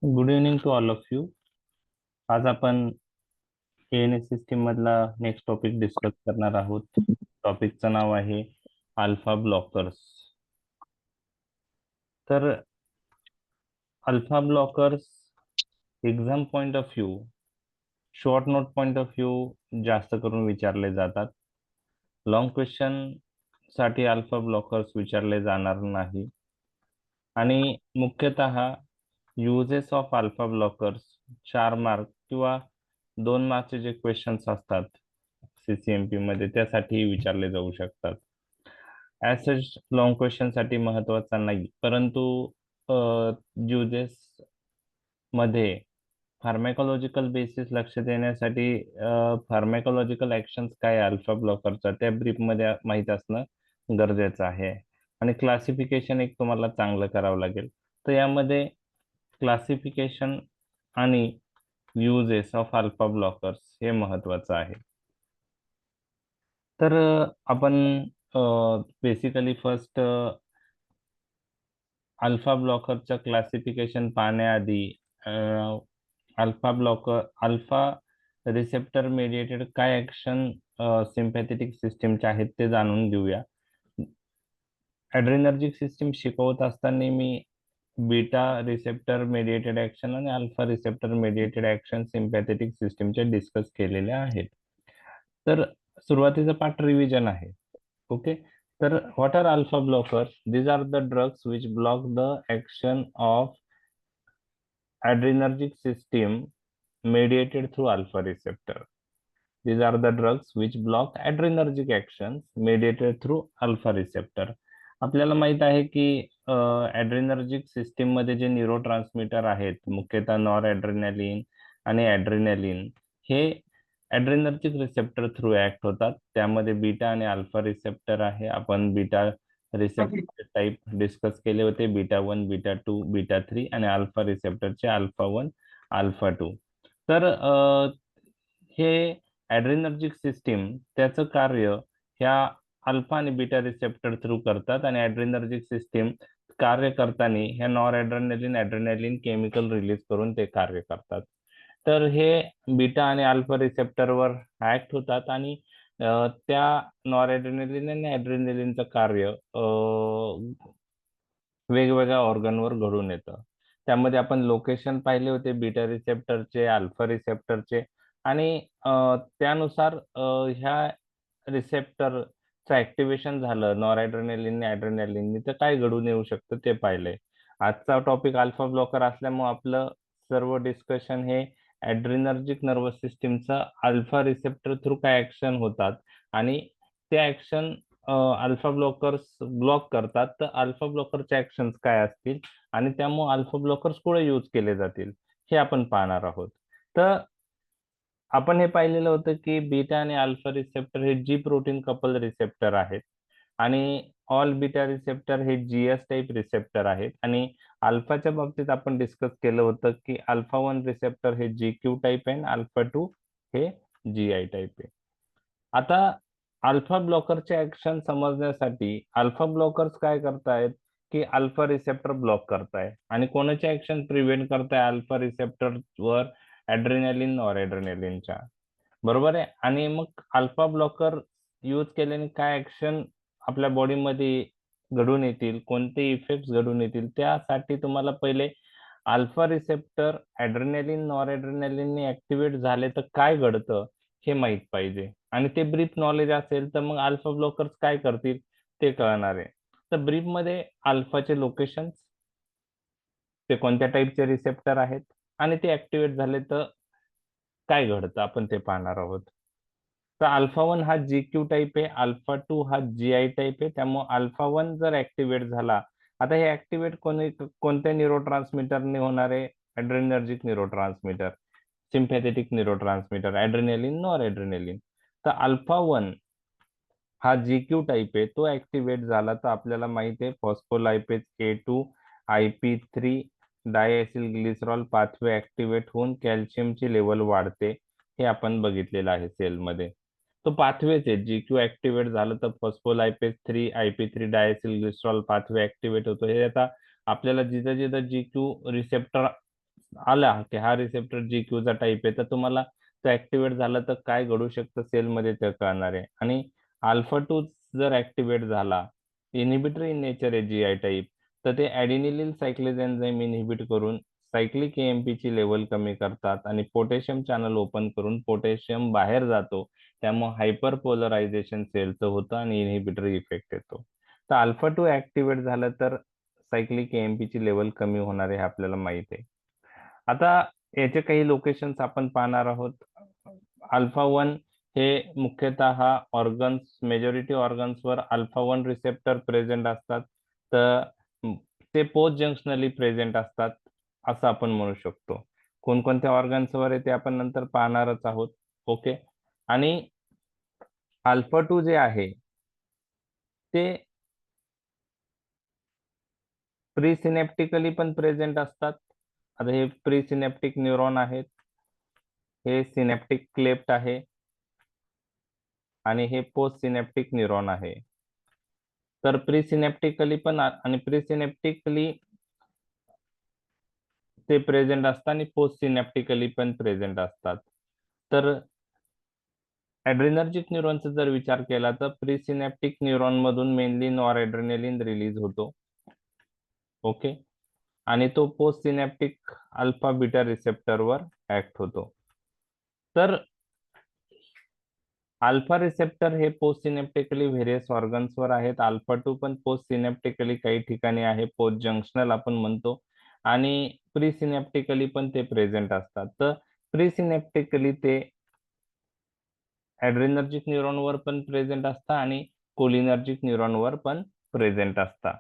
Good evening to all of you. आज आपण ANS system मधला नेक्स्ट टॉपिक डिस्कस करणार आहोत. टॉपिकचं नाव आहे अल्फा ब्लॉकर्स. तर alpha blockers exam point of view, short note point of view जास्त करून विचारले जातात. लॉंग क्वेश्चन साठी अल्फा ब्लॉकर्स विचारले जाणार नाही. आणि मुख्यतः uses of alpha blockers 4 mark किंवा 2 मार्कचे जे क्वेश्चन्स असतात सीसीएमपी मध्ये त्यासाठी विचारले जाऊ शकतात. ॲज सच लॉंग क्वेश्चन साठी महत्वाचा नाही, परंतु युजेस मध्ये फार्मॅकोलॉजिकल बेसिस लक्ष देण्यासाठी फार्मॅकोलॉजिकल ऍक्शन्स काय अल्फा ब्लॉकरचा त्या ब्रीफ मध्ये माहित असणं गरजेचं आहे. आणि क्लासिफिकेशन एक तुम्हाला चांगलं करावं लागेल. तर यामध्ये क्लासिफिकेशन आणि युजेस ऑफ अल्फा ब्लॉकर्स हे महत्वाचं आहे. तर आपण बेसिकली फर्स्ट अल्फा ब्लॉकरच्या क्लासिफिकेशन पाहण्याआधी अल्फा रिसेप्टर मेडिएटेड काय ऍक्शन सिम्पॅथेटिक सिस्टीमचे आहेत ते जाणून घेऊया. ॲड्रेनर्जिक सिस्टीम शिकवत असताना मी बीटा रिसेप्टर मेडिएटेड ऍक्शन आणि alpha receptor mediated action sympathetic सिस्टीमचे डिस्कस केलेले आहेत. तर सुरुवातीचा पार्ट रिव्हिजन आहे. ओके. तर what are alpha blockers? These are the drugs which block the action of adrenergic system mediated through alpha receptor. These are the drugs which block adrenergic actions mediated through alpha receptor. आपल्याला माहित आहे की ॲड्रेनर्जिक system मध्ये जे neurotransmitter आहेत, मुख्यतः nor adrenaline आणि adrenaline, हे ॲड्रेनर्जिक रिसेप्टर थ्रू ऍक्ट होतात. त्यामध्ये बीटा आणि अल्फा रिसेप्टर आहे. आपण बीटा रिसेप्टर टाईप डिस्कस केले होते, बीटा 1, बीटा 2, बीटा 3 आणि अल्फा रिसेप्टरचे अल्फा 1, अल्फा 2. तर हे ॲड्रेनर्जिक सिस्टीम त्याचं कार्य ह्या अल्फा आणि बीटा रिसेप्टर थ्रू करतात आणि ॲड्रेनर्जिक सिस्टीम कार्य करताना ह्या nor adrenaline adrenaline chemical release करून ते कार्य करतात. तर हे बीटा आणि अल्फा रिसेप्टरवर ऍक्ट होतात आणि त्या नॉर ॲड्रेनालिन आणि ॲड्रेनालिनचं कार्य वेगवेगळ्या ऑर्गनवर घडून येतं. त्यामध्ये आपण लोकेशन पाहिले होते बीटा रिसेप्टरचे, अल्फा रिसेप्टरचे. आणि त्यानुसार ह्या रिसेप्टरचं ऍक्टिव्हेशन झालं नॉर ॲड्रेनालिन ॲड्रेनालिननी तर काय घडून येऊ शकतं ते पाहिलंय. आजचा टॉपिक अल्फा ब्लॉकर असल्यामुळे आपलं सर्व डिस्कशन हे ॲड्रेनर्जिक नर्वस सिस्टीमचा अल्फा रिसेप्टर थ्रू काय ऍक्शन होतात आणि त्या ऍक्शन अल्फा ब्लॉकर्स ब्लॉक करतात. तर अल्फा ब्लॉकरचे ऍक्शन्स काय असतील आणि त्यामुळे अल्फा ब्लॉकर्स कुठे यूज केले जातील हे आपण पाहणार आहोत. तर आपण हे पाहिलेलं होतं की बीटा आणि अल्फा रिसेप्टर हे जी प्रोटीन कपल रिसेप्टर आहेत आणि ऑल बीटा रिसेप्टर हे जीएस टाईप रिसेप्टर आहेत. आणि अल्फाच्या बाबतीत आपण डिस्कस केलं होतं की अल्फा 1 रिसेप्टर हे जी क्यू टाईप आहे आणि अल्फा 2 हे जी आय टाईप आहे. आता अल्फा ब्लॉकरचे ऍक्शन समजण्यासाठी अल्फा ब्लॉकर्स काय करतायत की अल्फा रिसेप्टर ब्लॉक करताय आणि कोणाचे ऍक्शन प्रिव्हेंट करताय अल्फा रिसेप्टर वर ॲड्रेनालिन नॉर ॲड्रेनालिनच्या. बरोबर आहे. आणि मग अल्फा ब्लॉकर यूज केल्याने काय ऍक्शन आपल्या बॉडीमध्ये घडून येतील, कोणते इफेक्ट घडून येतील, त्यासाठी तुम्हाला पहिले अल्फा रिसेप्टर ॲड्रेनालिन नॉर ॲड्रेनालिनने ऍक्टिव्हेट झाले तर काय घडतं हे माहित पाहिजे. आणि ते ब्रीफ नॉलेज असेल तर मग अल्फा ब्लॉकर्स काय करतील ते कळणार आहे. तर ब्रीफ मध्ये अल्फाचे लोकेशन, ते कोणत्या टाईपचे रिसेप्टर आहेत आणि ते ऍक्टिव्हेट झाले तर काय घडतं आपण ते पाहणार आहोत. तर अल्फा 1 हा जी क्यू टाईप आहे, अल्फा 2 हा जी आय टाईप आहे. त्यामुळे अल्फा 1 जर ऍक्टिव्हेट झाला, आता हे ऍक्टिव्हेट कोणत्या न्यूरोट्रान्समीटरने होणार आहे? Adrenergic neurotransmitter, sympathetic neurotransmitter, adrenaline nor adrenaline. तर अल्फा 1 हा जी क्यू टाईप आहे, तो ऍक्टिव्हेट झाला तर आपल्याला माहिती आहे phospholipase A2 IP3 diacyl glycerol pathway activate होऊन कॅल्शियमची लेवल वाढते. हे आपण बघितलेलं आहे सेलमध्ये. तो पाथवेच आहे. जी क्यू ऍक्टिव्हेट झालं तर फॉस्फोलायपेज 3 IP3 diacyl glycerol pathway activate होतो. हे आता आपल्याला जिथं जिथं जी क्यू रिसेप्टर आला की हा रिसेप्टर GQ चा टाईप आहे, तर तुम्हाला तो ऍक्टिव्हेट झाला तर काय घडू शकतं सेलमध्ये ते कळणार आहे. आणि अल्फा टू जर ऍक्टिव्हेट झाला, इनिबिटरी इन नेचर आहे GI टाईप, तर ते ऍडिनिलीन सायक्लेज एन्झाइम इनिबिट करून सायक्लिक AMP ची लेवल कमी करतात आणि पोटॅशियम चॅनल ओपन करून पोटॅशियम बाहेर जातो. त्यामुळे हायपर पोलरायझेशन सेलचं होतं आणि इनिबिटरी इफेक्ट येतो. तर अल्फा टू ऍक्टिव्हेट झालं तर सायक्लिक AMP ची लेवल कमी होणार आहे हे आपल्याला माहित आहे. आता याचे काही लोकेशन्स आपण पाहणार आहोत. अल्फा वन हे मुख्यतः ऑर्गन्स, मेजॉरिटी ऑर्गन्सवर अल्फा वन रिसेप्टर प्रेझेंट असतात. तर ते पोस्ट जंक्शनली प्रेझेंट असतात असं आपण म्हणू शकतो. कोणकोणत्या ऑर्गन्सवर आहे ते आपण नंतर पाहणारच आहोत. ओके. आणि अल्फा टू जे आहे ते प्रीसिनेप्टिकली पण प्रेझेंट असतात. आता हे प्रीसिनेप्टिक न्यूरॉन आहेत, हे सिनेप्टिक क्लेफ्ट आहे आणि हे पोस्ट सिनेप्टिक न्यूरॉन आहे. तर प्रीसिनेप्टिकली पण आणि प्रीसिनेप्टिकली ते प्रेझेंट असतात आणि पोस्ट सिनेप्टिकली पण प्रेझेंट असतात. तर ऍड्रेनर्जिक न्यूरॉनचा जर विचार केला तर प्रीसिनेप्टिक न्यूरॉन मधून मेनली नॉर ऍड्रेनलिन रिलीज होतो. ओके. आणि तो पोस्ट सिनेप्टिक अल्फा बीटा रिसेप्टरवर ऍक्ट होतो. तर अल्फा रिसेप्टर हे पोस्ट सिनेप्टिकली व्हेरियस ऑर्गन्सवर आहेत. अल्फा टू पण पोस्ट सिनेप्टिकली काही ठिकाणी आहे, पोस्ट जंक्शनल आपण म्हणतो. आणि प्री सिनेप्टिकली पण ते प्रेझेंट असतात. तर प्री सिनेप्टिकली ते ऍड्रेनर्जिक न्यूरॉनवर पण प्रेझेंट असतात आणि कोलिनर्जिक न्यूरॉनवर पण प्रेझेंट असतात.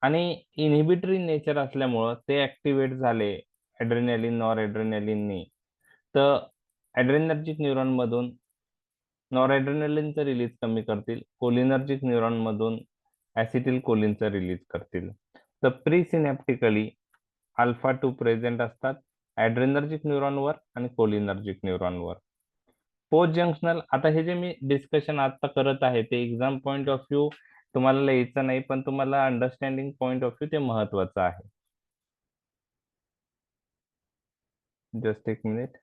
आणि इनहिबिटरी नेचर असल्यामुळं ते ऍक्टिव्हेट झाले ऍड्रेनलिन नॉर ऍड्रेनलिननी, तर ऍड्रेनर्जिक न्यूरॉन मधून नॉरएड्रेनालिनचं रिलीज कमी करतील, कोलिनर्जिक न्यूरॉन मधून ऍसिटिल कोलिनचं रिलीज करतील. तर प्री सिनेप्टिकली अल्फा टू प्रेझेंट असतात ऍड्रेनर्जिक न्यूरॉनवर आणि कोलिनर्जिक न्यूरॉनवर. पोस्ट जंक्शनल, आता हे जे मी डिस्कशन आता करत आहे ते एक्झाम पॉइंट ऑफ व्ह्यू तुम्हाला लिहायचं नाही, पण तुम्हाला अंडरस्टँडिंग पॉइंट ऑफ व्ह्यू ते महत्वाचं आहे. जस्ट एक मिनिट.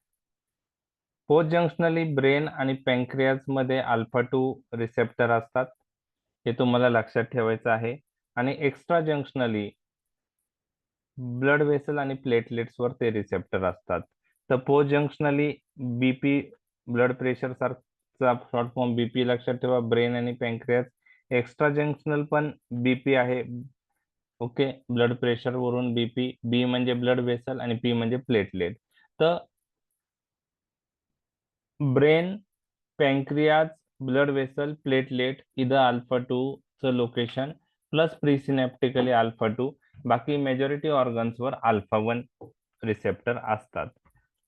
पोस्ट जंक्शनली ब्रेन आणि पॅन्क्रियाज मध्ये अल्फा टू रिसेप्टर असतात, हे तुम्हाला लक्षात ठेवायचं आहे. आणि एक्स्ट्रा जंक्शनली ब्लड वेसल आणि प्लेटलेट्सवर ते रिसेप्टर असतात. तर पोस्ट जंक्शनली बीपी, ब्लड प्रेशर सारखा शॉर्ट फॉर्म बीपी लक्षात ठेवा, ब्रेन आणि पॅन्क्रियाज. एक्स्ट्रा जंक्शनल पण बीपी आहे. ओके. ब्लड प्रेशर वरून बीपी, बी म्हणजे ब्लड वेसल आणि पी म्हणजे प्लेटलेट. तर ब्रेन, पॅन्क्रियाज, ब्लड वेसल, प्लेटलेट इथं अल्फा टू चं लोकेशन, प्लस प्रीसिनेप्टिकली अल्फा टू. बाकी मेजॉरिटी ऑर्गन्सवर अल्फा वन रिसेप्टर असतात.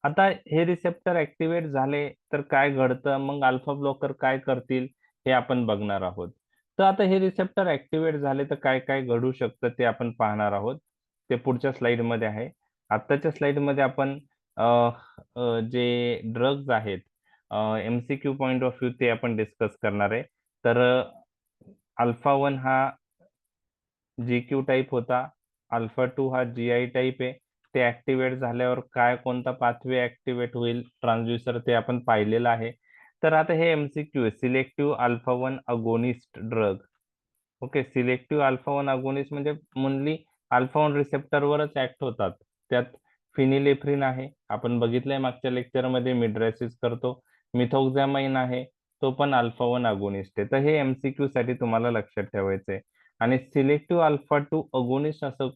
आता हे रिसेप्टर ऍक्टिव्हेट झाले तर काय घडतं, मग अल्फा ब्लॉकर काय करतील हे आपण बघणार आहोत. तर आता हे रिसेप्टर ऍक्टिव्हेट झाले तर काय काय घडू शकतं ते आपण पाहणार आहोत. ते पुढच्या स्लाइडमध्ये आहे. आत्ताच्या स्लाइडमध्ये आपण अ, जे ड्रग्ज आहेत, MCQ पॉइंट ऑफ व्ह्यू ते आपण डिस्कस करणार आहे. तर अल्फा वन हा GQ टाईप होता, अल्फा टू हा GI टाईप आहे. ते ऍक्टिव्हेट झाल्यावर काय कोणता पाथवे ऍक्टिव्हेट होईल ट्रान्सड्यूसर ते आपण पाहिलेलं आहे. तर आता हे MCQ selective alpha one agonist drug. Okay. Selective alpha one agonist म्हणजे मुनली अल्फा वन रिसेप्टरवरच ऍक्ट होतात. त्यात फिनिलेफ्रिन आहे, आपण बघितलंय मागच्या लेक्चरमध्ये, मिड्रासिस करतो. मिथोक्झॅमाइन आहे, तो पण अल्फा वन अगोनिस्ट आहे. तर हे MCQ साठी तुम्हाला लक्षात ठेवायचं आहे. आणि सिलेक्टिव्ह अल्फा टू अगोनिस्ट असं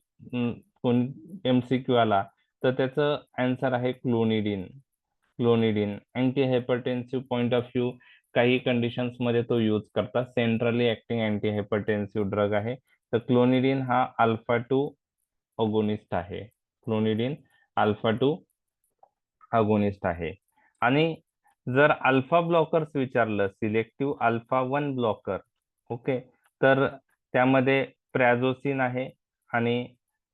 कोण MCQ आला तर त्याचं आन्सर आहे clonidine. Clonidine anti hypertensive point of view काही कंडिशन्स मध्ये तो यूज करतात. Centrally acting anti hypertensive drug आहे. तर क्लोनिडिन हा अल्फा टू अगोनिस्ट आहे. क्लोनिडिन अल्फा टू अगोनिस्ट आहे. आणि जर अल्फा ब्लॉकर्स विचारलं, selective alpha one blocker, okay, तर त्यामध्ये प्रॅझोसिन आहे आणि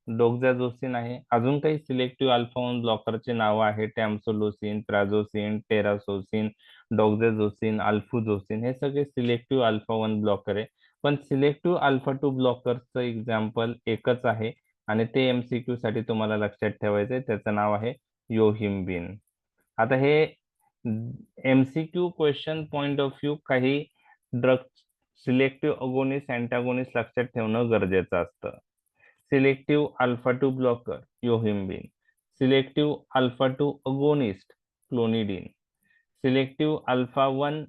डोक्झॅझोसिन आहे. अजून काही सिलेक्टिव्ह अल्फा वन ब्लॉकरचे नावं आहे, टॅम्सोलोसिन, प्रॅझोसिन, टेरासोसिन, डोक्झॅझोसिन, अल्फुझोसिन, हे सगळे सिलेक्टिव्ह अल्फा वन ब्लॉकर आहे. पण सिलेक्टिव्ह अल्फा टू ब्लॉकरचं एक्झाम्पल एकच आहे, आणि ते MCQ साठी तुम्हाला लक्षात ठेवायचंय, त्याचं नाव आहे योहिम्बिन. आता हे MCQ question point of view काही ड्रग सिलेक्टिव्ह अगोनिस्ट अँटागोनिस्ट लक्षात ठेवणं गरजेचं असतं. Selective alpha 2 blocker yohimbine, selective alpha 2 agonist clonidine, selective alpha 1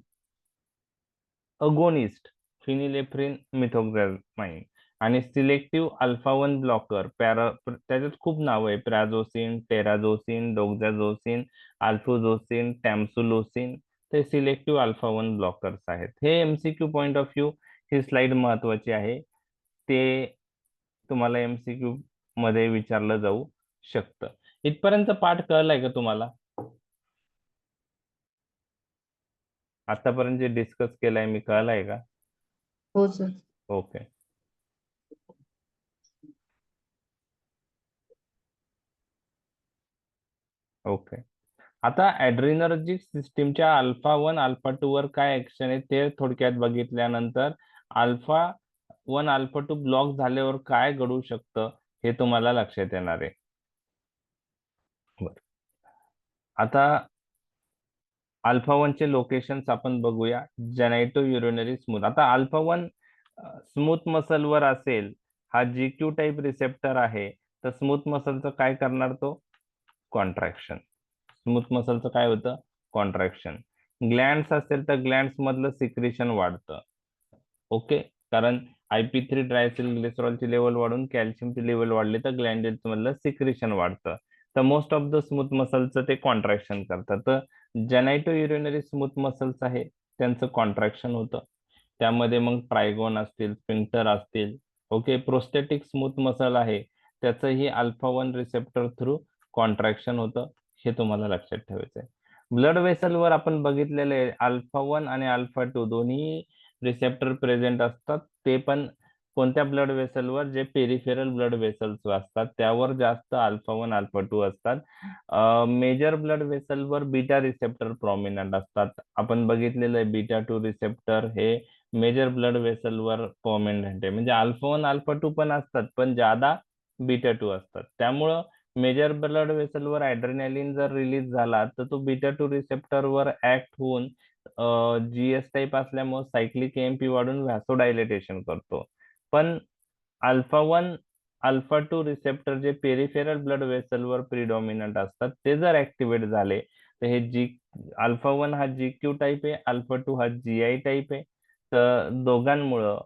agonist phenylephrine methoxamine, आणि सिलेक्टिव्ह अल्फा 1 ब्लॉकर त्याच्यात खूप नाव आहे, प्रॅझोसिन, टेराझोसिन, डोक्झॅझोसिन, अल्फोझोसिन, टॅम्सुलोसिन. ते सिलेक्टिव्ह अल्फा 1 ब्लॉकर्स आहेत. हे MCQ point of view he slide महत्वाची आहे. ते तुम्हाला MCQ मध्ये विचारलं जाऊ शकतं. इथपर्यंत पाठ कळलाय का तुम्हाला? आतापर्यंत जे डिस्कस केलंय मी, कळलाय का? हो सर. ओके. ओके. आता ऍड्रिनर्जिक सिस्टीमच्या अल्फा 1 अल्फा 2 वर काय ऍक्शन आहे ते थोडक्यात बघितल्यानंतर, अल्फा 1 अल्फा 2 ब्लॉक झाल्यावर काय घडू शकतं हे तुम्हाला लक्षात येणार आहे. आता अल्फा 1 चे लोकेशन्स आपण बघूया. Genito urinary smooth. आता अल्फा 1 स्मूथ मसल वर असेल, हा GQ टाईप रिसेप्टर आहे, तर स्मूथ मसलचं काय करणार तो? कॉन्ट्रॅक्शन. स्मूथ मसलचं काय होतं? कॉन्ट्रॅक्शन. ग्लँड्स असेल तर ग्लँड्स मधलं सिक्रेशन वाढतं. ओके, कारण IP3 ट्रायसिल ग्लिसरॉलची लेवल वाढून कॅल्शियमची लेवल वाढली तर ग्लँड्स मधलं सिक्रेशन वाढतं. तर मोस्ट ऑफ द स्मूथ मसलचं ते कॉन्ट्रॅक्शन करतात. तर जेनाइटो युरिनरी स्मूथ मसल्स आहे, त्यांचं कॉन्ट्रॅक्शन होतं. त्यामध्ये मग ट्रायगोन असतील, स्पिंक्टर असतील. ओके, प्रोस्थेटिक स्मूथ मसल आहे, त्याचंही अल्फा 1 रिसेप्टर थ्रू कॉन्ट्रॅक्शन होतं. हे तुम्हाला लक्षात ठेवायचं आहे. ब्लड वेसलवर आपण बघितलेले आहे, अल्फा 1 आणि अल्फा 2 दोन्ही रिसेप्टर प्रेझेंट असतात. ते पण कोणत्या ब्लड वेसलवर? जे पेरिफेरल ब्लड वेसल्स असतात त्यावर जास्त अल्फा 1 अल्फा 2 असतात. मेजर ब्लड वेसलवर बीटा रिसेप्टर प्रॉमिनंट असतात. आपण बघितलेलं आहे बीटा 2 रिसेप्टर हे मेजर ब्लड वेसलवर प्रॉमिनंट आहे. म्हणजे अल्फा 1 अल्फा 2 पण असतात, पण ज्यादा बीटा 2 असतात. त्यामुळं मेजर ब्लड वेसलवर ऍड्रेनालिन जर रिलीज झाला तर तो बीटा 2 रिसेप्टरवर ऍक्ट होऊन GS टाईप असल्यामुळे सायक्लिक AMP वाढून व्हॅसोडायलेटेशन करतो. पण अल्फा 1 अल्फा 2 रिसेप्टर जे पेरिफेरल ब्लड वेसलवर प्रिडॉमिनंट असतात, ते जर ऍक्टिव्हेट झाले तर हे अल्फा 1 हा GQ टाईप आहे, अल्फा 2 हा GI टाईप आहे. तर दोघांमुळं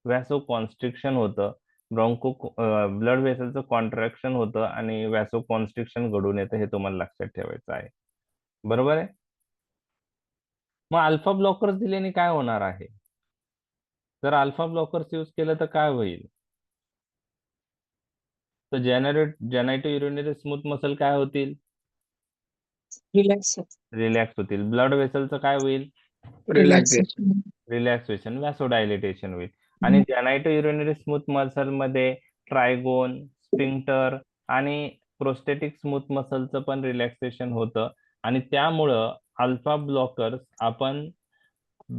व्हॅसो कॉन्स्ट्रिक्शन होतं, ब्लड वेसलचं कॉन्ट्रॅक्शन होतं आणि व्हॅसो कॉन्स्ट्रिक्शन घडून येतं. हे तुम्हाला लक्षात ठेवायचं आहे. बरोबर आहे? मग अल्फा ब्लॉकर्स दिल्याने काय होणार आहे? जर अल्फा ब्लॉकर्स यूज केलं तर काय होईल? तर जेनाइटो युरिनरी स्मूथ मसल काय होतील? रिलॅक्स. रिलॅक्स होतील. ब्लड वेसलचं काय होईल? रिलॅक्सेशन. रिलॅक्सेशन, व्हॅसोडायलेटेशन होईल. आणि जेनाइटो युरिनरी स्मूथ मसल मध्ये ट्रायगोन, स्पिंक्टर आणि प्रोस्थेटिक स्मूथ मसलचं पण रिलॅक्सेशन होतं. आणि त्यामुळं अल्फा ब्लॉकर्स आपण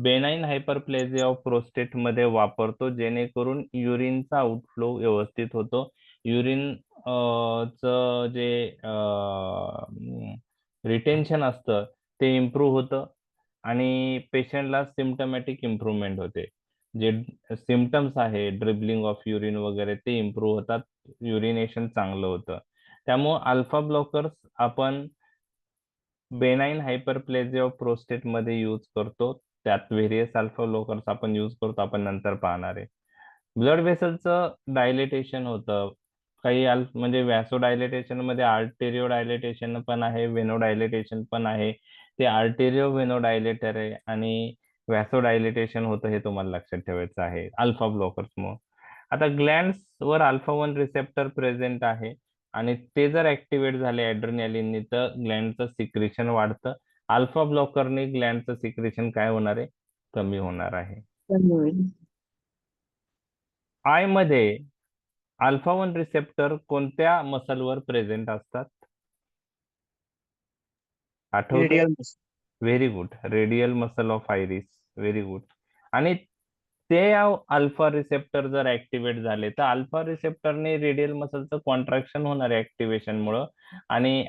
बेनाइन हायपरप्लेजिया ऑफ प्रोस्टेट मध्ये वापरतो, जेणेकरून युरिनचा आउटफ्लो व्यवस्थित होतो. युरिन च जे रिटेन्शन असतं ते इम्प्रूव्ह होतं आणि पेशंटला सिम्टमॅटिक इम्प्रूव्हमेंट होते. जे सिमटम्स आहे ड्रिबलिंग ऑफ युरिन वगैरे ते इम्प्रूव्ह होतात, युरिनेशन चांगलं होतं. त्यामुळे अल्फा ब्लॉकर्स आपण बेनाइन हायपरप्लेजिया ऑफ प्रोस्टेट मध्ये यूज करतो. त्यात व्हेरियस अल्फा ब्लॉकर्स आपण यूज करतो, आपण नंतर पाहणार आहे. ब्लड वेसलचं डायलेटेशन होतं. काही म्हणजे व्हॅसो डायलेटेशन मध्ये आर्टेरिओ डायलेटेशन पण आहे, वेनो डायलेटेशन पण आहे. ते आर्टेरिओ वेनो डायलेटर आहे आणि व्हॅसो डायलेटेशन होतं, हे तुम्हाला लक्षात ठेवायचं आहे अल्फा ब्लॉकर्स मुळे. आता ग्लँड्स वर अल्फा 1 रिसेप्टर प्रेझेंट आहे आणि ते जर ऍक्टिव्हेट झाले ऍड्रेनालिननी तर ग्लँडचं सिक्रेशन वाढतं. अल्फा ब्लॉकरने ग्लँडचं सिक्रेशन काय होणार आहे? कमी होणार आहे. आय मध्ये अल्फा 1 रिसेप्टर कोणत्या मसलवर प्रेझेंट असतात? आठवतं? Radial. Very good. Radial muscle of iris. Very good. आणि ते अल्फा रिसेप्टर जर ऍक्टिव्हेट झाले तर अल्फा रिसेप्टरने रेडियल मसलचं कॉन्ट्रॅक्शन होणार आहे ऍक्टिव्हेशनमुळं, आणि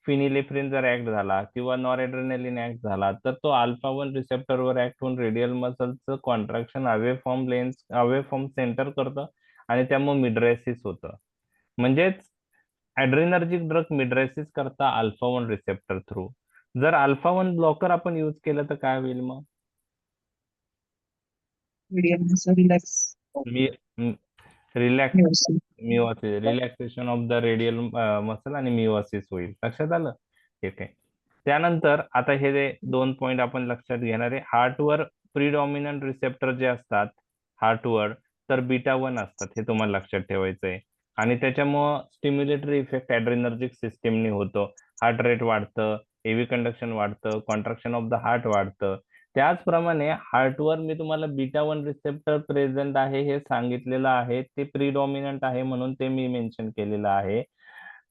फिनिलेफ्रिन जर ऍक्ट झाला किंवा नॉरएड्रेनालिन ऍक्ट झाला तर तो अल्फा 1 रिसेप्टरवर ऍक्ट होऊन रेडियल मसलचं कॉन्ट्रॅक्शन अवे फ्रॉम सेंटर करतं, आणि त्यामुळे मिड्रेसिस होतं. म्हणजेच ऍड्रेनर्जिक ड्रग मिड्रेसिस करता अल्फा 1 रिसेप्टर थ्रू. जर अल्फा 1 ब्लॉकर आपण यूज केलं तर काय होईल मग? मीडियम असं रिलॅक्स मी रिलॅक्स व्यवस्थित. Meiosis relaxation of the radial muscle आणि मिओसिस होईल. लक्षात आलं? ठीक आहे. त्यानंतर आता हे जे 2 पॉइंट आपण लक्षात घेणार आहे. हार्टवर प्रिडॉमिनंट रिसेप्टर जे असतात हार्टवर, तर बीटा 1 असतात, हे तुम्हाला लक्षात ठेवायचं आहे. आणि त्याच्यामुळं स्टिम्युलेटरी इफेक्ट ऍड्रेनर्जिक सिस्टीमनी होतो. हार्ट रेट वाढतं, एव्ही कंडक्शन वाढतं, कॉन्ट्रॅक्शन ऑफ द हार्ट वाढतं. त्याचप्रमाणे हार्टवर मी तुम्हाला बीटा 1 रिसेप्टर प्रेझेंट आहे हे सांगितलेलं आहे, ते प्रिडॉमिनंट आहे म्हणून ते मी मेन्शन केलेलं आहे.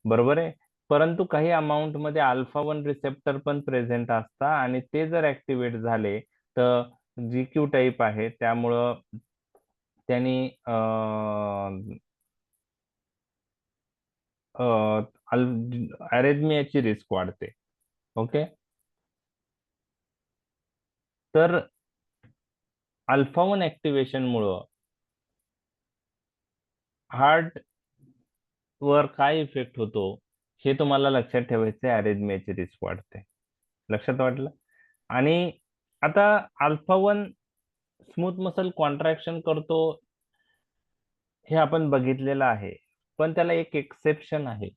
बरोबर आहे. परंतु काही अमाऊंट मध्ये अल्फा 1 रिसेप्टर पण प्रेझेंट असतात, आणि ते जर ऍक्टिव्हेट झाले तर GQ टाईप आहे, त्यामुळं त्यांनी अरेथमियाची रिस्क वाढते. ओके. तर अल्फा 1 ऍक्टिव्हेशन मुळे हार्ट वर काय इफेक्ट होतो हे तुम्हाला लक्षात ठेवायचं आहे. अरेथमियाची रिस्क वाढते. लक्षात वाटलं? आणि आता अल्फा 1 स्मूथ मसल कॉन्ट्रॅक्शन करतो हे आपण बघितलेलं आहे, पण त्याला एक एक्सेप्शन आहे.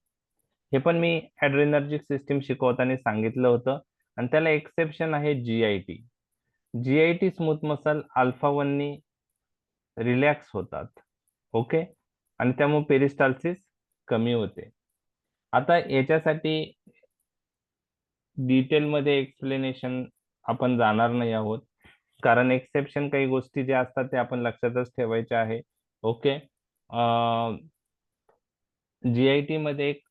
हे पण मी ऍड्रेनर्जिक सिस्टीम शिकवताना सांगितलं होतं, आणि त्याला एक्सेप्शन आहे GIT. GIT smooth muscle alpha 1 नी रिलॅक्स होतात. ओके. आणि त्यामुळे पेरिस्टाल्सिस कमी होते. आता याच्यासाठी डिटेलमध्ये एक्सप्लेनेशन आपण जाणार नाही आहोत, कारण एक्सेप्शन काही गोष्टी ज्या असतात ते आपण लक्षातच ठेवायच्या आहे. ओके. GIT मध्ये एक,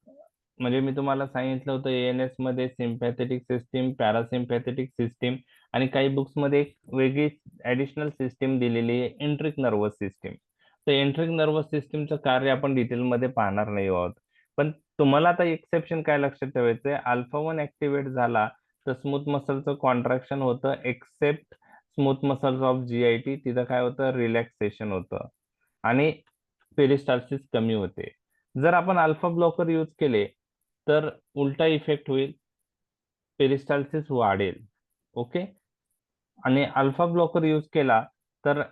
म्हणजे मी तुम्हाला सांगितलं होतं ANS मध्ये सिम्पॅथेटिक सिस्टीम, पॅरासिम्पॅथेटिक सिस्टीम, आणि काही बुक्स मध्ये एक वेगळी ऍडिशनल सिस्टीम दिलेली आहे, एंट्रिक नर्वस सिस्टीम. तर एंट्रिक नर्वस सिस्टीमचं कार्य आपण डिटेलमध्ये पाहणार नाही आहोत. पण तुम्हाला आता एक्सेप्शन काय लक्षात ठेवायचंय, अल्फा 1 ऍक्टिव्हेट झाला तर स्मूथ मसलचं कॉन्ट्रॅक्शन होतं, except smooth muscles of GIT, तिथं काय होतं, रिलॅक्सेशन होतं, आणि पेरिस्टाल्सिस कमी होते. जर आपण अल्फा ब्लॉकर यूज केले तर उलटा इफेक्ट होईल, पेरिस्टाल्सिस वाढेल. ओके. आणि अल्फा ब्लॉकर यूज केला तर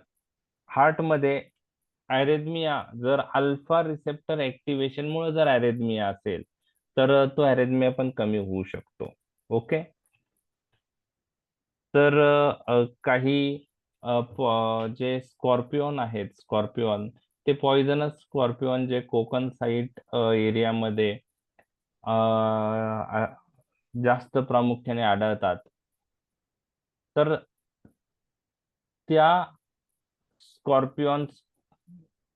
हार्टमध्ये अरेथमिया, जर अल्फा रिसेप्टर ऍक्टिव्हेशन मुळे जर अरेथमिया असेल तर तो अरेथमिया पण कमी होऊ शकतो. ओके. तर काही जे स्कॉर्पिओन आहेत, स्कॉर्पिओन ते पॉइझनस स्कॉर्पिओन जे कोकण साईट एरियामध्ये जास्त प्रामुख्याने आढळतात, तर त्या स्कॉर्पिओन्स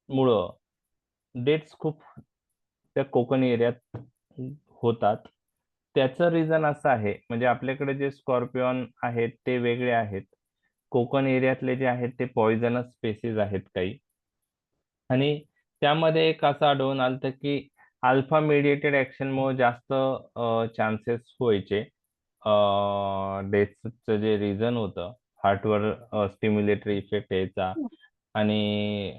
मुळं डेथ्स खूप त्या कोकण एरियात होतात. त्याचं रिझन असं आहे, म्हणजे आपल्याकडे जे स्कॉर्पिओन आहेत ते वेगळे आहेत, कोकण एरियातले जे आहेत ते पॉइझनस स्पेसीज आहेत काही, आणि त्यामध्ये एक असं आढळून आलं की अल्फा मेडिएटेड ऍक्शनमुळे जास्त चान्सेस व्हायचे डेथचं. जे रिझन होतं, हार्टवर स्टिम्युलेटरी इफेक्ट यायचा, आणि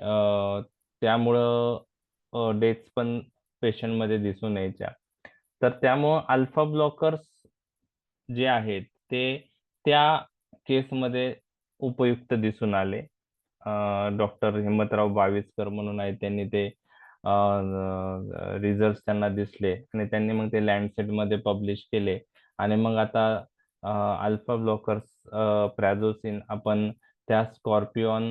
त्यामुळं डेथ्स पण पेशंटमध्ये दिसून यायच्या. तर त्यामुळं अल्फा ब्लॉकर्स जे आहेत ते त्या केसमध्ये उपयुक्त दिसून आले. डॉक्टर हिम्मतराव बाविस्कर म्हणून आहे, त्यांनी ते रिझल्ट त्यांना दिसले, आणि त्यांनी मग ते लँडसेट मध्ये पब्लिश केले. आणि मग आता अल्फा ब्लॉकर्स प्रॅझोसिन आपण त्या स्कॉर्पिओन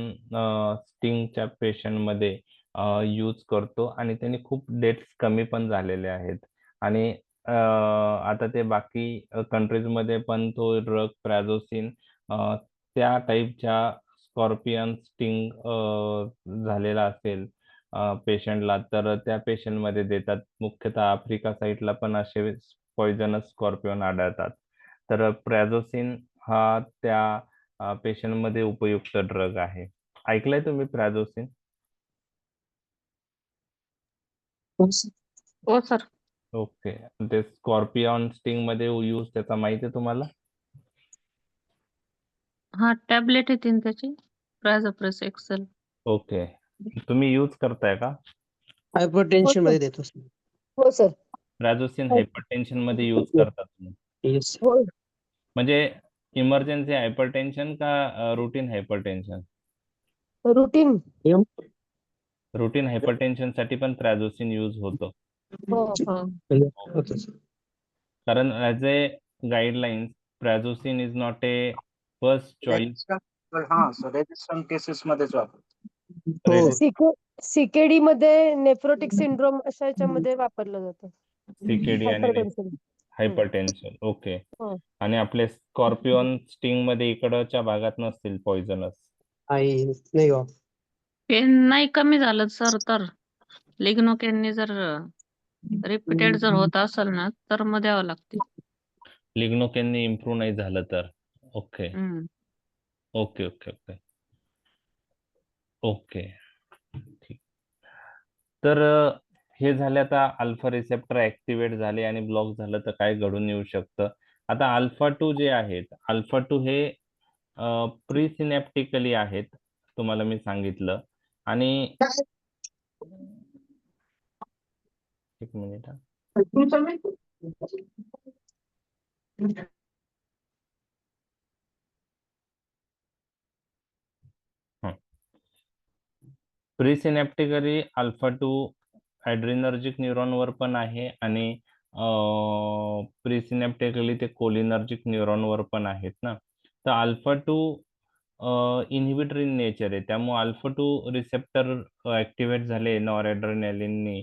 स्टिंगच्या पेशंटमध्ये यूज करतो, आणि त्यांनी खूप डेथ्स कमी पण झालेले आहेत. आणि आता ते बाकी कंट्रीजमध्ये पण तो ड्रग प्रॅझोसिन त्या टाईपच्या स्कॉर्पियन स्टिंग झालेला असेल पेशंटला तर त्या पेशंटमध्ये देतात. मुख्यतः आफ्रिका साईडला पण असे पॉइझनस स्कॉर्पिओन आढळतात. तर प्रॅझोसिन हा त्या पेशंट मध्ये उपयुक्त ड्रग आहे. ऐकलंय तुम्ही प्राझोसिन? हो सर. हो सर. ओके. ते स्कॉर्पियन स्टिंग मध्ये यूज त्याचा माहिती आहे तुम्हाला? हा टॅबलेट येते ना त्याची, प्राझोप्रेस एक्सेल. ओके. तुम्ही यूज करताय का? हायपरटेन्शन मध्ये देतो सर. हो सर. प्राझोसिन हायपरटेन्शन मध्ये यूज करता तुम्ही? येस. हो म्हणजे इमर्जन्सी हायपरटेन्शन का routine hypertension? Routine. Routine hypertension साठी पण प्राझोसिन यूज होतो. हो ओके सर. कारण as a guidelines prazosin is not a first choice. हा सर, रेजिस्टंट केसेस मध्येच वापरतो. हो. सीकेडी मध्ये नेफ्रोटिक सिंड्रोम अशा याच्यामध्ये वापरलं जातं. सीकेडी आणि हायपरटेन्शन. हायपरटेन्शन. ओके. हो. आणि आपले स्कॉर्पियन स्टिंग मध्ये इकडच्या भागात नसतील पॉइझनस? नाही हो. पेन नाही कमी झालं सर तर लिग्नोकेनने जर रिपीटेड जर होत असेल ना तर मग द्यावं लागते. लिग्नोकेनने इम्प्रूव्ह नाही झालं तर? Okay okay okay okay okay ठीक. तर हे झाले. आता अल्फा रिसेप्टर ऍक्टिव्हेट झाले आणि ब्लॉक झालं तर काय घडून येऊ शकतं? आता अल्फा 2 जे आहेत, अल्फा 2 हे प्री सिनॅप्टिकली आहेत, तुम्हाला मी सांगितलं. आणि एक मिनिट हा. प्रीसिनॅप्टिकली अल्फा 2 ॲड्रिनर्जिक न्यूरॉनवर पण आहे आणि प्रीसिनॅप्टिकली ते कोलिनर्जिक न्यूरॉनवर पण आहेत ना. तर अल्फा 2 इनहिबिटर इन नेचर आहे, त्यामुळे अल्फा 2 रिसेप्टर ऍक्टिव्हेट झाले नॉरएड्रेनालिननी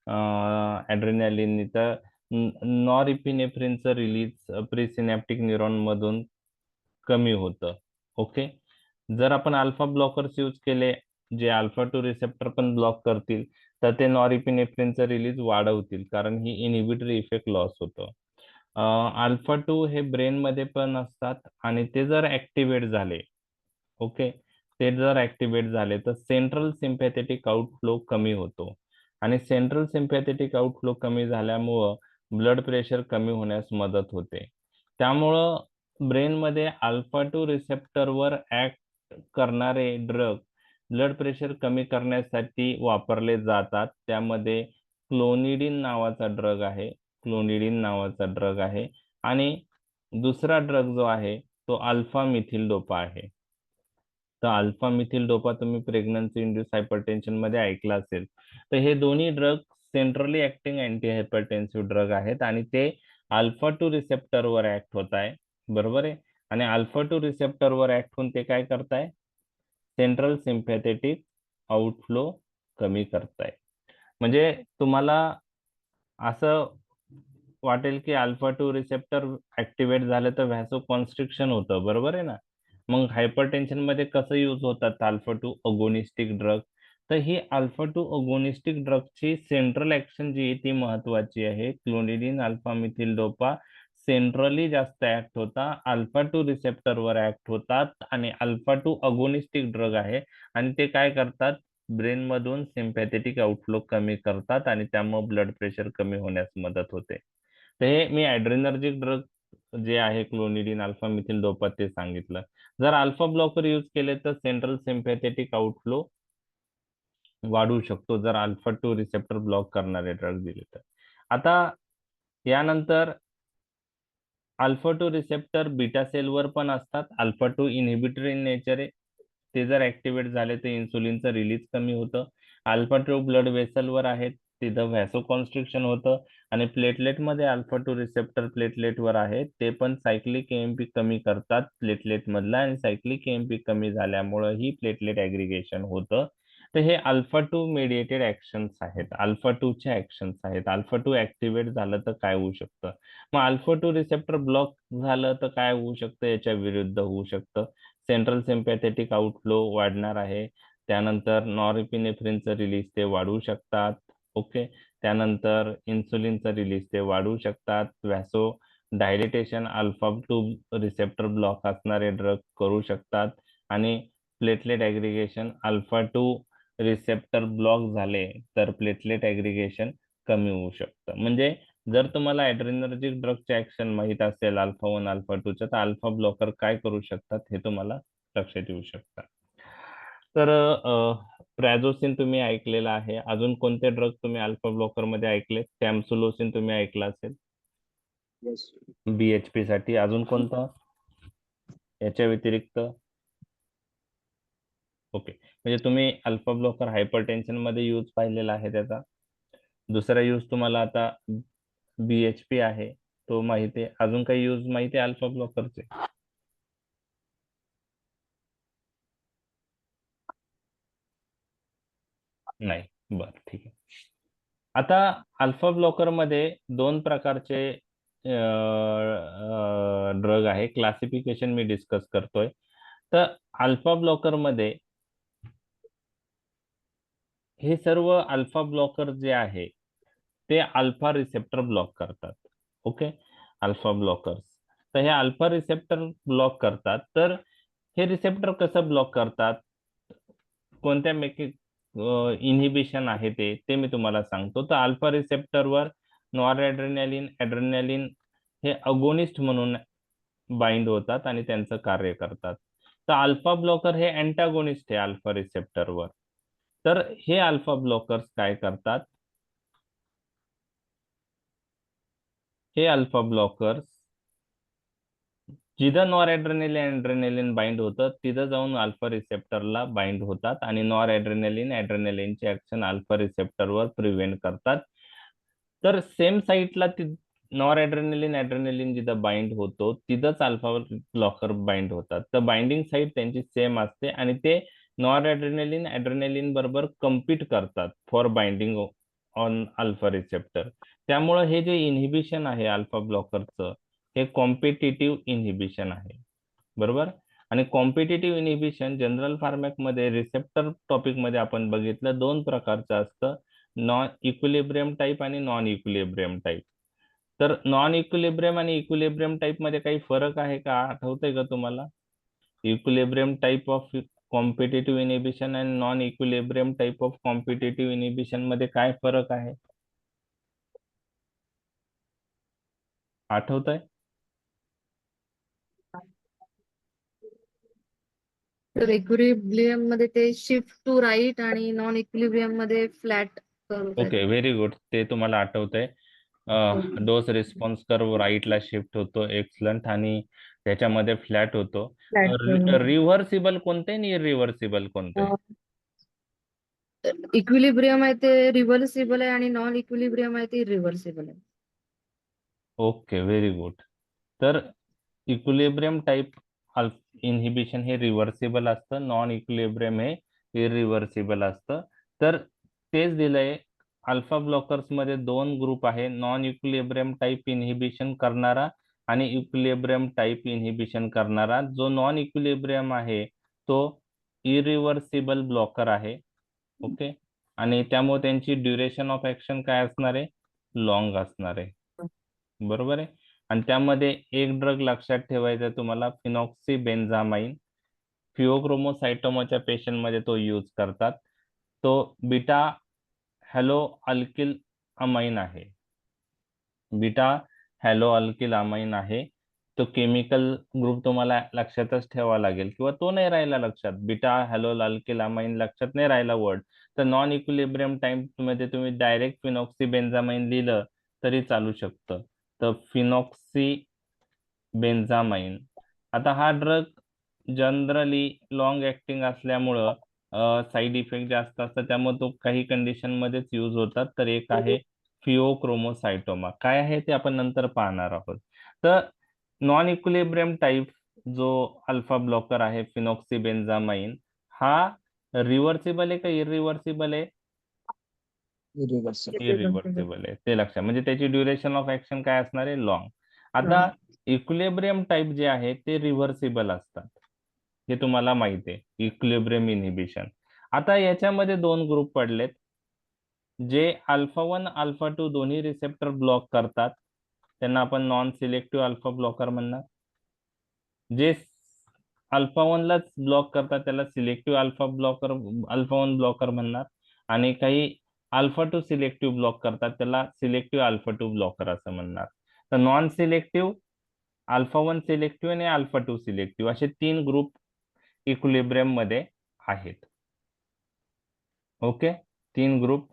ॲड्रेनालिननी, तर नॉरइपिनेफ्रिनचं रिलीज प्रीसिनॅप्टिक न्यूरॉन मधून कमी होतं. ओके. जर आपण अल्फा ब्लॉकर्स यूज केले जे अल्फा 2 रिसेप्टर पण ब्लॉक करतील तर ते नॉरइपिनेफ्रिनचं रिलीज वाढवतील, कारण ही इनहिबिटरी इफेक्ट लॉस होतो. अल्फा 2 हे ब्रेन मध्ये पण असतात आणि ते जर ऍक्टिव्हेट झाले, ओके, ते जर ऍक्टिव्हेट झाले तर सेंट्रल सिम्पॅथेटिक आउटफ्लो कमी होतो आणि सेंट्रल सिम्पॅथेटिक आउटफ्लो कमी झाल्यामुळं ब्लड प्रेशर कमी होण्यास मदत होते. त्यामुळं ब्रेनमध्ये अल्फा 2 रिसेप्टरवर ऍक्ट करणारे ड्रग ब्लड प्रेशर कमी करण्यासाठी वापरले जातात. त्यामध्ये क्लोनिडिन नावाचा ड्रग आहे, क्लोनिडिन नावाचा ड्रग आहे आणि दुसरा ड्रग जो आहे तो अल्फा मिथिल डोपा आहे. तर अल्फा मिथिल डोपा तुम्ही प्रेग्नन्सी इंड्यूस हायपरटेन्शन मध्ये ऐकला असेल. तर हे दोन्ही drug centrally acting anti hypertensive drug आहेत आणि ते अल्फा 2 रिसेप्टरवर ऍक्ट होत आहे, बरोबर आहे. आणि अल्फा 2 रिसेप्टरवर ऍक्ट होऊन ते काय करताय? सेंट्रल सिम्पॅथेटिक आउटफ्लो कमी करताय. म्हणजे तुम्हाला असं वाटेल की अल्फा 2 रिसेप्टर ऍक्टिव्हेट झालं तर व्हॅसो कॉन्स्ट्रिक्शन होतं, बरोबर आहे ना. मग हायपरटेन्शन मध्ये कसं यूज होतात अल्फा 2 अगोनिस्टिक ड्रग? तर ही अल्फा 2 अगोनिस्टिक ड्रगची सेंट्रल ऍक्शन जी आहे ती महत्वाची आहे. Clonidine alpha methyl dopa centrally जास्त ऍक्ट होता, अल्फा 2 रिसेप्टरवर ऍक्ट होतात आणि अल्फा 2 अगोनिस्टिक ड्रग आहे आणि ते काय करतात? ब्रेन मधून सिम्पॅथेटिक आउटफ्लो कमी करतात आणि त्यामुळे ब्लड प्रेशर कमी होण्यास मदत होते. तर हे मी ॲड्रेनर्जिक ड्रग जे आहे क्लोनिडिन अल्फा मिथिल डोपा ते सांगितलं. जर अल्फा ब्लॉकर यूज केले तर सेंट्रल सिम्पॅथेटिक आउटफ्लो वाढू शकतो जर अल्फा 2 रिसेप्टर ब्लॉक करणारे ड्रग दिले तर. आता यानंतर अल्फा 2 रिसेप्टर बीटा सेलवर पण असतात. अल्फा 2 इनहिबिटर इन नेचर आहे, ते जर ऍक्टिव्हेट झाले तर इन्सुलिनचं रिलीज कमी होतं. अल्फा 2 ब्लड वेसलवर आहेत, तिथं व्हॅसो कॉन्स्ट्रिक्शन होतं आणि प्लेटलेट मध्ये अल्फा 2 रिसेप्टर प्लेटलेटवर आहेत, ते पण सायक्लिक एएमपी कमी करतात प्लेटलेट मधला आणि सायक्लिक एएमपी कमी झाल्यामुळं ही प्लेटलेट ऍग्रिगेशन होतं. तर हे अल्फा 2 मेडिएटेड ऍक्शन्स आहेत, अल्फा 2 चे ऍक्शन्स आहेत. अल्फा 2 ऍक्टिव्हेट झालं तर काय होऊ शकतं? मग अल्फा 2 रिसेप्टर ब्लॉक झालं तर काय होऊ शकतं? याच्या विरुद्ध होऊ शकतं. सेंट्रल सिम्पॅथेटिक आउटफ्लो वाढणार आहे. त्यानंतर नॉरइपिनेफ्रिनचं रिलीज ते वाढवू शकतात. ओके. त्यानंतर इन्सुलिनचं रिलीज ते वाढवू शकतात. व्हॅसो डायलिटेशन अल्फा 2 रिसेप्टर ब्लॉक असणारे ड्रग करू शकतात आणि platelet aggregation alpha 2 receptor block झाले तर प्लेटलेट ऍग्रीगेशन कमी होऊ शकतं. म्हणजे जर तुम्हाला ऍड्रेनर्जिक ड्रगचे ऍक्शन माहित असेल अल्फा 1 अल्फा 2 च्या, तर अल्फा ब्लॉकर काय करू शकतात हे तुम्हाला लक्षात येऊ शकतं. तर प्रॅझोसिन तुम्ही ऐकलेलं आहे. अजून कोणते ड्रग तुम्ही अल्फा ब्लॉकर मध्ये ऐकले? टॅमसुलोसिन तुम्ही ऐकलं असेल BHP साठी. अजून कोणतं याच्या व्यतिरिक्त? ओके, म्हणजे तुम्ही अल्फा ब्लॉकर हायपरटेन्शन मध्ये यूज पाहिलेला आहे त्याचा. दुसरा यूज तुम्हाला आता BHP आहे तो माहिती आहे. अजून काही यूज माहिती आहे अल्फा ब्लॉकरचे? नाही, बर ठीक आहे. आता अल्फा ब्लॉकर मध्ये दोन प्रकारचे ड्रग आहे. क्लासिफिकेशन मी डिस्कस करतोय. तर अल्फा ब्लॉकर मध्ये हे सर्व अल्फा ब्लॉकर जे आहे ते अल्फा रिसेप्टर ब्लॉक करतात. Okay, alpha blockers. तर हे अल्फा रिसेप्टर ब्लॉक करतात. तर हे रिसेप्टर कसं ब्लॉक करतात, कोणत्या इन्हिबिशन आहे ते मी तुम्हाला सांगतो. तर अल्फा रिसेप्टरवर नॉरएड्रेनालिन, ऍड्रेनालिन हे अगोनिस्ट म्हणून बाइंड होतात आणि त्यांचं कार्य करतात. तर अल्फा ब्लॉकर हे अँटागोनिस्ट आहे अल्फा रिसेप्टरवर. तर हे अल्फा ब्लॉकर्स काय करतात, हे अल्फा ब्लॉकर्स जिथं नॉरएड्रेनालिन ऍड्रेनालिन बाइंड होतं तिथं जाऊन अल्फा रिसेप्टरला बाइंड होतात आणि नॉरएड्रेनालिन ऍड्रेनालिनचे ऍक्शन अल्फा रिसेप्टरवर प्रिव्हेंट करतात. तर सेम साईटला नॉरएड्रेनालिन ऍड्रेनालिन जिथं बाइंड होतो तिथंच अल्फा ब्लॉकर बाइंड होतात. तर बाइंडिंग साईट त्यांची सेम असते आणि ते नॉरएड्रेनालिन ऍड्रेनालिन बरोबर कम्पीट करतात for binding on alpha receptor. त्यामुळे हे जे इन्हिबिशन आहे अल्फा ब्लॉकरचं हे कॉम्पिटिटिव्ह इन्हिबिशन आहे. बरोबर. आणि कॉम्पिटिटिव्ह इन्हिबिशन जनरल फार्मॅकमध्ये रिसेप्टर टॉपिक मध्ये आपण बघितलं दोन प्रकारचं असतं, नॉन इक्विलिब्रियम टाईप आणि नॉन इक्विलिब्रियम टाईप. तर नॉन इक्विलिब्रियम आणि इक्विलिब्रियम टाईप मध्ये काही फरक आहे का, आठवतंय का तुम्हाला? Equilibrium type of competitive inhibition आणि non equilibrium type of competitive inhibition मध्ये काय फरक आहे, आठवतंय? तर इक्विलिब्रियम मध्ये ते शिफ्ट टू राईट आणि नॉन इक्विलिब्रियम मध्ये फ्लॅट करत ओके, व्हेरी गुड. ते तुम्हाला आठवतंय. डोस रिस्पॉन्स कर्व राईटला शिफ्ट होतो, एक्सलंट. आणि त्याच्यामध्ये फ्लॅट होतो. रिव्हर्सिबल कोणते आणि इरिव्हर्सिबल कोणते? इक्विलिब्रियम आहे ते रिव्हर्सिबल आहे आणि नॉन इक्विलिब्रियम आहे ते इरिव्हर्सिबल आहे. Okay, very good. तर इक्विलिब्रियम टाईप इन्हिबिशन हे रिव्हर्सिबल असतं, नॉन इक्विलिब्रियम हे इरिव्हर्सिबल असतं. तर तेच दिलंय. अल्फा ब्लॉकर्स मध्ये दोन ग्रुप आहे, नॉन इक्विलिब्रियम टाईप इन्हिबिशन करणारा आणि इक्विलिब्रियम टाईप इन्हिबिशन करणारा. जो नॉन इक्विलिब्रियम आहे तो इरिव्हर्सिबल ब्लॉकर आहे. ओके, आणि त्यामुळे त्यांची ड्युरेशन ऑफ ऍक्शन काय असणार आहे, लॉंग असणार आहे. बरोबर आहे. आणि त्यामध्ये एक ड्रग लक्षात ठेवायचा आहे तुम्हाला, फिनॉक्सीबेन्झामाइन. फिओक्रोमोसायटोमाच्या पेशंट मध्ये तो यूज करतात. तो बीटा हॅलो अल्किल अमाइन आहे. बीटा हॅलो अल्किल अमाइन आहे. तो केमिकल ग्रुप तुम्हाला लक्षातच ठेवावा लागेल, किंवा तो नाही राहिला लक्षात, बीटा हॅलो अल्किल अमाइन लक्षात नाही राहिला वर्ड, तर नॉन इक्विलिब्रियम टाईप मध्ये तुम्ही डायरेक्ट फिनॉक्सीबेन्झामाइन लिहिलं तरी चालू शकतं. तर फिनॉक्सीबेन्झामाइन. आता हा ड्रग जनरली लॉंग ऍक्टिंग असल्यामुळं साईड इफेक्ट जास्त असतात, त्यामुळे तो काही कंडिशन मध्येच यूज होतात. तर एक आहे फिओक्रोमोसायटोमा. काय आहे ते आपण नंतर पाहणार आहोत. तर नॉन इक्विलिब्रियम टाईप जो अल्फा ब्लॉकर आहे फिनॉक्सीबेन्झामाइन, हा रिव्हर्सिबल आहे का इरिव्हर्सिबल आहे? इरिव्हर्सिबल आहे, ते लक्षात. म्हणजे त्याची ड्युरेशन ऑफ ऍक्शन काय असणार आहे, लॉंग. आता इक्विलिब्रियम टाईप जे आहे ते रिव्हर्सिबल असतात, हे तुम्हाला माहिती आहे, इक्विलिब्रियम इन्हिबिशन. आता याच्यामध्ये दोन ग्रुप पडलेत, जे अल्फा 1 अल्फा 2 दोन्ही रिसेप्टर ब्लॉक करतात त्यांना आपण नॉन सिलेक्टिव्ह अल्फा ब्लॉकर म्हणणार. जे अल्फा 1 लाच ब्लॉक करतात त्याला सिलेक्टिव्ह अल्फा 1 ब्लॉकर म्हणणार, आणि काही अल्फा 2 सिलेक्टिव्ह ब्लॉक करतात त्याला सिलेक्टिव्ह अल्फा 2 ब्लॉकर असं म्हणणार. तर नॉन सिलेक्टिव्ह, अल्फा 1 सिलेक्टिव्ह आणि अल्फा 2 सिलेक्टिव्ह असे 3 ग्रुप इक्विलिब्रियम मध्ये आहेत. ओके, 3 ग्रुप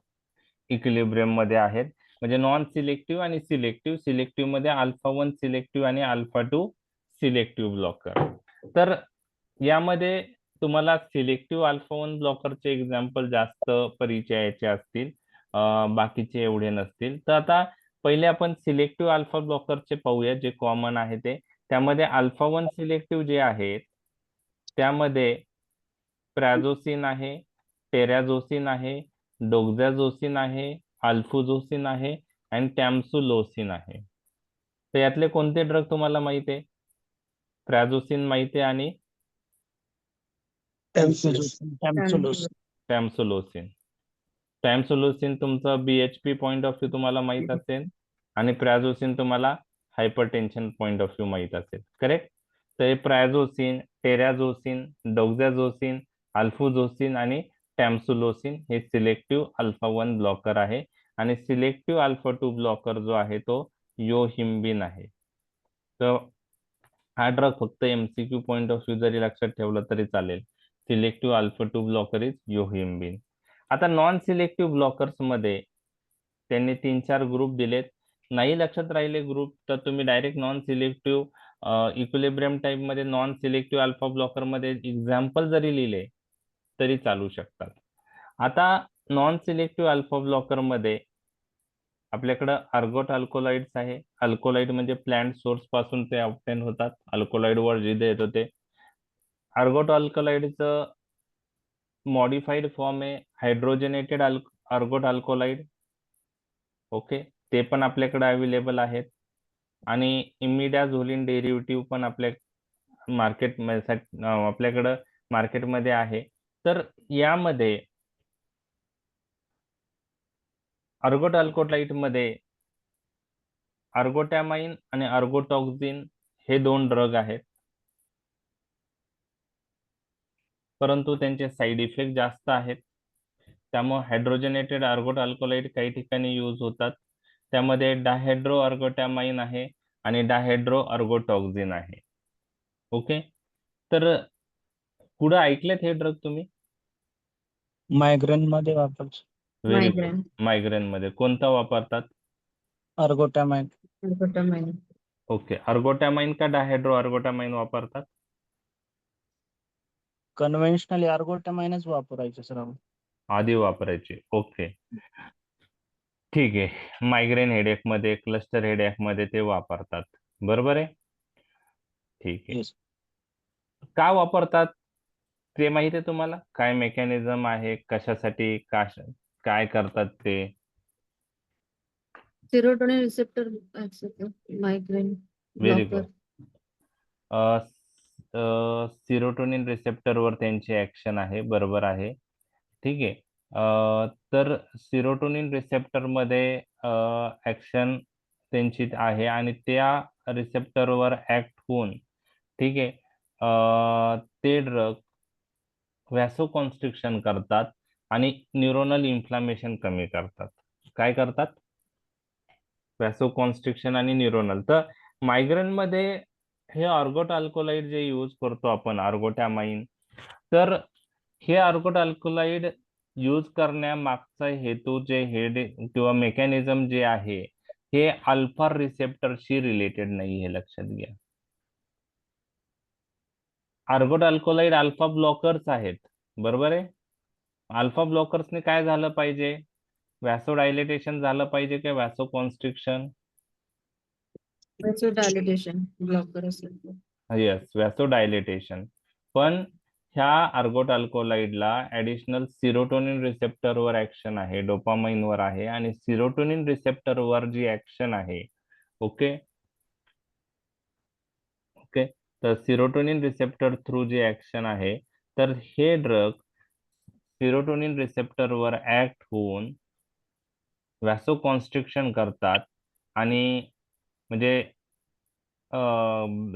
इक्विलिब्रियम मध्ये आहेत. म्हणजे नॉन सिलेक्टिव्ह आणि सिलेक्टिव्ह. सिलेक्टिव्ह मध्ये अल्फा 1 सिलेक्टिव्ह आणि अल्फा 2 सिलेक्टिव्ह ब्लॉकर. तर यामध्ये तुम्हाला सिलेक्टिव्ह अल्फा 1 ब्लॉकरचे एक्झाम्पल जास्त परिचयाचे असतील, बाकीचे एवढे नसतील. तर आता पहिले आपण सिलेक्टिव्ह अल्फा ब्लॉकरचे पाहूया जे कॉमन आहे ते. त्यामध्ये अल्फा 1 सिलेक्टिव्ह जे आहेत त्यामध्ये प्रॅझोसिन आहे, टेरॅझोसिन आहे, डोक्झॅझोसिन आहे, अल्फुझोसिन आहे आणि टॅम्सुलोसिन आहे. तर यातले कोणते ड्रग तुम्हाला माहिती आहे? प्रॅझोसिन माहिती आहे आणि टॅम्सुलोसिन. टॅम्सुलोसिन तुमचं BHP पॉइंट ऑफ व्ह्यू तुम्हाला माहित असेल आणि प्रॅझोसिन तुम्हाला हायपरटेन्शन पॉइंट ऑफ व्ह्यू माहित असेल. करेक्ट. तर प्रॅझोसिन, टेरॅझोसिन, डोक्झॅझोसिन, अल्फुझोसिन आणि टॅम्सुलोसिन हे सिलेक्टिव्ह अल्फा 1 ब्लॉकर आहे. आणि सिलेक्टिव्ह अल्फा 2 ब्लॉकर जो आहे तो योहिम्बिन आहे. तर हा ड्रग फक्त MCQ पॉइंट ऑफ व्ह्यू जरी लक्षात ठेवलं तरी चालेल. Selective alpha 2 blocker is yohimbine. आता नॉन सिलेक्टिव्ह ब्लॉकर्स मध्ये त्यांनी 3-4 ग्रुप दिलेत. नाही लक्षात राहिले ग्रुप तर तुम्ही direct non selective equilibrium type मध्ये नॉन सिलेक्टिव्ह अल्फा ब्लॉकर मध्ये एक्झाम्पल जरी लिहिले तरी चालू शकतात. आता नॉन सिलेक्टिव्ह अल्फा ब्लॉकर मध्ये आपल्याकडं अर्गोट अल्कोलाइड्स आहे. अल्कोलाइड म्हणजे प्लांट सोर्स पासून ते ऑब्टेन होतात. अल्कोलाइड वर जिथे येतो ते अर्गोट अल्कोलाइडचं मॉडिफाईड फॉर्म आहे हायड्रोजनेटेड अर्गोट अल्कोलाइड. ओके, ते पण आपल्याकडे अवेलेबल आहेत. आणि इमिडाझोलिन डेरिव्हेटिव्ह पण आपल्याकडं मार्केटमध्ये आहे. तर यामध्ये अर्गोट अल्कोलाइड मध्ये अर्गोटॅमाइन आणि अर्गोटॉक्झिन हे 2 ड्रग आहेत, परंतु त्यांचे साईड इफेक्ट जास्त आहेत. त्यामुळे हायड्रोजनेटेड अर्गोट अल्कोलाइड काही ठिकाणी यूज होतात. त्यामध्ये डायहायड्रो अर्गोटॅमाइन आहे आणि डायहायड्रो अर्गोटॉक्झिन आहे. ओके, तर पुढे ऐकलेत हे ड्रग तुम्ही? मायग्रेन मध्ये वापरतो. Very good. मायग्रेन, मायग्रेन मध्ये कोणता वापरतात? अर्गोटॅमाइन. अर्गोटामाइन. ओके, अर्गोटॅमाइन का डायहायड्रो अर्गोटॅमाइन वापरतात? कन्व्हेन्शनली अर्गोटॅमाइनच वापरायचे सर. आधी वापरायचे. ओके, ठीक आहे. मायग्रेन हेडेक मध्ये, क्लस्टर हेडेक मध्ये ते वापरतात. बरोबर आहे. ठीक आहे. Yes. का वापरतात ते माहिती आहे तुम्हाला? काय मेकॅनिझम आहे, कशासाठी, काय करतात ते? Serotonin receptor migraine very blocker. Good. Serotonin रिसेप्टरवर त्यांची ऍक्शन आहे. बरोबर आहे. ठीक आहे. तर सिरोटोनिन रिसेप्टर मध्ये ऍक्शन त्यांची आहे आणि त्या रिसेप्टरवर ऍक्ट होऊन, ठीक आहे, ते ड्रग व्हॅसोकॉन्स्ट्रिक्शन करतात आणि न्यूरोनल इन्फ्लामेशन कमी करतात. काय करतात? व्हॅसोकॉन्स्ट्रिक्शन आणि न्यूरोनल. तर मायग्रेन मध्ये हे अर्गोट अल्कोलाइड जे यूज करतो आपण अर्गोटॅमाइन, तर हे अर्गोट अल्कोलाइड यूज करण्यामागचा हेतू जे किंवा मेकॅनिझम जे आहे हे अल्फा रिसेप्टरशी रिलेटेड नाही, हे लक्षात घ्या. अर्गोट अल्कोलाइड अल्फा ब्लॉकर्स आहेत. बरोबर आहे. अल्फा ब्लॉकर्सने काय झालं पाहिजे? व्हॅसोडायलेटेशन झालं पाहिजे का व्हॅसोकॉन्स्ट्रिक्शन? व्हॅसोडायलेटेशन ब्लॉकर असेल तर. येस, व्हॅसोडायलेटेशन. पण ह्या अर्गोट अल्कोलाइडला ऍडिशनल सिरोटोनिन रिसेप्टरवर ऍक्शन आहे, डोपामाइनवर आहे. आणि सिरोटोनिन रिसेप्टरवर जी ऍक्शन आहे, ओके ओके, तर सिरोटोनिन रिसेप्टर थ्रू जी ऍक्शन आहे, तर हे ड्रग सिरोटोनिन रिसेप्टरवर ऍक्ट होऊन व्हॅसोकॉन्स्ट्रिक्शन करतात आणि म्हणजे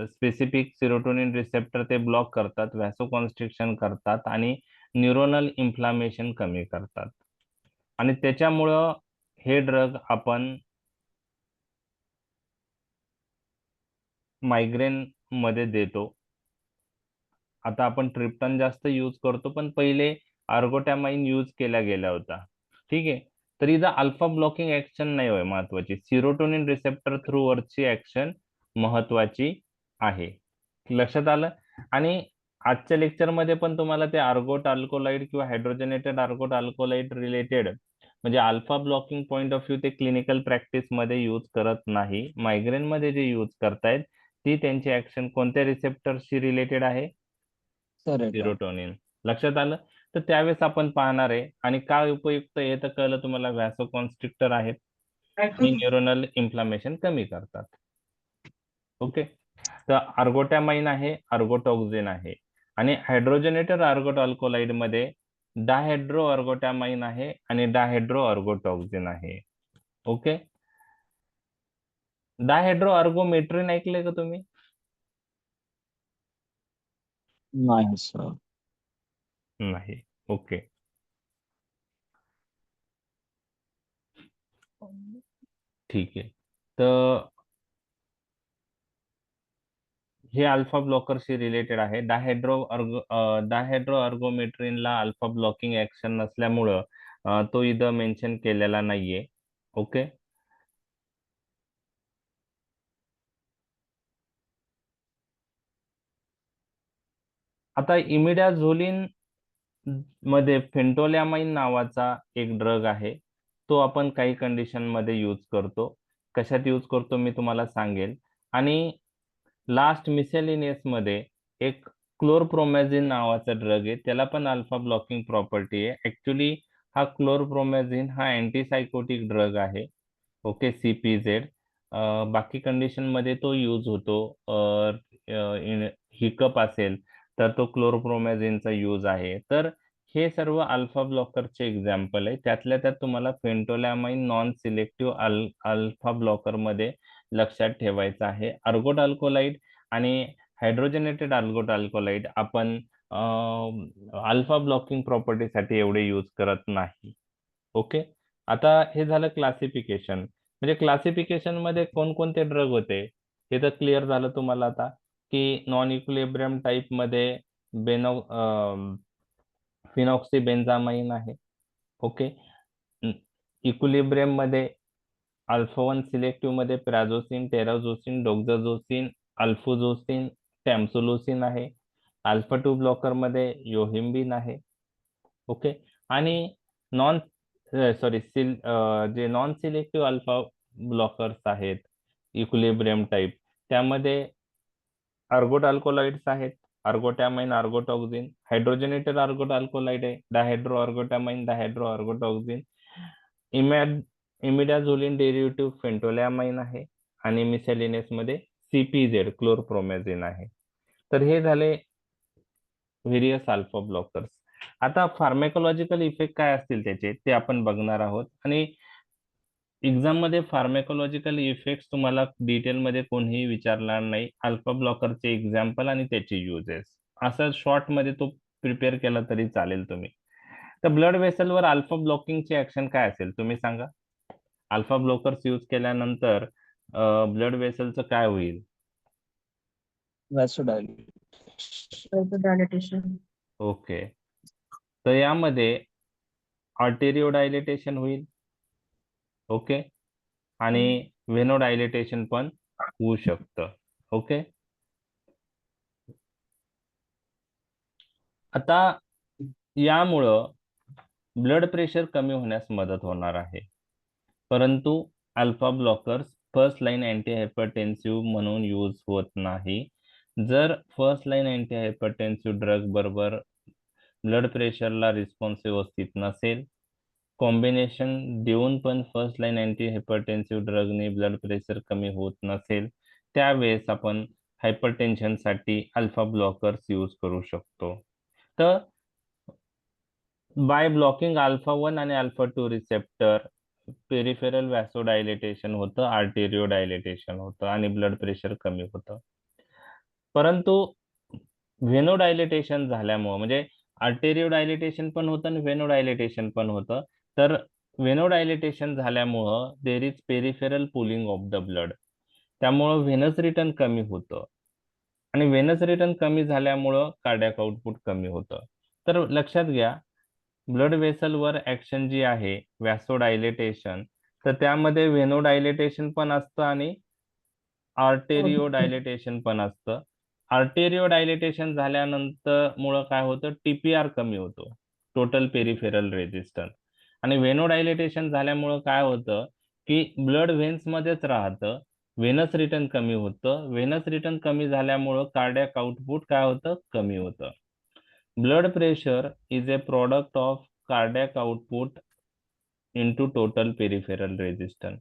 स्पेसिफिक सिरोटोनिन रिसेप्टर ते ब्लॉक करतात, व्हॅसोकॉन्स्ट्रिक्शन करतात आणि न्यूरोनल इन्फ्लामेशन कमी करतात. आणि त्याच्यामुळं हे ड्रग आपण मायग्रेन मध्ये देतो. आता आपण ट्रिप्टन जास्त यूज करतो, पण पहिले आर्गोटॅमाइन यूज केला गेला होता. ठीक आहे. तर इथं अल्फा ब्लॉकिंग ऍक्शन नाही होय महत्वाची, सिरोटोनिन रिसेप्टर थ्रू वरची ऍक्शन महत्वाची आहे. लक्षात आलं? आणि आजच्या लेक्चर मध्ये पण तुम्हाला ते आर्गोट अल्कोलाइड किंवा हायड्रोजनेटेड आर्गोट अल्कोलाइड रिलेटेड म्हणजे alpha blocking point of view ते क्लिनिकल प्रॅक्टिस मध्ये यूज करत नाही. मायग्रेन मध्ये जे यूज करतायत ती त्यांची ऍक्शन कोणत्या रिसेप्टरशी रिलेटेड आहे? सिरोटोनिन. लक्षात आलं? तर त्यावेळेस आपण पाहणार आहे. आणि काय उपयुक्त हे तर कळलं तुम्हाला, व्हॅसोकॉन्स्ट्रिक्टर आहेत आणि न्यूरोनल इन्फ्लामेशन कमी करतात. ओके. तर आर्गोटॅमाइन आहे, आर्गोटॉक्झिन आहे. आणि हायड्रोजनेटेड आर्गोट अल्कोलाइड मध्ये डायहायड्रो आर्गोटॅमाइन आहे आणि डायहायड्रो आर्गोटॉक्झिन आहे. ओके. डायहायड्रो आर्गोमेट्रिन ऐकलंय का तुम्ही? नाही सर. नाही. ओके. ठीक आहे. तर हे अल्फा ब्लॉकरशी रिलेटेड आहे. डायहायड्रो आर्गोमेट्रिनला अल्फा ब्लॉकिंग ऍक्शन नसल्यामुळं तो इथं मेन्शन केलेला नाहीये. ओके. आता इमिडाझोलिन मध्ये फेंटोलॅमाइन नावाचा एक ड्रग आहे. तो आपण काही कंडिशन मध्ये यूज करतो. कशात यूज करतो मी तुम्हाला सांगेल. आणि लास्ट मिसेलिनियस मध्ये एक क्लोरप्रोमॅझिन नावाचा ड्रग आहे, त्याला पण अल्फा ब्लॉकिंग प्रॉपर्टी आहे. ऍक्च्युली हा क्लोरप्रोमॅझिन हा अँटीसायकोटिक ड्रग आहे. ओके. CPZ. बाकी कंडिशन मध्ये तो यूज होतो. हिकअप असेल तर तो क्लोरप्रोमॅझिनचा यूज आहे. तर हे सर्व अल्फा ब्लॉकरचे एक्झाम्पल आहे. त्यातल्या त्यात तुम्हाला फेंटोलॅमाइन नॉन सिलेक्टिव्ह अल्फा ब्लॉकर मध्ये लक्षात ठेवायचं आहे. आर्गोट अल्कोलाइड आणि हायड्रोजनेटेड आर्गोट अल्कोलाइड आपण अल्फा ब्लॉकिंग प्रॉपर्टीसाठी एवढे यूज करत नाही. ओके. आता हे झालं क्लासिफिकेशन. म्हणजे क्लासिफिकेशन मध्ये कोणकोणते ड्रग होते हे तर क्लिअर झालं तुम्हाला आता, की नॉन इक्विलिब्रियम टाईप मध्ये फिनॉक्सीबेन्झामाइन आहे. ओके. इक्विलिब्रियम मध्ये अल्फा 1 सिलेक्टिव्ह मध्ये प्रॅझोसिन, टेराझोसिन, डोक्झाझोसिन, अल्फुझोसिन, टॅम्सुलोसिन आहे. अल्फा 2 ब्लॉकर मध्ये योहिम्बिन आहे. ओके. आणि नॉन जे नॉन सिलेक्टिव्ह अल्फा ब्लॉकर्स आहेत इक्विलिब्रियम टाईप, त्यामध्ये आर्गोट अल्कोलाइड्स आहेत, आर्गोटॅमाइन, आर्गोटॉक्झिन. हायड्रोजनेटेड आर्गोट अल्कोलाइड आहे, डायहायड्रो आर्गोटॅमाइन, डायहायड्रो आर्गोटॉक्झिन. इमिडाझोलिन डेरिव्हेटिव्ह फेंटोलॅमाइन आहे. आणि मिसेलिनियस मध्ये CPZ क्लोरप्रोमॅझिन आहे. तर हे झाले व्हेरियस अल्फा ब्लॉकर्स. आता फार्मॅकोलॉजिकल इफेक्ट काय असतील त्याचे ते आपण बघणार आहोत. आणि एक्झाम मध्ये फार्मॅकोलॉजिकल इफेक्ट तुम्हाला डिटेलमध्ये कोणीही विचारणार नाही. अल्फा ब्लॉकरचे एक्झाम्पल आणि त्याचे युजेस असं शॉर्ट मध्ये तो प्रिपेअर केला तरी चालेल तुम्ही. तर ब्लड वेसलवर अल्फा ब्लॉकिंगची ऍक्शन काय असेल तुम्ही सांगा. अल्फा ब्लॉकर्स यूज केल्यानंतर ब्लड वेसलचं काय होईल? डायलिटेशन. ओके. तर यामध्ये आर्टेरिओडायलेटेशन होईल. ओके. आणि व्हेनोडायलेटेशन पण होऊ शकतं. ओके. आता यामुळं ब्लड प्रेशर कमी होण्यास मदत होणार आहे. परंतु alpha blockers first line antihypertensive म्हणून यूज होत नाही. जर first line anti hypertensive drug बरोबर ब्लड प्रेशरला रिस्पॉन्स व्यवस्थित नसेल, कॉम्बिनेशन देऊन पण फर्स्ट लाईन अँटी हायपरटेन्सिव्ह ड्रगने ब्लड प्रेशर कमी होत नसेल, त्यावेळेस आपण हायपरटेन्शन साठी अल्फा ब्लॉकर्स यूज करू शकतो. तर बाय ब्लॉकिंग अल्फा 1 आणि अल्फा 2 रिसेप्टर पेरिफेरल व्हॅसोडायलेटेशन होतं, आर्टेरिओ डायलेटेशन होतं आणि ब्लड प्रेशर कमी होतं. परंतु व्हेनोडायलेटेशन झाल्यामुळं म्हणजे आर्टेरिओ डायलेटेशन पण होतं आणि व्हेनोडायलेटेशन पण होतं. तर व्हेनोडायलेटेशन झाल्यामुळं there is peripheral pulling of the blood, त्यामुळं व्हेनस रिटर्न कमी होतं आणि व्हेनस रिटर्न कमी झाल्यामुळं कार्डियाक आउटपुट कमी होतं. तर लक्षात घ्या, ब्लड वेसलवर ऍक्शन जी आहे व्हॅसोडायलेटेशन, तर त्यामध्ये व्हेनोडायलेटेशन पण असतं आणि आर्टेरिओ डायलेटेशन पण असतं. आर्टेरिओ डायलेटेशन झाल्यानंतर मुळे काय होतं, टीपीआर कमी होतो, टोटल पेरिफेरल रेजिस्टन्स. आणि व्हेनोडायलेटेशन झाल्यामुळं काय होतं की ब्लड व्हेन्स मध्येच राहतं, व्हेनस रिटर्न कमी होतं, व्हेनस रिटर्न कमी झाल्यामुळं कार्डियाक आउटपुट काय होतं, कमी होतं. Blood pressure is a product of cardiac output into total peripheral resistance.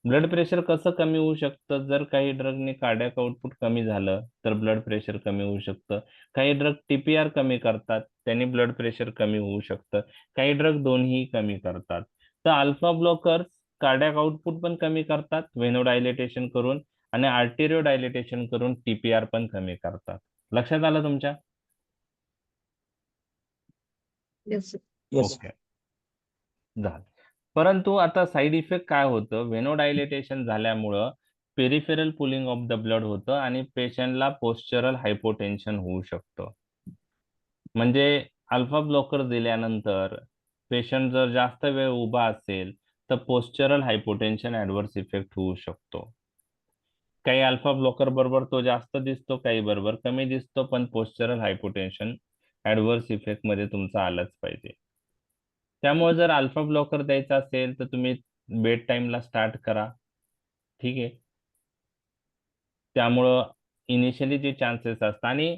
Blood pressure कसं कमी होऊ शकतं, जर काही ड्रगने कार्डियाक आउटपुट कमी झालं तर ब्लड प्रेशर कमी होऊ शकतं. काही ड्रग टीपीआर कमी करतात, त्यांनी ब्लड प्रेशर कमी होऊ शकतं. काही ड्रग दोन्ही कमी करतात. तर अल्फा ब्लॉकर्स कार्डियाक आउटपुट पण कमी करतात व्हेनोडायलेटेशन करून आणि आर्टेरिओ डायलेटेशन करून टीपीआर पण कमी करतात. लक्षात आलं तुमच्या? येस. येस. ओके, झालं. परंतु आता साईड इफेक्ट काय होतं, व्हेनोडायलेटेशन झाल्यामुळं peripheral pulling of the blood होतं आणि पेशंटला पोस्चरल हायपोटेन्शन होऊ शकतं. म्हणजे अल्फा ब्लॉकर दिल्यानंतर पेशंट जर जास्त वेळ उभा असेल तर पोस्चरल हायपोटेन्शन ऍडव्हर्स इफेक्ट होऊ शकतो. काही अल्फा ब्लॉकर बरोबर तो जास्त दिसतो, काही बरोबर कमी दिसतो, पण पोस्चरल हायपोटेन्शन ऍडव्हर्स इफेक्ट मध्ये तुमचा आलाच पाहिजे. त्यामुळे जर अल्फा ब्लॉकर द्यायचा असेल तर तुम्ही बेड टाइमला स्टार्ट करा, ठीक आहे. त्यामुळं इनिशियली जे चान्सेस असतात आणि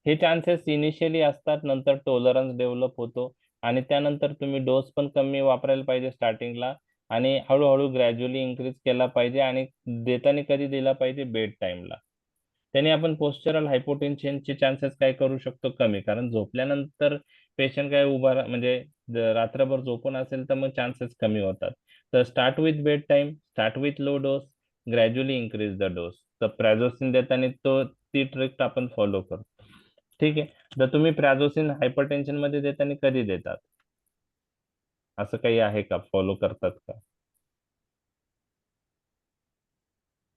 हे चान्सेस इनिशियली असतात, नंतर टॉलरन्स डेव्हलप होतो आणि त्यानंतर तुम्ही डोस पण कमी वापरायला पाहिजे स्टार्टिंगला आणि हळूहळू ग्रॅज्युअली इन्क्रीज केला पाहिजे आणि देताना कधी दिला पाहिजे, बेड टाइमला. त्याने आपण पोस्चरल हायपोटेन्शनचे चान्सेस काय करू शकतो, कमी. कारण झोपल्यानंतर पेशंट काय म्हणजे रात्रभर झोपून असेल तर मग चान्सेस कमी होतात. तर start with bed time, start with low dose, gradually increase the dose. तर प्रॅझोसिन देताना ती ट्रिक आपण फॉलो करतो, ठीक आहे. तर तुम्ही प्रॅझोसिन हायपरटेन्शन मध्ये देताना कधी देतात, असं काही आहे का, फॉलो करतात का?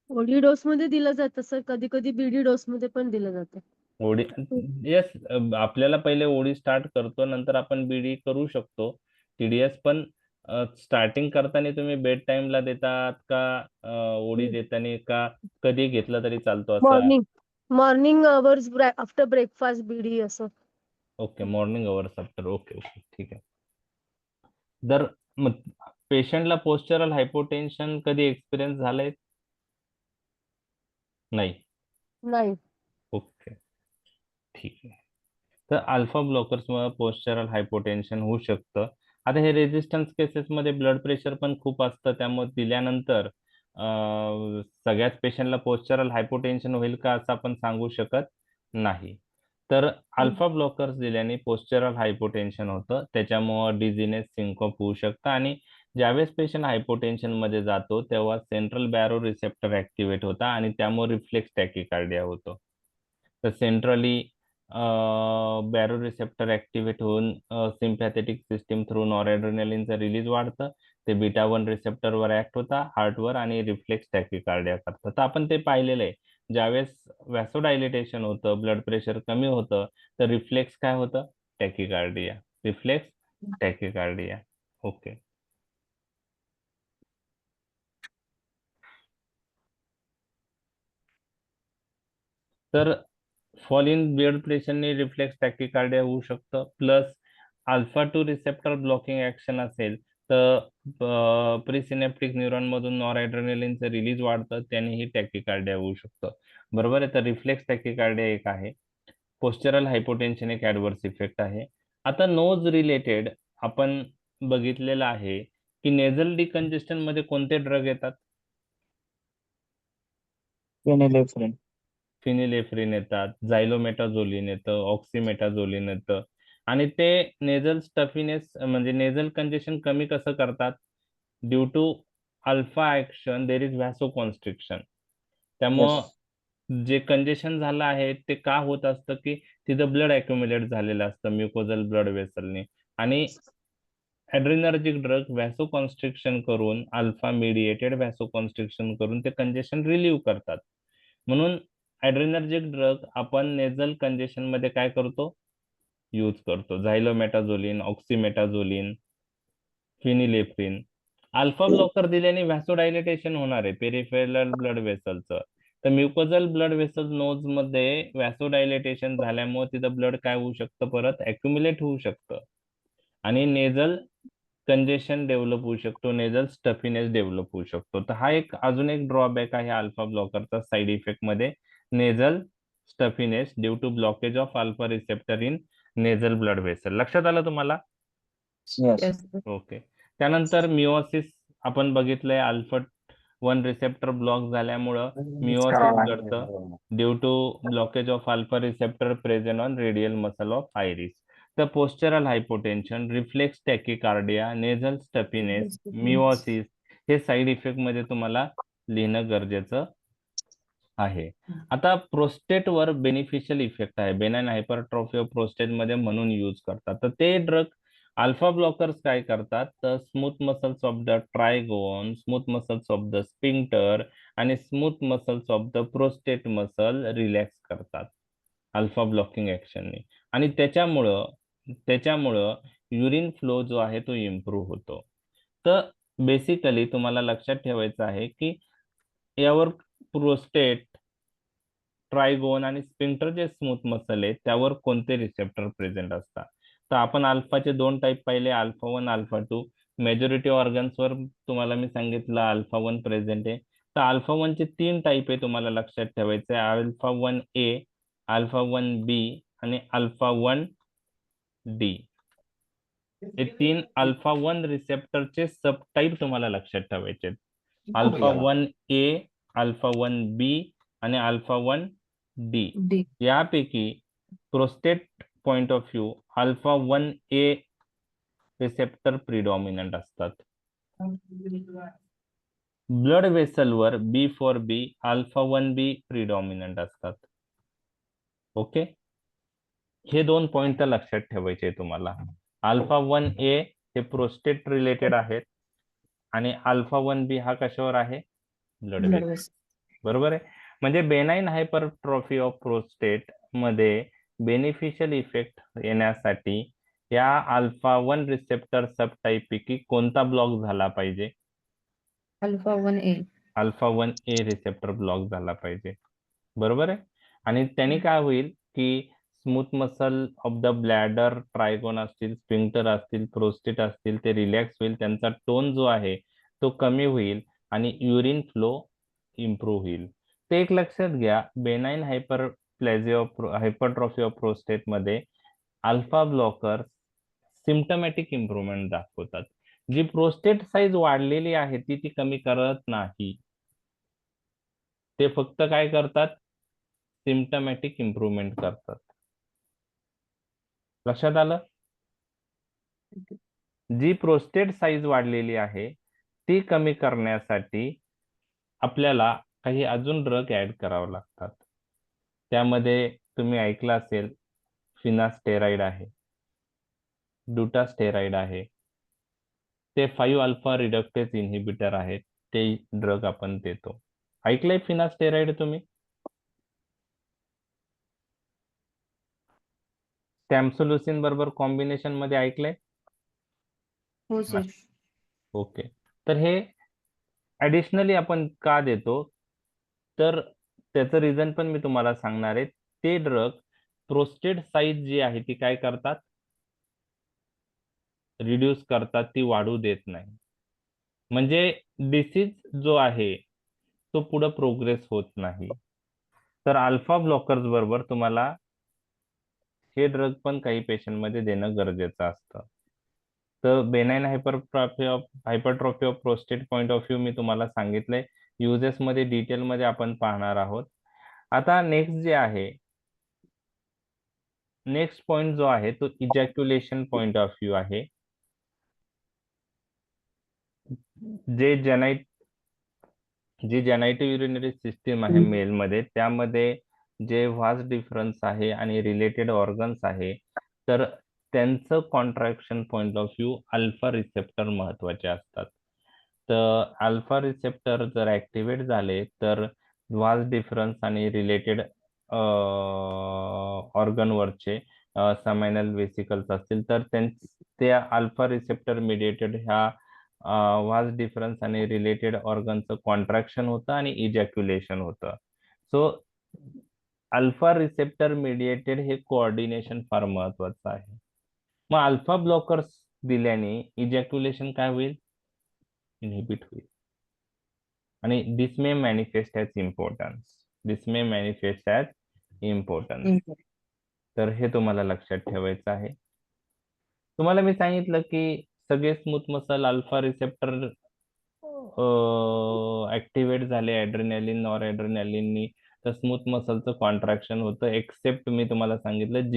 ओडी डोस मध्ये दिलं जातं सर, कधी कधी बीडी डोस मध्ये पण दिलं जातं. OD, yes. आपल्याला पहिले ओडी स्टार्ट करतो, नंतर आपण बीडी करू शकतो, टीडीएस. पण स्टार्टिंग करताना तुम्ही बेड टाइमला देतात का ओडी देताना, का कधी घेतलं तरी चालतो असं? Morning morning hours after breakfast BD असं. Okay, morning hours after. Okay okay, ठीक आहे. जर मग पेशंटला पोस्चरल हायपोटेन्शन कधी एक्सपिरियन्स झालंय? नाही. नाही. ओके, ठीक आहे. तर अल्फा ब्लॉकर्समुळे पोस्चरल हायपोटेन्शन होऊ शकतं. आता हे रेजिस्टन्स केसेसमध्ये ब्लड प्रेशर पण खूप असतं, त्यामुळे दिल्यानंतर सगळ्याच पेशंटला पोस्चरल हायपोटेन्शन होईल का असं आपण सांगू शकत नाही. तर अल्फा ब्लॉकर्स दिल्याने पोस्चरल हायपोटेन्शन होतं, त्याच्यामुळं डिझिनेस, सिंकोप होऊ शकतं आणि ज्यावेळेस पेशंट हायपोटेन्शन मध्ये जातो तेव्हा सेंट्रल बॅरो रिसेप्टर ऍक्टिव्हेट होता आणि त्यामुळे रिफ्लेक्स टॅकिकार्डिया होतो. तर सेंट्रली बॅरो रिसेप्टर ऍक्टिव्हेट होऊन सिम्पॅथेटिक सिस्टीम थ्रू नॉरएड्रेनालिनचं रिलीज वाढतं, ते बीटा 1 रिसेप्टरवर ऍक्ट होता हार्टवर आणि रिफ्लेक्स टॅकिकार्डिया करतं. तर आपण ते पाहिलेलं आहे, ज्यावेळेस व्हॅसोडायलेटेशन होतं, ब्लड प्रेशर कमी होतं, तर रिफ्लेक्स काय होतं, टॅकिकार्डिया, रिफ्लेक्स टॅकिकार्डिया. ओके. तर फॉल इन ब्लड प्रेशरने रिफ्लेक्स टॅकिकार्डिया होऊ शकतं. Plus alpha 2 receptor blocking action असेल तर प्रीसिनेप्टिक न्यूरॉन मधून नॉरएड्रेनालिनचं रिलीज वाढतं, त्यानेही टॅकिकार्डिया होऊ शकतं. बरोबर आहे. तर रिफ्लेक्स टॅकिकार्डिया एक आहे, पोस्चरल हायपोटेन्शन एक ऍडव्हर्स इफेक्ट आहे. आता नोज रिलेटेड आपण बघितलेलं आहे की नेझल डिकंजेस्टन मध्ये कोणते ड्रग येतात? फेनिलेफ्रिन. फिनिलेफ्रिन येतात, झायलोमेटाझोलिन येतं, ऑक्सिमेटाझोलिन येतं आणि ते नेझल स्टफीनेस म्हणजे नेझल कंजेशन कमी कसं करतात? Due to alpha action there is vasoconstriction. त्यामुळं जे कंजेशन झालं आहे ते का होत असतं की तिथं ब्लड अक्युमुलेट झालेलं असतं म्युकोजल ब्लड वेसलने, आणि ऍड्रेनर्जिक ड्रग व्हॅसोकॉन्स्ट्रिक्शन करून, अल्फा मिडिएटेड व्हॅसोकॉन्स्ट्रिक्शन करून ते कंजेशन रिलीव्ह करतात. म्हणून ऍड्रेनर्जिक ड्रग आपण नेझल कंजेशन मध्ये काय करतो, यूज करतो. झायलोमेटाझोलिन, ऑक्सिमेटाझोलिन, फिनिलेफ्रिन. अल्फा ब्लॉकर दिल्याने व्हॅसोडायलेटेशन होणार आहे पेरिफेरल ब्लड वेसलचं. तर म्युकोजल ब्लड वेसल नोज मध्ये व्हॅसोडायलेटेशन झाल्यामुळे तिथं ब्लड काय होऊ शकतं, परत अक्युमुलेट होऊ शकतं आणि नेझल कंजेशन डेव्हलप होऊ शकतो, नेझल स्टफीनेस डेव्हलप होऊ शकतो. तर हा एक अजून एक ड्रॉबॅक आहे अल्फा ब्लॉकरचा साईड इफेक्ट मध्ये, nasal stuffiness due to blockage of alpha receptor in nasal blood vessel. लक्षात आलं तुम्हाला? येस. Yes, sir. ओके. त्यानंतर मिओसिस आपण बघितलंय, अल्फा 1 रिसेप्टर ब्लॉक झाल्यामुळं मिओसिस घडतं due to blockage of alpha receptor present on radial muscle of iris. तर postural hypotension, reflex tachycardia, nasal stuffiness, miosis हे साईड इफेक्ट मध्ये तुम्हाला लिहिणं गरजेचं आहे. आता प्रोस्टेट वर बेनिफिशियल इफेक्ट आहे, बेनाइन हायपरट्रॉफी ऑफ प्रोस्टेट मध्ये म्हणून यूज करतात. तर ते ड्रग अल्फा ब्लॉकर्स काय करतात, तर smooth muscles of the trigone, smooth muscles of the sphincter आणि smooth muscles of the prostate muscle relax करतात अल्फा ब्लॉकिंग ऍक्शनने, आणि त्याच्यामुळं युरिन फ्लो जो आहे तो इम्प्रूव्ह होतो. तर बेसिकली तुम्हाला लक्षात ठेवायचं आहे की यावर प्रोस्टेट, ट्रायगोन आणि स्पिंक्टर जे स्मूथ मसल आहे त्यावर कोणते रिसेप्टर प्रेझेंट असतात. तर आपण अल्फाचे 2 टाईप पाहिले, अल्फा 1, अल्फा 2. मेजॉरिटी ऑर्गन्सवर तुम्हाला मी सांगितलं अल्फा 1 प्रेझेंट आहे. तर अल्फा 1 चे 3 टाईप आहे, तुम्हाला लक्षात ठेवायचे आहे. अल्फा 1A, अल्फा 1B आणि अल्फा 1D. हे 3 अल्फा 1 रिसेप्टरचे सब टाईप तुम्हाला लक्षात ठेवायचे आहेत. अल्फा 1A, अल्फा 1B आणि अल्फा 1D. D. यापैकी prostate point of view alpha 1A receptor predominant असतात. ब्लड वेसलवर B4B, अल्फा 1B प्रिडॉमिनंट असतात. ओके, हे 2 पॉइंट तर लक्षात ठेवायचे तुम्हाला. अल्फा 1A हे प्रोस्टेट रिलेटेड आहेत आणि अल्फा 1B हा कशावर आहे, ब्लड Blood वेसल. vessel. बरोबर आहे. म्हणजे बेनाइन हायपरट्रॉफी ऑफ प्रोस्टेट मध्ये बेनिफिशियल इफेक्ट येण्यासाठी या अल्फा 1 रिसेप्टर सब टाईप पैकी कोणता ब्लॉक झाला पाहिजे, Alpha 1A. Alpha 1A receptor block झाला पाहिजे. बरोबर आहे. आणि त्यांनी काय होईल की smooth muscle of the bladder, trigone असतील, स्पिंक्टर असतील, प्रोस्टेट असतील, ते रिलॅक्स होईल, त्यांचा टोन जो आहे तो कमी होईल आणि युरिन फ्लो इम्प्रूव्ह होईल. ते एक लक्षात घ्या, बेनाइन हायपरट्रॉफी ऑफ प्रोस्टेट मध्ये अल्फा ब्लॉकर सिम्टमॅटिक इम्प्रूव्हमेंट दाखवतात. जी प्रोस्टेट साईज वाढलेली आहे ती कमी करत नाही, ते फक्त काय करतात, सिम्टमॅटिक इम्प्रूव्हमेंट करतात. लक्षात आलं? जी प्रोस्टेट साईज वाढलेली आहे ती कमी करण्यासाठी आपल्याला काही अजून ड्रग ऍड करावं लागतात. त्यामध्ये तुम्ही ऐकलं असेल, फिनास्टेराइड आहे, डुटास्टेराइड आहे, ते 5 अल्फा रिडक्टेज इन्हिबिटर आहेत, ते ड्रग आपण देतो. ऐकलंय फिनास्टेराइड तुम्ही? टॅम्सोलुसिन बरोबर कॉम्बिनेशन मध्ये ऐकलंय? हो सर. ओके. तर हे ऍडिशनली आपण का देतो, तर त्याचं रिझन पण मी तुम्हाला सांगणार आहे. ते ड्रग प्रोस्टेट साईज जी आहे ती काय करतात, रिड्यूस करतात, ती वाढू देत नाही. म्हणजे डिसीज जो आहे तो पुढे प्रोग्रेस होत नाही. तर अल्फा ब्लॉकर्स बरोबर तुम्हाला हे ड्रग पण काही पेशंट मध्ये देणं गरजेचं असतं. तर benign hypertrophy of prostate point of view मी तुम्हाला सांगितलंय. युजेस मध्ये डिटेल मध्ये आपण पाहणार आहोत. आता नेक्स्ट पॉइंट जो आहे तो इजॅक्युलेशन पॉइंट ऑफ व्ह्यू आहे. जे जी जेनाइटिव्ह युरिनरी सिस्टीम आहे मेलमध्ये, त्यामध्ये जे व्हास डिफरन्स आहे आणि रिलेटेड ऑर्गन्स आहे, तर त्यांचं contraction point of view alpha receptor महत्वाचे असतात. तर अल्फा रिसेप्टर जर ऍक्टिव्हेट झाले तर व्हास डिफरन्स आणि रिलेटेड ऑर्गनवरचे समायनल वेसिकल्स असतील तर त्या अल्फा रिसेप्टर मिडिएटेड ह्या व्हास डिफरन्स आणि रिलेटेड ऑर्गनचं कॉन्ट्रॅक्शन होतं आणि इजॅक्युलेशन होतं. सो अल्फा रिसेप्टर मिडिएटेड हे कोऑर्डिनेशन फार महत्वाचं आहे. मग अल्फा ब्लॉकर्स दिल्याने इजॅक्युलेशन काय होईल? इनहिबिट होईल. आणि this may manifest as importance. तर हे तुम्हाला लक्षात ठेवायचं आहे. तुम्हाला मी सांगितलं की सगळे smooth muscle alpha receptor activate झाले ऍड्रेनालिन नॉर ऍड्रेनालिननी, तर स्मूथ मसलचं कॉन्ट्रॅक्शन होतं, एक्सेप्ट मी तुम्हाला सांगितलं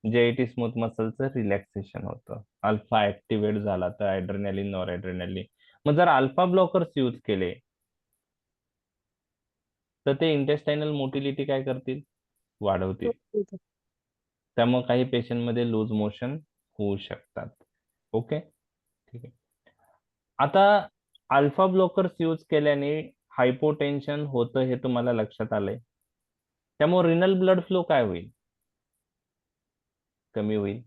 जीआयटी स्मूथ मसलचं रिलॅक्सेशन होतं. अल्फा ऍक्टिव्हेट झाला तर ऍड्रेनालिन नॉर ऍड्रेनालिन. मग जर अल्फा ब्लॉकर्स यूज केले तर ते इंटेस्टायनल मोटिलिटी काय करतील? वाढवतील. त्यामुळे काही पेशंटमध्ये लूज मोशन होऊ शकतात. ओके, ठीक आहे. आता अल्फा ब्लॉकर्स यूज केल्याने हायपोटेन्शन होतं हे तुम्हाला लक्षात आलंय. त्यामुळे रिनल ब्लड फ्लो काय होईल? कमी होईल.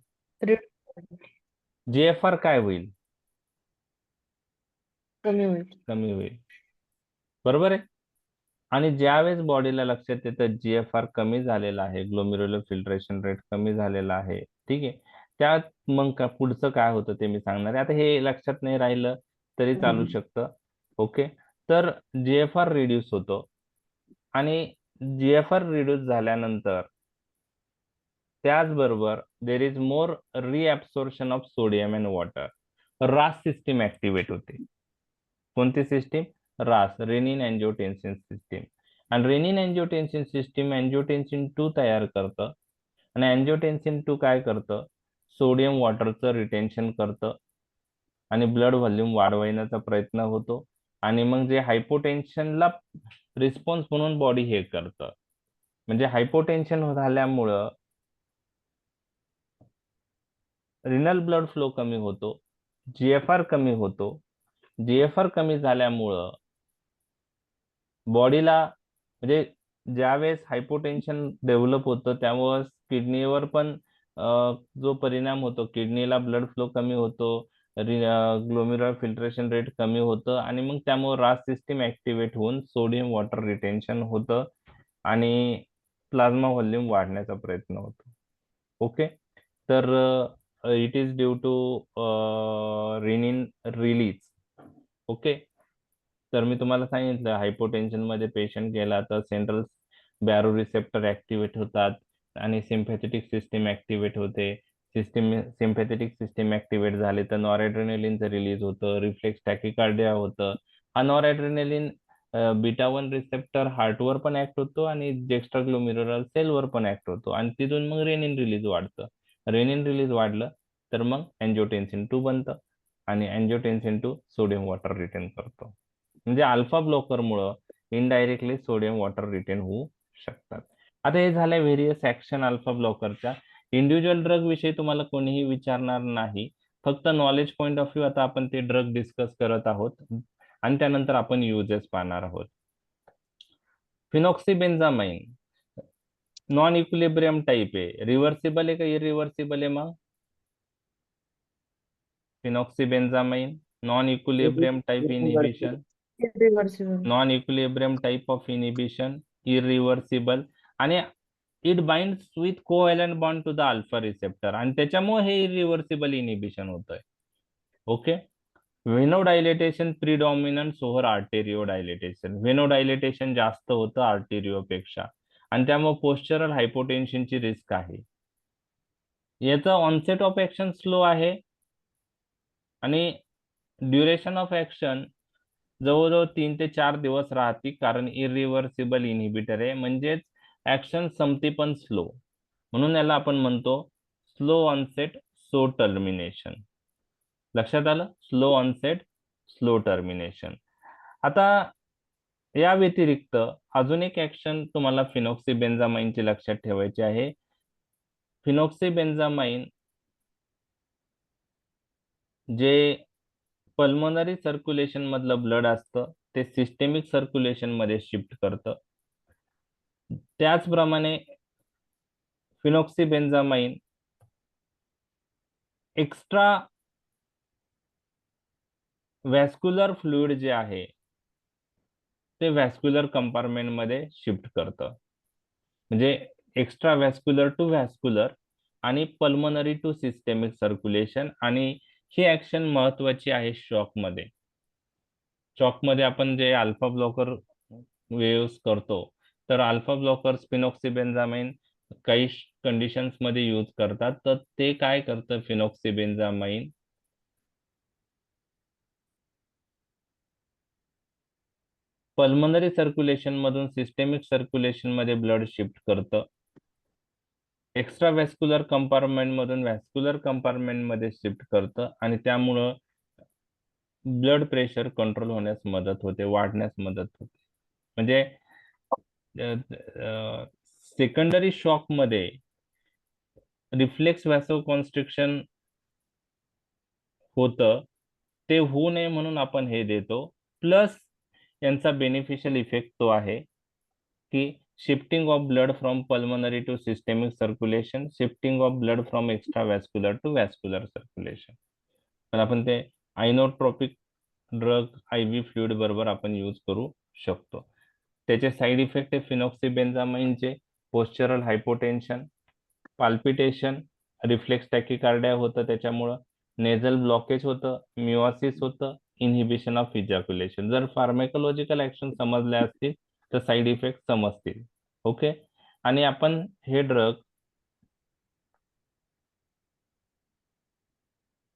जीएफआर काय होईल? कमी होईल. बरोबर आहे. आणि ज्यावेळेस बॉडीला लक्षात येतं जीएफआर कमी झालेला आहे, ग्लोमेरुलर फिल्ट्रेशन रेट कमी झालेला आहे, ठीक आहे, त्यात मग पुढचं काय होतं ते मी सांगणार आहे. आता हे लक्षात नाही राहिलं तरी चालू शकतं. ओके, तर जीएफआर रिड्यूस होतो आणि जीएफआर रिड्यूस झाल्यानंतर त्याचबरोबर there is more reabsorption of sodium and water. RAS system activate होते. कोणती system? RAS, renin angiotensin system. आणि रेनिन अँजिओटेन्सिन सिस्टीम अँजिओटेन्सिन 2 तयार करतं आणि अँजिओटेन्सिन 2 काय करतं? सोडियम वॉटरचं रिटेन्शन करतं आणि ब्लड व्हॉल्यूम वाढवण्याचा प्रयत्न होतो. आणि मग जे हायपोटेन्शनला रिस्पॉन्स म्हणून बॉडी हे करतं. म्हणजे हायपोटेन्शन झाल्यामुळं रिनल ब्लड फ्लो कमी होतो, जीएफआर कमी होतो. जीएफआर कमी झाल्यामुळं बॉडीला, म्हणजे ज्यावेळेस हायपोटेन्शन डेव्हलप होतं त्यामुळे किडनीवर पण जो परिणाम होतो, किडनीला ब्लड फ्लो कमी होतो, ग्लोमेरुलर फिल्ट्रेशन रेट कमी होतं आणि मग त्यामुळे रास सिस्टीम ऍक्टिव्हेट होऊन सोडियम वॉटर रिटेन्शन होतं आणि प्लाझ्मा व्हॉल्यूम वाढण्याचा प्रयत्न होतो. ओके, तर it is due to renin release. Okay, तर मी तुम्हाला सांगितलं हायपोटेन्शन मध्ये पेशंट गेला तर सेंट्रल बॅरो रिसेप्टर ऍक्टिव्हेट होतात आणि सिम्पॅथेटिक सिस्टीम ऍक्टिव्हेट होते. सिम्पॅथेटिक सिस्टीम ऍक्टिव्हेट झाले तर नॉरएड्रेनालिनचं रिलीज होतं, रिफ्लेक्स टॅकिकार्डिया होतं. हा नॉरएड्रेनालिन बीटा 1 रिसेप्टर हार्टवर पण ऍक्ट होतो आणि एक्स्ट्राग्लोमेरुलर सेलवर पण ऍक्ट होतो आणि तिथून मग रेनिन रिलीज वाढतं. रेनिन रिलीज वाढलं तर मग अँजिओटेन्सिन 2 बनतं आणि अँजिओटेन्सिन 2 सोडियम वॉटर रिटेन करतो. म्हणजे अल्फा ब्लॉकरमुळं इनडायरेक्टली सोडियम वॉटर रिटेन होऊ शकतात. आता हे झालं व्हेरियस ऍक्शन अल्फा ब्लॉकरच्या. इंडिव्हिज्युअल ड्रग विषयी तुम्हाला कोणीही विचारणार नाही, फक्त नॉलेज पॉइंट ऑफ व्ह्यू आता आपण ते ड्रग डिस्कस करत आहोत आणि त्यानंतर आपण युजेस पाहणार आहोत. फिनॉक्सिबेन्झामाइन नॉन इक्विलिब्रियम टाईप आहे, रिव्हर्सिबल आहे का इरिव्हर्सिबल आहे? मग phenoxybenzamine non equilibrium type inhibition, non equilibrium type of inhibition, irreversible, आणि it binds with covalent bond to the alpha receptor आणि त्याच्यामुळे हे इरिव्हर्सिबल इनहिबिशन होतंय. Okay, venodilatation predominant over arteriodilatation. Venodilatation जास्त होतं आर्टेरिओपेक्षा आणि त्यामुळे पोस्चरल हायपोटेन्शनची रिस्क आहे. याचा ऑनसेट ऑफ ऍक्शन स्लो आहे आणि ड्युरेशन ऑफ ऍक्शन जवळजवळ 3 ते 4 दिवस राहते, कारण इरिव्हर्सिबल इनहिबिटर आहे, म्हणजेच ऍक्शन संपते पण स्लो, म्हणून याला आपण म्हणतो स्लो ऑनसेट सो टर्मिनेशन. लक्षात आलं? Slow onset, slow termination. आता या व्यतिरिक्त अजून एक ऍक्शन तुम्हाला फिनॉक्सीबेन्झामाइनची लक्षात ठेवायची आहे. फिनॉक्सीबेन्झामाइन जे पल्मोनरी सर्क्युलेशन मधलं ब्लड असतं ते सिस्टेमिक सर्क्युलेशन मध्ये शिफ्ट करतं. त्याचप्रमाणे फिनॉक्सीबेन्झामाइन एक्स्ट्रा व्हॅस्क्युलर फ्लुइड जे आहे ते व्हॅस्क्युलर कंपार्टमेंट मध्ये शिफ्ट करतं. म्हणजे एक्स्ट्रा व्हॅस्क्युलर टू व्हॅस्क्युलर आणि पल्मोनरी टू सिस्टेमिक सर्क्युलेशन. आणि ही ऍक्शन महत्वाची आहे शॉक मध्ये. शॉक मध्ये आपण जे अल्फा ब्लॉकर यूज करतो तर अल्फा ब्लॉकर्स फिनॉक्सीबेन्झामाइन काही कंडिशन्स मध्ये यूज करतात. तर ते काय करतं फिनॉक्सीबेन्झामाइन, पल्मोनरी सर्क्युलेशन मधून सिस्टेमिक सर्क्युलेशन मध्ये ब्लड शिफ्ट करतं. एक्स्ट्रा व्हॅस्क्युलर कंपार्टमेंट मधून व्हॅस्क्युलर कंपार्टमेंट मध्ये शिफ्ट करतं आणि त्यामुळं ब्लड प्रेशर कंट्रोल होण्यास मदत होते, वाढण्यास मदत होते. म्हणजे सेकंडरी शॉक मध्ये रिफ्लेक्स व्हॅसोकॉन्स्ट्रिक्शन होतं, ते होऊ नये म्हणून आपण हे देतो. प्लस यांचा बेनिफिशियल इफेक्ट तो आहे की shifting of blood from pulmonary to systemic circulation, shifting of blood from extra vascular to vascular circulation. तर आपण ते आयनोट्रोपिक ड्रग IV फ्लुइड बरोबर आपण यूज करू शकतो. त्याचे साईड इफेक्ट आहे फिनॉक्सीबेन्झामाइनचे पोस्चरल हायपोटेन्शन, पाल्पिटेशन, रिफ्लेक्स टॅकिकार्डिया होतं त्याच्यामुळं, नेझल ब्लॉकेज होतं, मिओसिस होतं, इनहिबिशन ऑफ इजॅक्युलेशन. जर फार्मेकोलॉजिकल ऍक्शन समजल्या असतील तर साईड इफेक्ट समजतील. ओके. आणि आपण हे ड्रग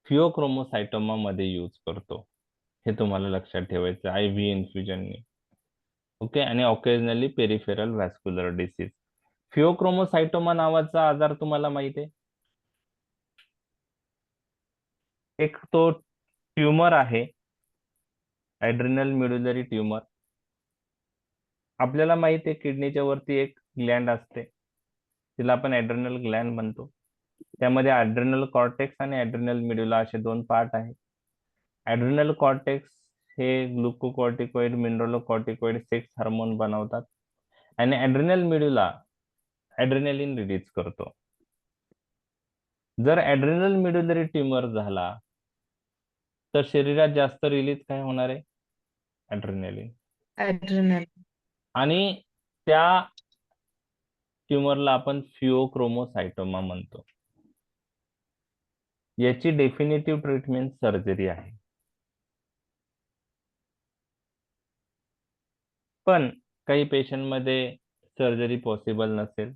फिओक्रोमोसायटोमा मध्ये यूज करतो, हे तुम्हाला लक्षात ठेवायचं IV इन्फ्युजनने. ओके. आणि ऑकेजनली पेरिफेरल व्हॅस्क्युलर डिसीज. फिओक्रोमोसायटोमा नावाचा आजार तुम्हाला माहिती आहे? एक तो ट्यूमर आहे, ऍड्रिनल मेडुलरी ट्यूमर. आपल्याला माहिती आहे किडनीच्या वरती एक ग्लँड असते, तिला आपण ऍड्रिनल ग्लँड म्हणतो. त्यामध्ये ऍड्रिनल कॉर्टेक्स आणि ऍड्रिनल मेडुला असे दोन पार्ट आहेत. ऍड्रिनल कॉर्टेक्स हे ग्लुकोकॉर्टिकॉइड, मिनरलोकॉर्टिकॉइड, सेक्स हार्मोन बनवतात आणि ऍड्रिनल मेडुला ऍड्रेनालिन रिलीज करतो. जर ऍड्रिनल मेडुलरी ट्यूमर झाला तर शरीरात जास्त रिलीज काय होणार आहे? ऍड्रेनालिन. ऍड्रेनल. आणि त्या ट्यूमरला आपण फिओक्रोमोसायटोमा म्हणतो. याची डेफिनेटिव्ह ट्रीटमेंट सर्जरी आहे. पण काही पेशंट मध्ये सर्जरी पॉसिबल नसेल,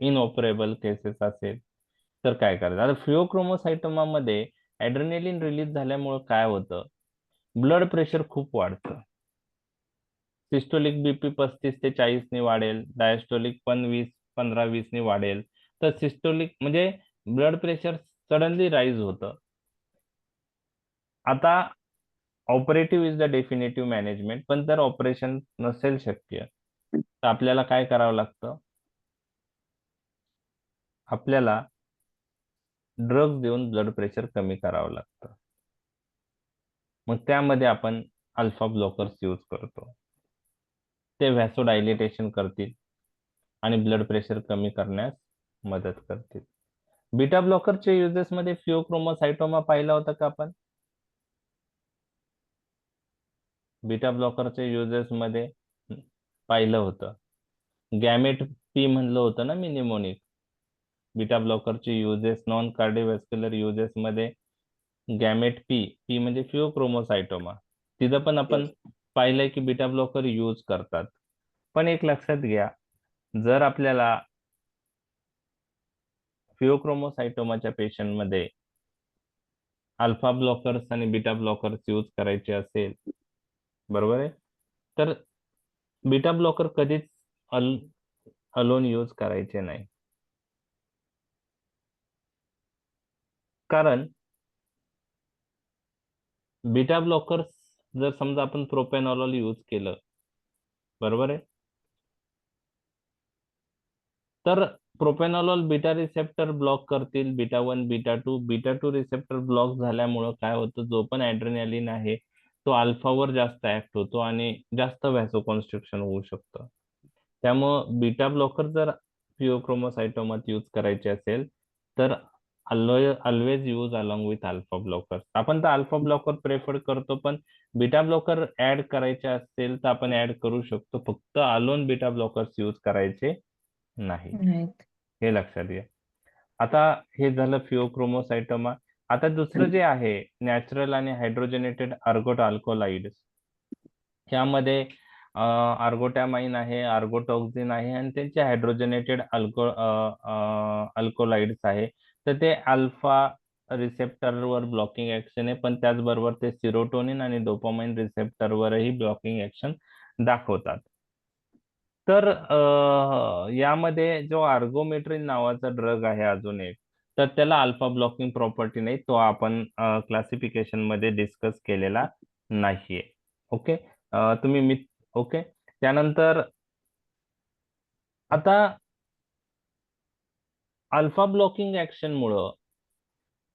इनऑपरेबल केसेस असेल तर काय करायचं? आता फिओक्रोमोसायटोमा मध्ये ऍड्रेनालिन रिलीज झाल्यामुळे काय होतं? ब्लड प्रेशर खूप वाढतं. सिस्टोलिक BP 35 ते 40 ने वाढेल, डायस्टोलिक पण 15-20 ने वाढेल. तर सिस्टोलिक म्हणजे ब्लड प्रेशर सडनली राईज होतं. आता ऑपरेटिव्ह इज द डेफिनेटिव्ह मॅनेजमेंट. पण जर ऑपरेशन नसेल शक्य तर आपल्याला काय करावं लागतं? आपल्याला ड्रग्ज देऊन ब्लड प्रेशर कमी करावं लागतं. मग त्यामध्ये आपण अल्फा ब्लॉकर्स यूज करतो. ते व्हॅसोडायलिटेशन करतील आणि ब्लड प्रेशर कमी करण्यास मदत करतील. बीटा ब्लॉकरच्या युजेस मध्ये फिओक्रोमोसायटोमा पाहिला होता का आपण? बीटा ब्लॉकरच्या युजेस मध्ये पाहिलं होतं. गॅमेट P म्हणलं होतं ना मी निमोनिक. बीटा ब्लॉकरचे युजेस, नॉन कार्डिओव्हॅस्क्युलर युजेस मध्ये गॅमेट P म्हणजे फिओक्रोमोसायटोमा. तिथं पण आपण पाहिलंय की बीटा ब्लॉकर यूज करतात. पण एक लक्षात घ्या, जर आपल्याला फिओक्रोमोसायटोमाच्या पेशंट मध्ये अल्फा ब्लॉकर्स आणि बीटा ब्लॉकर्स यूज करायचे असेल, बरोबर आहे, तर बीटा ब्लॉकर कधीच अलोन यूज करायचे नाही. कारण बीटा ब्लॉकर्स जर समजा आपण प्रोपेनॉलॉल यूज केलं, बरोबर आहे, तर प्रोपेनॉलॉल बीटा रिसेप्टर ब्लॉक करतील, बीटा 1 बीटा 2 रिसेप्टर ब्लॉक झाल्यामुळं काय होतं, जो पण ऍड्रेनालिन आहे तो अल्फावर जास्त ऍक्ट होतो आणि जास्त व्हॅसोकॉन्स्ट्रिक्शन होऊ शकतं. त्यामुळं बीटा ब्लॉकर जर फिओक्रोमोसायटोमात यूज करायचे असेल तर always use along with alpha blocker. आपण तर अल्फा ब्लॉकर प्रेफर करतो, पण बीटा ब्लॉकर ऍड करायचे असेल तर आपण ऍड करू शकतो, फक्त अलोन बीटा ब्लॉकर्स यूज करायचे नाही, हे लक्षात घ्या. आता हे झालं फिओक्रोमोसायटोमा. आता दुसरं जे आहे नॅचरल आणि हायड्रोजनेटेड अर्गोट अल्कोलाइड्स, ह्यामध्ये आर्गोटॅमाइन आहे, आर्गोटॉक्झिन आहे आणि त्यांचे हायड्रोजनेटेड अल्कोलाइड्स आहे. तर ते अल्फा रिसेप्टरवर ब्लॉकिंग ऍक्शन आहे, पण त्याचबरोबर ते सिरोटोनिन आणि डोपामाइन रिसेप्टरवरही ब्लॉकिंग ऍक्शन दाखवतात. तर यामध्ये जो आर्गोमेट्रिन नावाचा ड्रग आहे अजून एक, तर त्याला अल्फा ब्लॉकिंग प्रॉपर्टी नाही, तो आपण क्लासिफिकेशन मध्ये डिस्कस केलेला नाहीये. ओके, तुम्ही ओके. त्यानंतर आता अल्फा ब्लॉकिंग ऍक्शन मुळे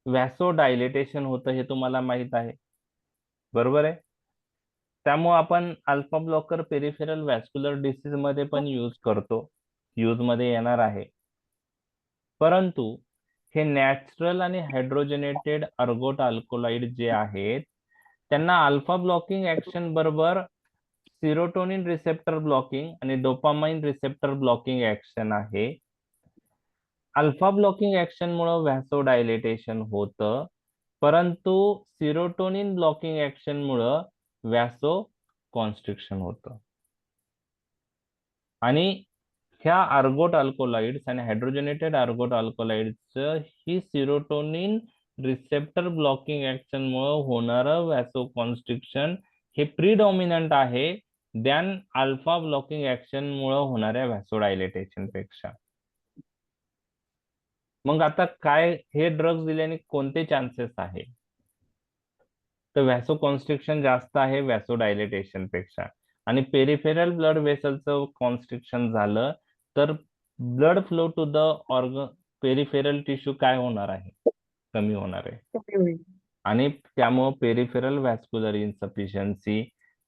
व्हॅसो डायलेटेशन होतं, हे तुम्हाला माहित आहे, बरोबर आहे. त्यामुळे आपण alpha blocker peripheral vascular disease मध्ये पण यूज करतो, यूज मध्ये येणार आहे. परंतु हे नॅचरल आणि हायड्रोजनेटेड अर्गोट अल्कोलाइड जे आहेत त्यांना अल्फा ब्लॉकिंग ऍक्शन बरोबर सिरोटोनिन रिसेप्टर ब्लॉकिंग आणि डोपामाइन रिसेप्टर ब्लॉकिंग ऍक्शन आहे. अल्फा ब्लॉकिंग ऍक्शन मुळे व्हॅसो डायलेटेशन होतं, परंतु सिरोटोनिन ब्लॉकिंग ऍक्शन मुळे व्हॅसो कॉन्स्ट्रिक्शन होतं. आणि ह्या अर्गोट अल्कोलाइड्स आणि हायड्रोजनेटेड अर्गोट अल्कोलाइड्स ही सिरोटोनिन रिसेप्टर ब्लॉकिंग ऍक्शन मुळे होणारं व्हॅसो कॉन्स्ट्रिक्शन हे प्रीडॉमिनंट आहे दॅन अल्फा ब्लॉकिंग ऍक्शन मुळे होणाऱ्या व्हॅसोडायलेटेशन पेक्षा. मग आता काय, हे ड्रग्ज दिल्याने कोणते चान्सेस आहे, तर व्हॅसो कॉन्स्ट्रिक्शन जास्त आहे व्हॅसोडायलेटेशन पेक्षा. आणि पेरिफेरल ब्लड वेसलचं कॉन्स्ट्रिक्शन झालं तर blood flow to the peripheral tissue काय होणार आहे, कमी होणार आहे. आणि त्यामुळे peripheral vascular insufficiency,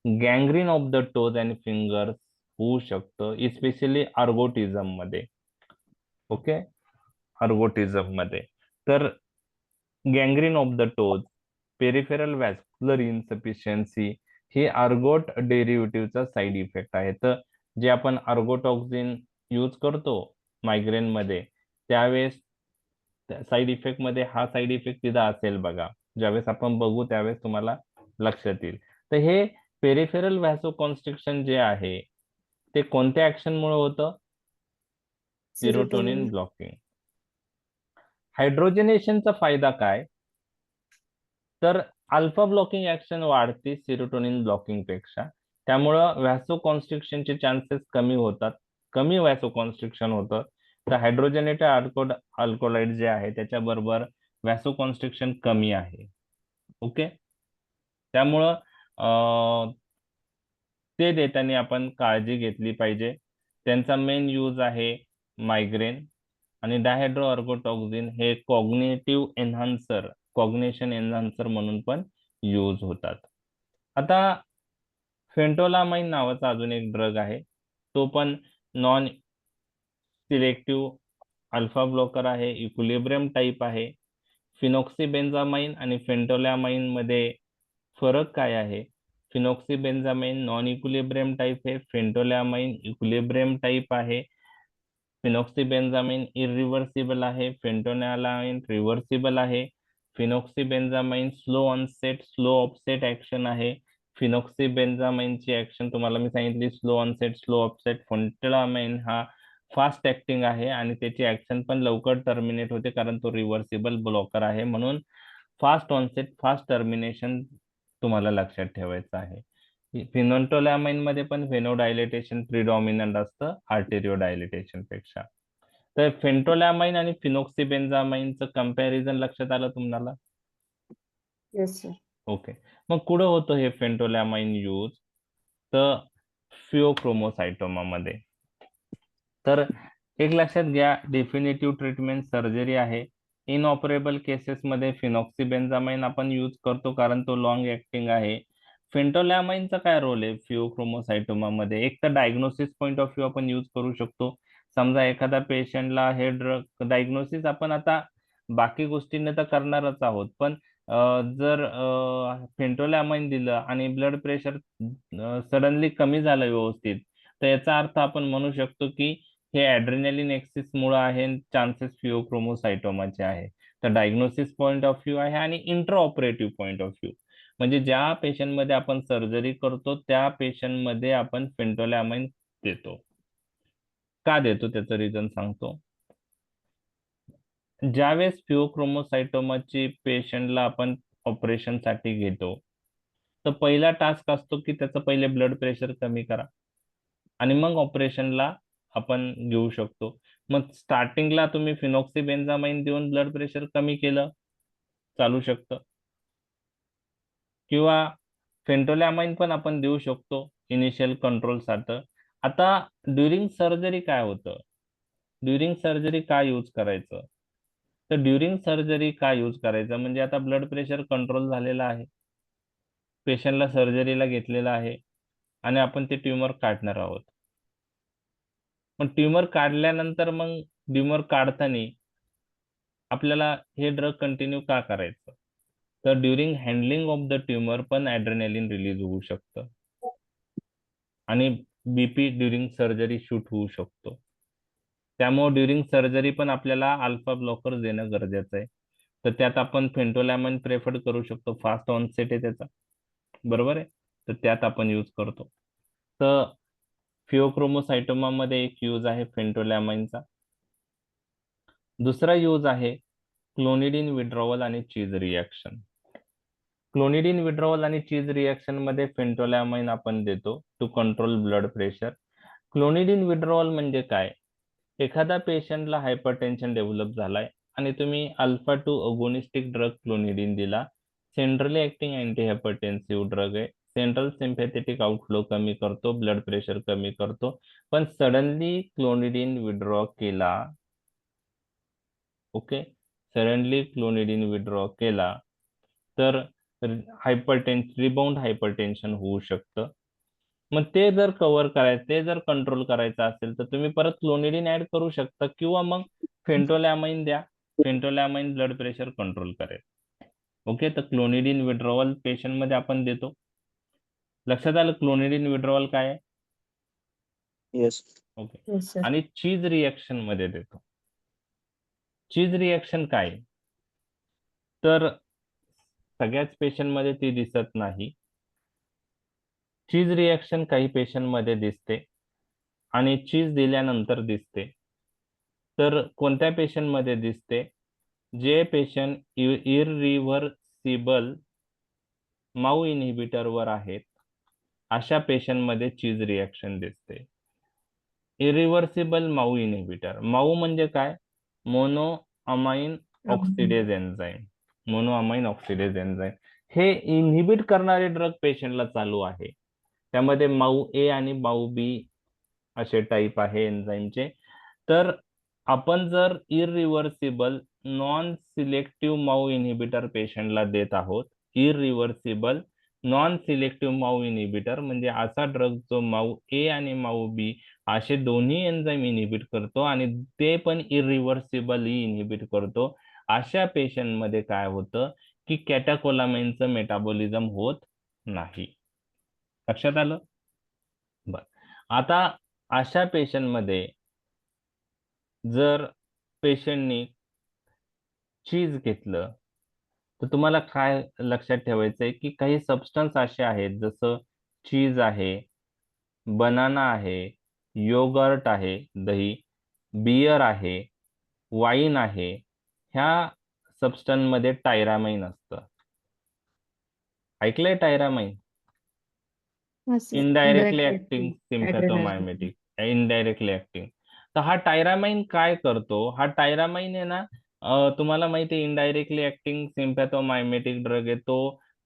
gangrene of the toes and fingers होऊ शकतं, इस्पेशली अर्गोटिझम मध्ये. ओके, अर्गोटिझम मध्ये तर gangrene of the toes, peripheral vascular insufficiency हे अर्गोट डेरिव्हेटिव्हचा साईड इफेक्ट आहे. तर जे आपण अर्गोटॉक्झिन यूज करतो मायग्रेन मध्ये, त्यावेळेस साईड इफेक्ट मध्ये हा साईड इफेक्ट तिथं असेल बघा, ज्यावेळेस आपण बघू त्यावेळेस तुम्हाला लक्षात येईल. तर हे पेरिफेरल व्हॅसो कॉन्स्ट्रिक्शन जे आहे ते कोणत्या ऍक्शन मुळे होतं, सिरोटोनिन ब्लॉकिंग. हायड्रोजनेशनचा फायदा काय, तर अल्फा ब्लॉकिंग ऍक्शन वाढते सिरोटोनिन ब्लॉकिंग पेक्षा, त्यामुळं व्हॅसो कॉन्स्ट्रिक्शनचे चान्सेस कमी होतात, कमी व्हॅसो कॉन्स्ट्रिक्शन होतं. तर हायड्रोजनेटेड अल्कोलाइड जे आहे त्याच्याबरोबर व्हॅसो कॉन्स्ट्रिक्शन कमी आहे. ओके, त्यामुळं ते देताना आपण काळजी घेतली पाहिजे. त्यांचा मेन यूज आहे मायग्रेन, आणि डायहायड्रो अर्गोटॉक्झिन हे कॉग्नेशन एन्हान्सर म्हणून पण यूज होतात. आता फेंटोलामाइन नावाचा अजून एक ड्रग आहे, तो पण नॉन सिलेक्टिव्ह अल्फा ब्लॉकर आहे, इक्विलिब्रियम टाईप आहे. फिनॉक्सीबेन्झामाइन आणि फेंटोलामाइन मध्ये फरक काय आहे, फिनॉक्सीबेन्झामाइन नॉन इक्विलिब्रियम टाईप आहे, फेंटोलामाइन इक्विलिब्रियम टाईप आहे. फिनॉक्सीबेन्झामाइन इरिव्हर्सिबल आहे, फेंटोलामाइन रिव्हर्सिबल आहे. Phenoxybenzamine slow onset slow offset action आहे. फिनॉक्सीबेन्झामाइनची ऍक्शन तुम्हाला मी सांगितली slow onset slow offset. Phentolamine हा फास्ट ऍक्टिंग आहे आणि त्याची ऍक्शन पण लवकर टर्मिनेट होते कारण तो रिव्हर्सिबल ब्लॉकर आहे, म्हणून फास्ट ऑनसेट फास्ट टर्मिनेशन तुम्हाला लक्षात ठेवायचं आहे. फेंटोलामाइन मध्ये पण व्हेनोडायलेटेशन प्रिडॉमिनंट असतं आर्टेरिओ डायलेटेशन पेक्षा. तर फेंटोलामाइन आणि फिनॉक्सीबेन्झामाइनचं कंपॅरिझन लक्षात आलं तुम्हाला? Yes sir. ओके. मग कुठं होतं हे फेंटोलॅमाइन यूज? तर फिओक्रोमोसायटोमा मध्ये. तर एक लक्षात घ्या, डेफिनेटिव्ह ट्रीटमेंट सर्जरी आहे. इनऑपरेबल केसेस मध्ये फिनॉक्सिबेन्झामाइन आपण यूज करतो कारण तो लॉंग ऍक्टिंग आहे. फेंटोलॅमाइनचा काय रोल आहे फिओक्रोमोसायटोमा मध्ये? एक तर डायग्नोसिस पॉईंट ऑफ व्ह्यू आपण यूज करू शकतो. समजा एखाद्या पेशंटला हे ड्रग डायग्नोसिस आपण आता बाकी गोष्टींनी तर करणारच आहोत, पण जर फेंटोलॅमाइन दिलं आणि ब्लड प्रेशर सडनली कमी झालं व्यवस्थित, तर याचा अर्थ आपण म्हणू शकतो की हे ऍड्रेनालिन एक्सिस मुळे आहे, चान्सेस फिओक्रोमोसायटोमाचे आहे. तर डायग्नोसिस पॉईंट ऑफ व्ह्यू आहे आणि intra operative point of view म्हणजे ज्या पेशंट मध्ये आपण सर्जरी करतो त्या पेशंट मध्ये आपण फेंटोलॅमाइन देतो. का देतो त्याचं रिझन सांगतो. ज्यावेळेस फिओक्रोमोसायटोमाची पेशंटला आपण ऑपरेशन साठी घेतो, तर पहिला टास्क असतो की त्याचं पहिले ब्लड प्रेशर कमी करा आणि मग ऑपरेशनला आपण घेऊ शकतो. मग स्टार्टिंगला तुम्ही फिनॉक्सिबेन्झामाइन देऊन ब्लड प्रेशर कमी केलं, चालू शकतं. किंवा फेंटोलॅमाइन पण आपण देऊ शकतो इनिशियल कंट्रोल साठी. आता ड्युरिंग सर्जरी काय होतं? ड्युरिंग सर्जरी काय यूज करायचं? तर ड्युरिंग सर्जरी काय यूज करायचं म्हणजे आता ब्लड प्रेशर कंट्रोल झालेला आहे, पेशंटला सर्जरीला घेतलेला आहे आणि आपण ते ट्युमर काढणार आहोत. पण ट्युमर काढल्यानंतर मग ट्युमर काढताना आपल्याला हे ड्रग कंटिन्यू का करायचं? तर during handling of the tumour पण ऍड्रेनालिन रिलीज होऊ शकतं आणि बीपी ड्युरिंग सर्जरी शूट होऊ शकतो. त्यामुळे ड्युरिंग सर्जरी पण आपल्याला अल्फा ब्लॉकर देणं गरजेचं आहे. तर त्यात आपण फेंटोलॅमाइन प्रेफर करू शकतो, फास्ट ऑनसेट आहे त्याचा, बरोबर आहे. तर त्यात आपण यूज करतो. तर फिओक्रोमोसायटोमा मध्ये एक यूज आहे फेंटोलॅमाइनचा. दुसरा यूज आहे क्लोनिडिन विड्रॉवल आणि चीज रिॲक्शन. क्लोनिडिन विड्रॉवल आणि चीज रिॲक्शन मध्ये फेंटोलॅमाइन आपण देतो to control blood pressure. Clonidine withdrawal म्हणजे काय? एखादा पेशंटला हायपरटेन्शन डेव्हलप झालाय आणि तुम्ही अल्फा 2 अगोनिस्टिक ड्रग क्लोनिडिन दिला. Centrally acting anti hypertensive drug आहे. सेंट्रल सिम्पॅथेटिक आउटफ्लो कमी करतो, ब्लड प्रेशर कमी करतो. पण सडनली क्लोनिडिन विड्रॉ केला, ओके, सडनली क्लोनिडिन विड्रॉ केला तर रिबाउंड हायपरटेन्शन होऊ शकतं. मग ते जर कव्हर करायचं, ते जर कंट्रोल करायचं असेल तर तुम्ही परत क्लोनिडिन ऍड करू शकता किंवा मग फेंटोलॅमाइन द्या. फेंटोलॅमाइन ब्लड प्रेशर कंट्रोल करेल. ओके, तर क्लोनिडिन विड्रॉवल पेशंट मध्ये आपण देतो. लक्षात आलं क्लोनिडिन विड्रॉवल काय आहे? येस. ओके. Yes, sir. आणि चीज रिॲक्शन मध्ये देतो. चीज रिॲक्शन काय आहे? तर सगळ्याच पेशंट मध्ये ती दिसत नाही. चीज रिॲक्शन काही पेशंट मध्ये दिसते आणि चीज दिल्यानंतर दिसते. तर कोणत्या पेशंट मध्ये दिसते? जे पेशंट इररिव्हर्सिबल माऊ इन्हिबिटर वर आहेत अशा पेशंट मध्ये चीज रिॲक्शन दिसते. इरिव्हर्सिबल माऊ इन्हिबिटर, माऊ म्हणजे काय? Mono amine oxidase enzyme. Mono amine oxidase enzyme हे इन्हिबिट करणारे ड्रग पेशंटला चालू आहे. त्यामध्ये माऊ ए आणि माऊ बी असे टाईप आहे एन्झाईमचे. तर आपण जर इरिव्हर्सिबल नॉन सिलेक्टिव्ह माऊ इन्हिबिटर पेशंटला देत आहोत, इरिव्हर्सिबल नॉन सिलेक्टिव्ह माऊ इन्हिबिटर म्हणजे असा ड्रग जो माऊ ए आणि माऊ बी असे दोन्ही एन्झाईम इन्हिबिट करतो आणि ते पण इरिव्हर्सिबली इन्हिबिट करतो. अशा पेशंट मध्ये काय होतं की कॅटाकोलामाइनचं मेटाबॉलिझम होत नाही. लक्षात आलं? बर, आता अशा पेशंट मध्ये जर पेशंटनी चीज घेतलं तर तुम्हाला काय लक्षात ठेवायचंय की काही सबस्टन्स असे आहेत जसं चीज आहे, बनाना आहे, योगर्ट आहे, दही, बियर आहे, वाईन आहे. ह्या सबस्टन्स मध्ये टायरामाइन असतं. ऐकलंय tyramine? Yes, sir. Indirectly Indirectly acting acting. Sympathomimetic, indirectly acting. तर हा टायरामाइन काय करतो? हा टायरामाइन आहे ना, तुम्हाला माहिती आहे इनडायरेक्टली ऍक्टिंग सिम्पॅथोमायमेटिक ड्रग आहे तो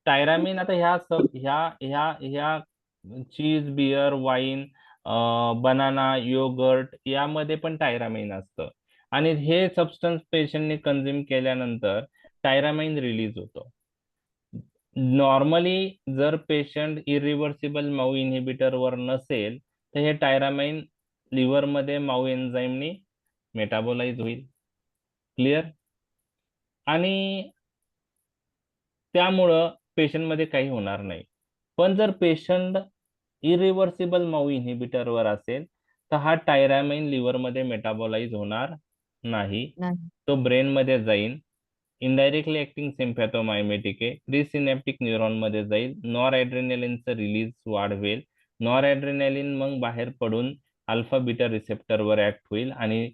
टायरामीन आता ह्या चीज, बियर, वाईन, बनाना, योगर्ट यामध्ये पण टायरामाइन असतं आणि हे सबस्टन्स पेशंटने कंझ्युम केल्यानंतर टायरामाइन रिलीज होतो. नॉर्मली जर पेशंट इरिव्हर्सिबल माऊ इन्हिबिटर वर नसेल तर हे टायरामाइन लिव्हर मध्ये माऊ एन्झाईमनी मेटाबोलाइज होईल. क्लिअर? आणि त्यामुळं पेशंट मध्ये काही होणार नाही. पण जर पेशंट इरिव्हर्सिबल माऊ इन्हिबिटर वर असेल तर हा टायरामाइन लिव्हर मध्ये मेटाबोलाइज होणार नाही. नाही. तो ब्रेन मध्ये जाईल, इनडायरेक्टली ऍक्टिंग सिम्पॅथोमायमेटिक आहे, प्रीसिनॅप्टिक न्यूरॉन मध्ये जाईल, नॉर ऍड्रेनालिनचं रिलीज वाढवेल, नॉर ऍड्रेनालिन मग बाहेर पडून अल्फा बीटा रिसेप्टर वर ऍक्ट होईल आणि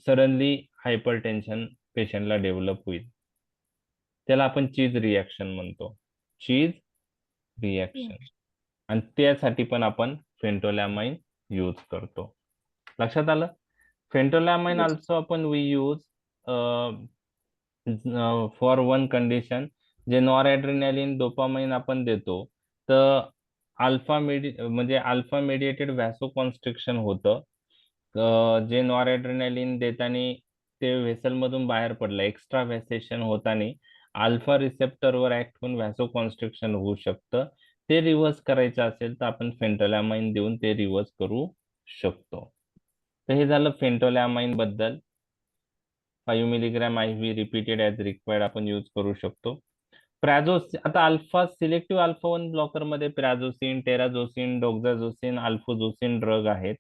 सडनली हायपरटेन्शन पेशंटला डेव्हलप होईल. त्याला आपण चीज रिॲक्शन म्हणतो. Cheese reaction. आणि त्यासाठी पण आपण फेंटोलॅमाइन यूज करतो. लक्षात आलं? फेंटोलॅमाइन ऑल्सो आपण we use for one condition, जे नॉर ऍड्रेनालिन डोपामाइन आपण देतो तर अल्फा मेडिएटेड व्हॅसोकॉन्स्ट्रिक्शन होतं. जे नॉर ऍड्रेनालिन देताना ते व्हेसल मधून बाहेर पडलं, एक्स्ट्रा व्हॅसेशन होताना अल्फा रिसेप्टर वर ऍक्ट होऊन व्हॅसोकॉन्स्ट्रिक्शन होऊ शकतं. ते रिव्हर्स करायचं असेल तर आपण फेंटोलॅमाइन देऊन ते रिव्हर्स करू शकतो. तर हे झालं फेंटोलॅमाइन बद्दल. 5 milligram IV repeated as required आपण यूज करू शकतो. आता सिलेक्टिव्ह अल्फा 1 ब्लॉकर मध्ये प्रॅझोसिन, टेराझोसिन, डोक्साझोसिन, अल्फोझोसिन ड्रग आहेत.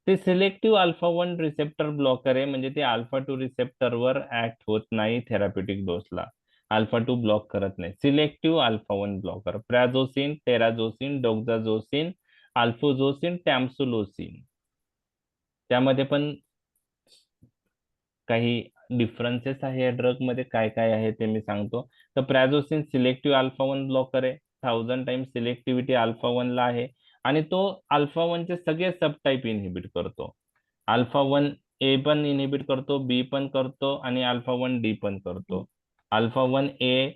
ते सिलेक्टिव्ह अल्फा 1 रिसेप्टर ब्लॉकर आहे, म्हणजे ते अल्फा 2 रिसेप्टर वर ऍक्ट होत नाही. थेराप्युटिक डोसला अल्फा 2 ब्लॉक करत नाही. Selective alpha 1 blocker prazosin, terazosin, doxazosin, alfuzosin, tamsulosin. त्यामध्ये पण काही डिफरन्सेस आहे या ड्रग मध्ये. काय काय आहे ते मी सांगतो. तर प्रॅझोसिन सिलेक्टिव्ह अल्फा 1 ब्लॉकर आहे. 1000 टाइम्स सिलेक्टिव्हिटी अल्फा 1 ला आहे आणि तो अल्फा 1 चे सगळे सबटाइप इनहिबिट करतो. अल्फा 1A पण इनहिबिट करतो, बी पण करतो आणि अल्फा 1D पण करतो. Alpha 1A,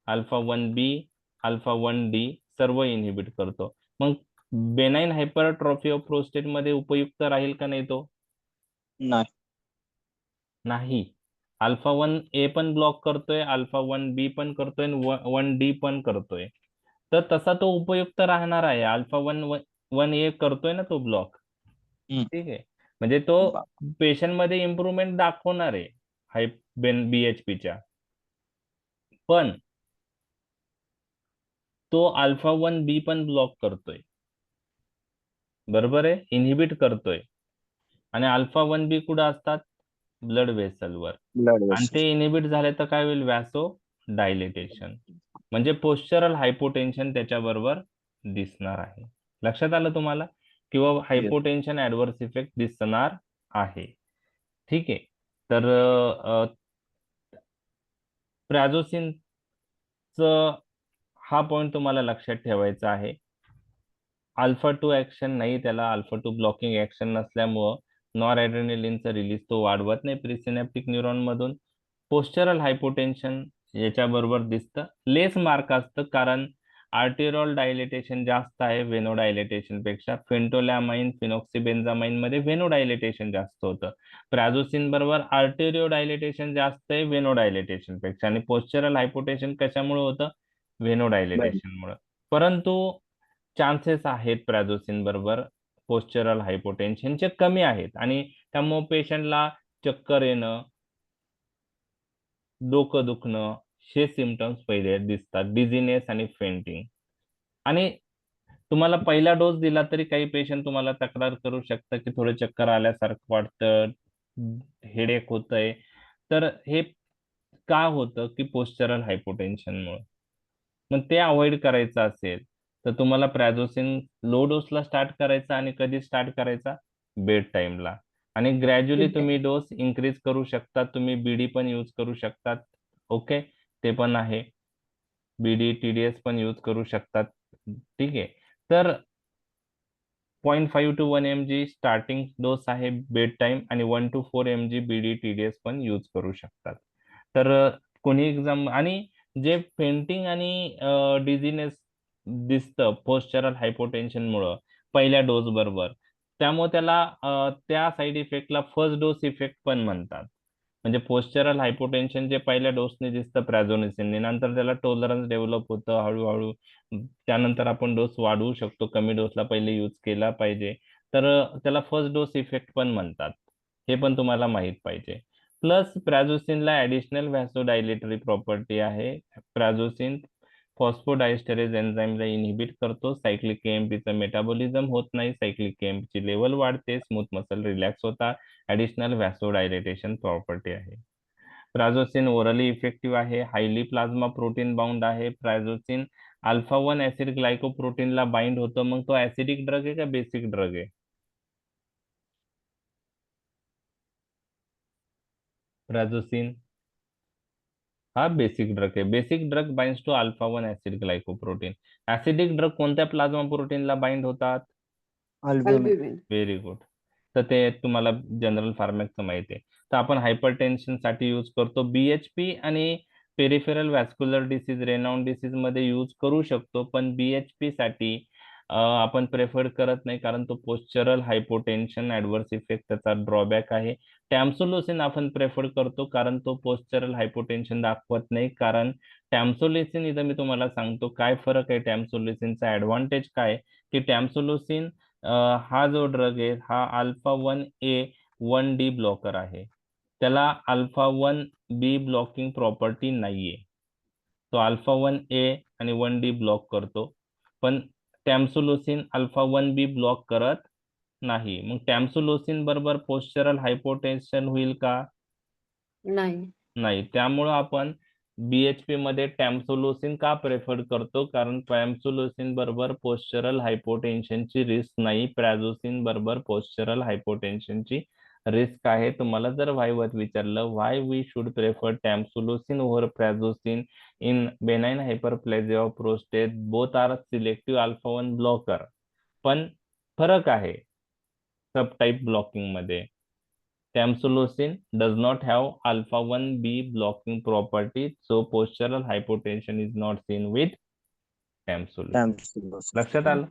alpha 1B, alpha 1D सर्व इनहिबिट करतो. मग बेनाइन हायपरट्रॉफी ऑफ प्रोस्टेट मध्ये उपयुक्त राहील का नाही तो? नाही. नाही. अल्फा 1A पण ब्लॉक करतोय, अल्फा 1B पण करतोय, 1D पण करतोय. तर तसा तो उपयुक्त राहणार आहे. अल्फा 1A करतोय ना तो ब्लॉक. ठीक आहे, म्हणजे तो पेशंट मध्ये इम्प्रुव्हमेंट दाखवणार आहे BHP च्या. पण तो अल्फा 1B पण ब्लॉक करतोय. बरोबर आहे, इनहिबिट करतोय. आणि अल्फा 1B कुठं असतात? ब्लड व्हेसलवर. आणि ते इनहिबिट झाले तर काय होईल? व्हॅसो डायलेटेशन, म्हणजे पोस्चरल हायपोटेन्शन त्याच्याबरोबर दिसणार आहे. लक्षात आलं तुम्हाला? किंवा हायपोटेन्शन ऍडव्हर्स इफेक्ट दिसणार आहे. ठीक आहे. तर प्रॅझोसिनचं हा पॉइंट तुम्हाला लक्षात ठेवायचा आहे. अल्फा 2 ऍक्शन नाही, त्याला अल्फा 2 ब्लॉकिंग ऍक्शन नसल्यामुळं नॉर ऍड्रेनालिनचा रिलीज तो वाढवत नाही प्रीसिनॅप्टिक न्यूरॉन मधून. पोस्चरल हायपोटेन्शन याच्याबरोबर दिसतं. लेस मार्क असतं कारण आर्टेरियल डायलेटेशन जास्त आहे व्हेनोडायलेटेशन पेक्षा. फेंटोलॅमाइन, फिनॉक्सिबेन्झामाइन मध्ये व्हेनोडायलेटेशन जास्त होतं. प्रॅझोसिन बरोबर आर्टेरियो डायलेटेशन जास्त आहे व्हेनोडायलेटेशन पेक्षा. आणि पोस्चरल हायपोटेन्शन कशामुळे होतं? व्हेनोडायलेटेशनमुळे. परंतु चान्सेस आहेत प्रॅझोसिन बरोबर पोस्चरल हायपोटेन्शनचे कमी आहेत आणि त्यामुळे पेशंटला चक्कर येणं, डोकं दुखणं हे सिम्पटम्स पहिले दिसतात, डिझीनेस आणि फेंटिंग. आणि तुम्हाला पहिला डोस दिला तरी काही पेशंट तुम्हाला तक्रार करू शकतात की थोडं चक्कर आल्यासारखं वाटतं, हेडेक होतंय. तर हे का होतं? की पोस्चरल हायपोटेन्शनमुळे. मग ते अवॉइड करायचं असेल तर तुम्हाला प्रॅझोसिन लो डोसला स्टार्ट करायचा. आणि कधी स्टार्ट करायचा? बेड टाइमला. आणि ग्रॅज्युअली तुम्ही डोस इन्क्रीज करू शकता. तुम्ही BD पण यूज करू शकतात. ओके, ते पण आहे. BD TDS पण यूज करू शकतात. ठीक आहे. तर 0.5 to 1 mg स्टार्टिंग डोस आहे बेड टाइम आणि 1 to 4 mg BD TDS पण यूज करू शकतात. तर कोणी एक्झाम आणि जे फेंटिंग आणि डिझीनेस दिसतं पोस्चरल हायपोटेन्शन मुळे पहिल्या डोस बरोबर, त्यामुळे त्याला त्या साईड इफेक्टला फर्स्ट डोस इफेक्ट पण म्हणतात. म्हणजे पोस्चरल हायपोटेन्शन जे पहिल्या डोसने दिसतं प्रॅझोनिसिनने, नंतर त्याला टॉलरन्स डेव्हलप होतं हळूहळू. त्यानंतर आपण डोस वाढवू शकतो, कमी डोसला पहिले यूज केला पाहिजे. तर त्याला फर्स्ट डोस इफेक्ट पण म्हणतात. हे पण तुम्हाला माहित पाहिजे. प्लस प्रॅझोसिनला ऍडिशनल व्हॅसोडायलेटरी प्रॉपर्टी आहे. प्रॅझोसिन फॉस्फोडायस्टरेज एन्झाईमला इनहिबिट करतो. सायक्लिक केएमपीचं मेटाबॉलिझम होत नाही, सायक्लिक केएमपीची लेवल वाढते, स्मूथ मसल रिलॅक्स होतात. ऍडिशनल व्हॅसोडायलेटेशन प्रॉपर्टी आहे. प्राझोसिन ओरली इफेक्टिव्ह आहे, हायली प्लाझ्मा प्रोटीन बाउंड आहे. प्राझोसिन अल्फा 1 ऍसिड ग्लायकोप्रोटीनला बाइंड होतं. मग तो ऍसिडिक ड्रग आहे का बेसिक ड्रग आहे? प्राझोसिन हा बेसिक ड्रग आहे. Basic drug binds to alpha 1 acid glycoprotein. Acidic drug कोणत्या प्लाझ्मा प्रोटीनला बाइंड होतात? अल्ब्युमिन. Very good. तर ते तुम्हाला जनरल फार्मॅकचं माहिती आहे. तर आपण हायपरटेन्शन साठी यूज करतो. बीएचपी आणि peripheral vascular disease, renowned disease मध्ये यूज करू शकतो, पण बीएचपी साठी आपण प्रेफर करत नाही, कारण तो पोस्चरल हायपोटेन्शन ऍडव्हर्स इफेक्ट त्याचा ड्रॉबॅक आहे. टॅम्सोलोसिन आपण प्रेफर करतो, कारण तो पोस्चरल हायपोटेन्शन दाखवत नाही. कारण टॅम्सोलोसिन, इथं मी तुम्हाला सांगतो काय फरक आहे. टॅम्सोलोसिनचा ऍडव्हान्टेज काय की टॅम्सोलोसिन हा जो ड्रग आहे हा अल्फा 1A1D ब्लॉकर आहे. त्याला अल्फा 1B ब्लॉकिंग प्रॉपर्टी नाहीये. तो अल्फा 1A आणि 1D ब्लॉक करतो, पण टॅम्सोलोसिन अल्फा 1B ब्लॉक करत नाही. मग टॅम्सोलोसिन बरोबर पोस्चरल हायपोटेन्शन होईल का? नाही. नाही. त्यामुळं आपण बीएचपी मध्ये टॅम्सोलोसिन का प्रेफर करतो? कारण टॅम्सोलोसिन बरोबर पोस्चरल हायपोटेन्शनची रिस्क नाही. प्रॅझोसिन बरोबर पोस्चरल हायपोटेन्शनची रिस्क आहे. तुम्हाला जर वायवत विचारलं why we should prefer tamsulosin over prazosin in benign hyperplasia of prostate, both are selective alpha 1 blocker, पण फरक आहे सब टाइप ब्लॉकिंग मध्ये. Tamsulosin does not have alpha 1B blocking property, so postural hypotension is not seen with Tamsulosin. लक्षात आलं?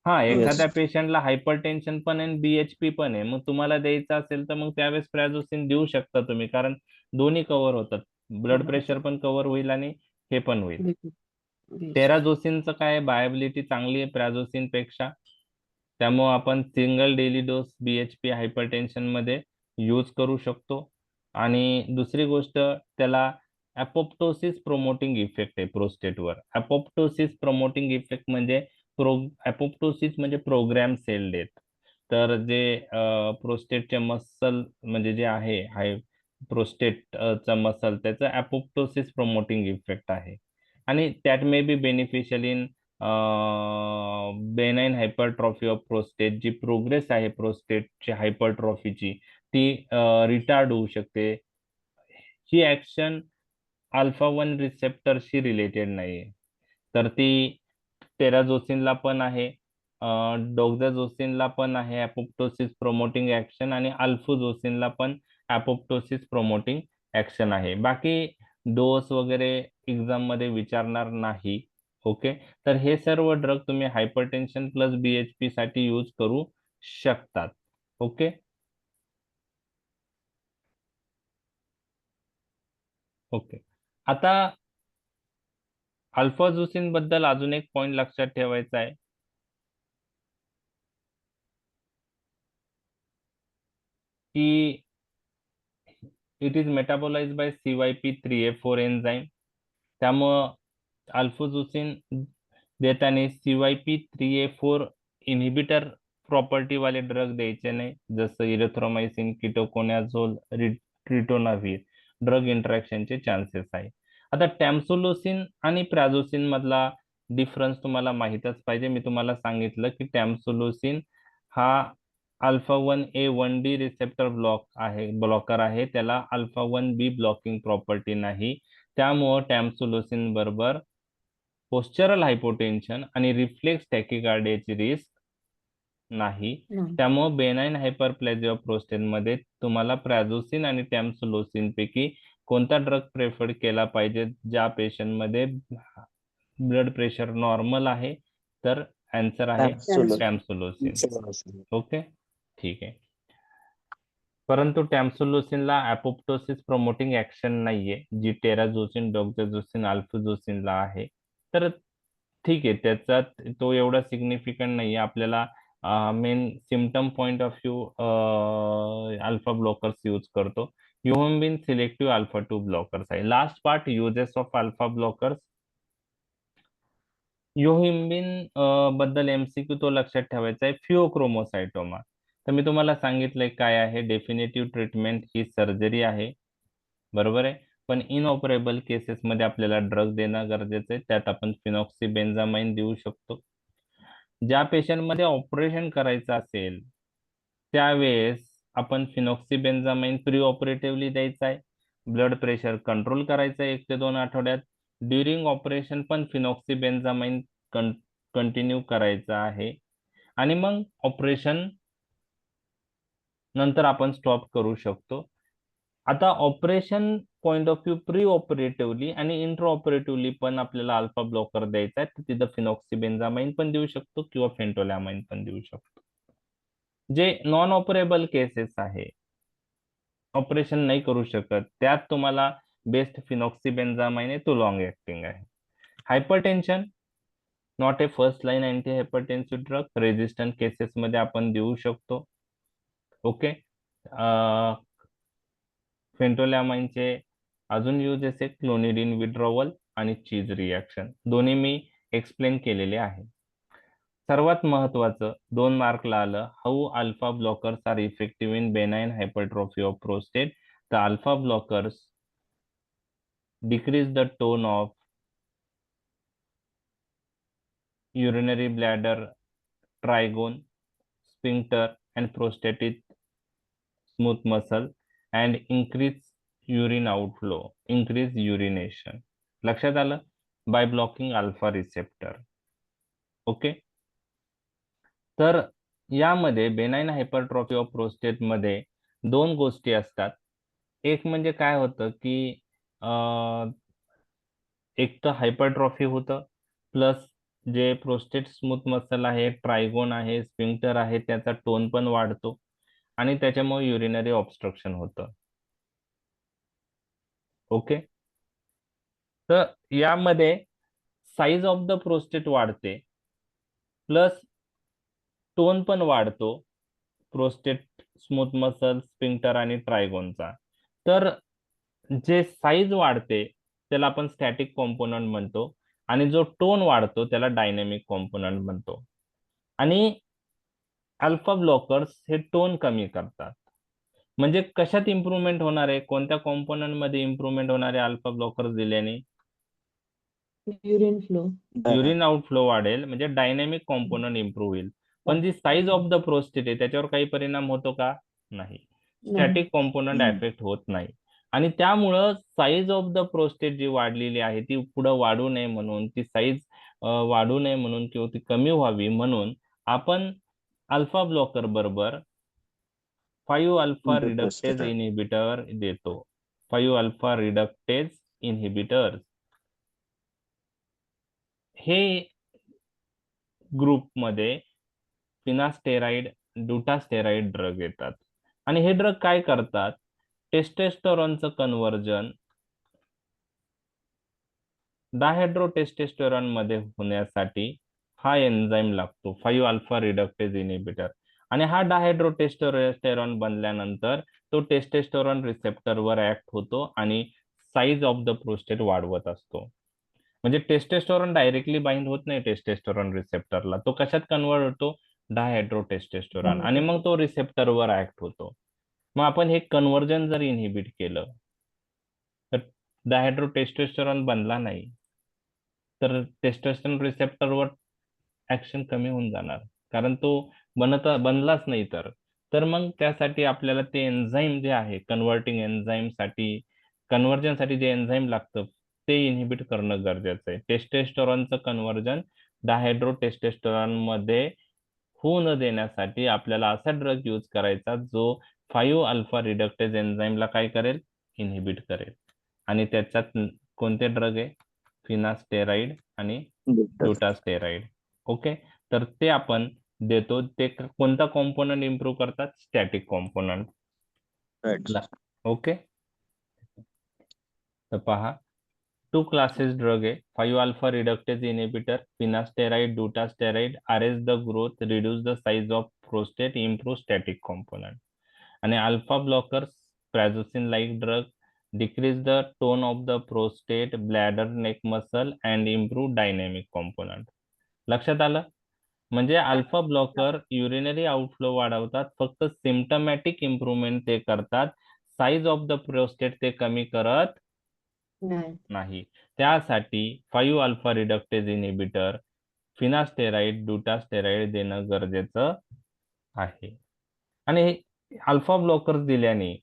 हा, एखाद्या पेशंटला hypertension पण आहे बीएचपी पण आहे, मग तुम्हाला द्यायचं असेल तर मग त्यावेळेस प्रॅझोसिन देऊ शकता तुम्ही, कारण दोन्ही कव्हर होतात. ब्लड प्रेशर पण कव्हर होईल आणि हे पण होईल. टेराझोसिनचं काय बायबिलिटी चांगली आहे प्रॅझोसिन पेक्षा, त्यामुळे आपण single daily dose BHP hypertension मध्ये यूज करू शकतो. आणि दुसरी गोष्ट, त्याला अपोप्टोसिस प्रोमोटिंग इफेक्ट आहे प्रोस्टेटवर. अपोप्टोसिस प्रोमोटिंग इफेक्ट म्हणजे अपोप्टोसिस म्हणजे प्रोग्राम सेल डेथ. तर जे प्रोस्टेटचे मसल म्हणजे जे आहे हाय प्रोस्टेटचा मसल, त्याचं अपोप्टोसिस प्रोमोटिंग इफेक्ट आहे. आणि that may be beneficial in benign hypertrophy of prostate. जी प्रोग्रेस आहे प्रोस्टेटची हायपरट्रॉफीची ती रिटार्ड होऊ शकते. ही ऍक्शन अल्फा 1 रिसेप्टरशी रिलेटेड नाहीये. तर ती टेराझोसिनला पण आहे, डोक्साझोसिनला पण आहे अपोप्टोसिस प्रोमोटिंग ऍक्शन, आणि अल्फोझोसिनला पण अपोप्टोसिस प्रोमोटिंग ऍक्शन आहे. बाकी डोस वगैरे एक्झाम मध्ये विचारणार नाही. ओके, तर हे सर्व ड्रग तुम्ही हायपरटेन्शन प्लस बीएचपी साठी यूज करू शकतात. Okay, okay. आता अल्फाझोसिन बद्दल अजून एक पॉइंट लक्षात ठेवायचा आहे की it is metabolized by CYP3A4 enzyme. त्यामुळं अल्फाझोसिन देताना CYP3A4 इनहिबिटर प्रॉपर्टी वाले ड्रग द्यायचे नाही, जसं इरेथ्रोमायसिन, कीटोकोनाझोल, रिटोनाव्हिर. ड्रग इंटरॅक्शनचे चान्सेस आहे. आता टॅम्सोलोसिन आणि प्रॅझोसिन मधला डिफरन्स तुम्हाला माहीतच पाहिजे. मी तुम्हाला सांगितलं की टॅम्सोलोसिन हा अल्फा 1A1D रिसेप्टर ब्लॉकर आहे. त्याला अल्फा 1B ब्लॉकिंग प्रॉपर्टी नाही. त्यामुळं टॅम्सोलोसिन बरोबर पोस्चरल हायपोटेन्शन आणि रिफ्लेक्स टॅकिकार्डियाची रिस्क नाही. त्यामुळे बेनाइन हायपरप्लेजिया ऑफ प्रोस्टेट मध्ये तुम्हाला प्रॅझोसिन आणि टॅम्सोलोसिन पैकी कोणता ड्रग प्रेफर केला पाहिजे ज्या पेशंटमध्ये ब्लड प्रेशर नॉर्मल आहे? तर आन्सर आहे टॅम्सुलोसिन. ओके, ठीक आहे. परंतु टॅम्सुलोसिनला ॲपोप्टोसिस प्रमोटिंग ऍक्शन नाहीये जी टेराझोसिन, डॉक्झॅझोसिन, अल्फाझोसिनला आहे. तर ठीक आहे, त्याचा तो एवढा सिग्निफिकंट नाहीये. आपल्याला main symptom point of view alpha blockers use करतो. युहोम्बिन सिलेक्टिव्ह अल्फा 2 ब्लॉकर्स आहे. Last part uses of alpha blockers. Yohimbine बद्दल एमसीक्यू तो लक्षात ठेवायचा आहे. फिओक्रोमोसायटोमा. तर मी तुम्हाला सांगितलंय काय आहे. डेफिनेटिव्ह ट्रीटमेंट ही सर्जरी आहे, बरोबर आहे. पण इनऑपरेबल केसेस मध्ये आपल्याला ड्रग देणं गरजेचं आहे. त्यात आपण फिनॉक्सिबेन्झामाइन देऊ शकतो. ज्या पेशंट मध्ये ऑपरेशन करायचं असेल त्यावेळेस आपण फिनॉक्सिबेन्झामाइन प्री ऑपरेटिव्हली द्यायचा आहे. ब्लड प्रेशर कंट्रोल करायचं आहे 1 ते 2 आठवड्यात. ड्युरिंग ऑपरेशन पण फिनॉक्सिबेन्झामाइन कंटिन्यू करायचं आहे आणि मग ऑपरेशन नंतर आपण स्टॉप करू शकतो. आता operation point of view preoperatively आणि इंट्रा ऑपरेटिव्हली पण आपल्याला अल्फा ब्लॉकर द्यायचा आहे. तर तिथं फिनॉक्सिबेन्झामाइन पण देऊ शकतो किंवा फेंटोलॅमाइन पण देऊ शकतो. जे नॉन ऑपरेबल केसेस आहे, ऑपरेशन नाही करू शकत, त्यात तुम्हाला बेस्ट फिनॉक्सिबेन्झामाइन आहे, तो लॉंग ऍक्टिंग आहे. Hypertension not a first line anti hypertensive drug. Resistant cases मध्ये आपण देऊ शकतो. ओके, फेंटोलॅमाइनचे अजून यूजेस आहे क्लोनिडिन विड्रॉवल आणि चीज रिॲक्शन. दोन्ही मी एक्सप्लेन केलेले आहे. सर्वात महत्वाचं 2 मार्कला आलं, how alpha blockers are effective in benign hypertrophy of prostate. The alpha blockers decrease the tone of urinary bladder, trigone, sphincter and prostatic smooth muscle and increase urine outflow, increase urination. लक्षात आलं? by blocking alpha receptor. Okay, तर यामध्ये benign hypertrophy of prostate मध्ये 2 गोष्टी असतात. एक म्हणजे काय होतं की एक तर हायपरट्रॉफी होतं, प्लस जे प्रोस्टेट स्मूथ मसल आहे, ट्रायगोन आहे, स्फिंक्टर आहे, त्याचा टोन पण वाढतो आणि त्याच्यामुळे युरिनरी ऑब्स्ट्रक्शन होतं. ओके, तर यामध्ये साईज ऑफ द प्रोस्टेट वाढते, प्लस टोन पण वाढतो प्रोस्टेट स्मूथ मसल, स्फिंक्टर आणि ट्रायगोनचा. तर जे साईज वाढते त्याला आपण स्टॅटिक कॉम्पोनंट म्हणतो आणि जो टोन वाढतो त्याला डायनॅमिक कॉम्पोनंट म्हणतो. आणि अल्फा ब्लॉकर्स हे टोन कमी करतात. म्हणजे कशात इम्प्रूव्हमेंट होणार आहे, कोणत्या कॉम्पोनंट मध्ये इम्प्रूव्हमेंट होणार आहे अल्फा ब्लॉकर्स दिल्याने? Urine flow. युरिन आउटफ्लो वाढेल, म्हणजे डायनॅमिक कॉम्पोनंट इम्प्रूव्ह होईल. पण जी साईज ऑफ द प्रोस्टेट आहे त्याच्यावर काही परिणाम होतो का? नाही. स्टॅटिक कॉम्पोनंट एफेक्ट होत नाही. आणि त्यामुळं साईज ऑफ द प्रोस्टेट जी वाढलेली आहे ती पुढे वाढू नये म्हणून, ती साईज वाढू नये म्हणून किंवा ती कमी व्हावी म्हणून आपण अल्फा ब्लॉकर बरोबर 5 अल्फा रिडक्टेज इनहिबिटर देतो. 5 अल्फा रिडक्टेज इनहिबिटर हे ग्रुप मध्ये फिनास्टेराइड, डुटास्टेराइड ड्रग येतात. आणि हे ड्रग काय करतात? टेस्टोस्टेरॉनचं कन्व्हर्जन डायहायड्रोटेस्टोस्टेरॉन मध्ये होण्यासाठी हा एन्झाईम लागतो, 5 अल्फा रिडक्टेज इनहिबिटर. आणि हा डायहायड्रोटेस्टोस्टेरॉन बनल्यानंतर तो टेस्टोस्टेरॉन रिसेप्टरवर ऍक्ट होतो आणि साईज ऑफ द प्रोस्टेट वाढवत असतो. म्हणजे टेस्टोस्टेरॉन डायरेक्टली बाइंड होत नाही टेस्टोस्टेरॉन रिसेप्टरला, तो कशात कन्वर्ट होतो? डायहायड्रोटेस्टोस्टेरॉन. आणि मग तो रिसेप्टरवर ऍक्ट होतो. मग आपण हे कन्व्हर्जन जर इनहिबिट केलं तर डायहायड्रोटेस्टोस्टेरॉन बनला नाही, तर टेस्टोस्टेरॉन रिसेप्टरवर ऍक्शन कमी होऊन जाणार, कारण तो बनलाच नाही. तर मग त्यासाठी आपल्याला ते एन्झाईम जे आहे कन्व्हर्टिंग एन्झाईम साठी, कन्व्हर्जन साठी जे एन्झाईम लागतं ते इनहिबिट करणं गरजेचं आहे. टेस्टोस्टेरॉनचं कन्व्हर्जन डायहायड्रोटेस्टोस्टेरॉन मध्ये होऊ न देण्यासाठी आपल्याला असा ड्रग यूज करायचा जो 5 अल्फा रिडक्टेज एन्झाईमला काय करेल? इनहिबिट करेल. आणि त्याच्यात कोणते ड्रग आहे? फिनास्टेराइड आणि डुटास्टेराइड. ओके, तर ते आपण देतो. ते कोणता कॉम्पोनंट इम्प्रूव्ह करतात? Static component. ओके, तर पहा 2 क्लासेस ड्रग आहे. 5 alpha reductase inhibitor, finasteride, dutasteride, arrest the growth, reduce the size of prostate, improve static component. आणि alpha blockers, prazosin like drug, decrease the tone of the prostate, bladder, neck muscle and improve dynamic component. लक्षात आलं? म्हणजे alpha blocker urinary outflow वाढवतात, फक्त सिम्पटमॅटिक improvement ते करतात, size of the prostate ते कमी करत नाही. त्यासाठी 5 alpha reductase inhibitor, finasteride, dutasteride देणं गरजेचं आहे. आणि अल्फा ब्लॉकर्स दिल्याने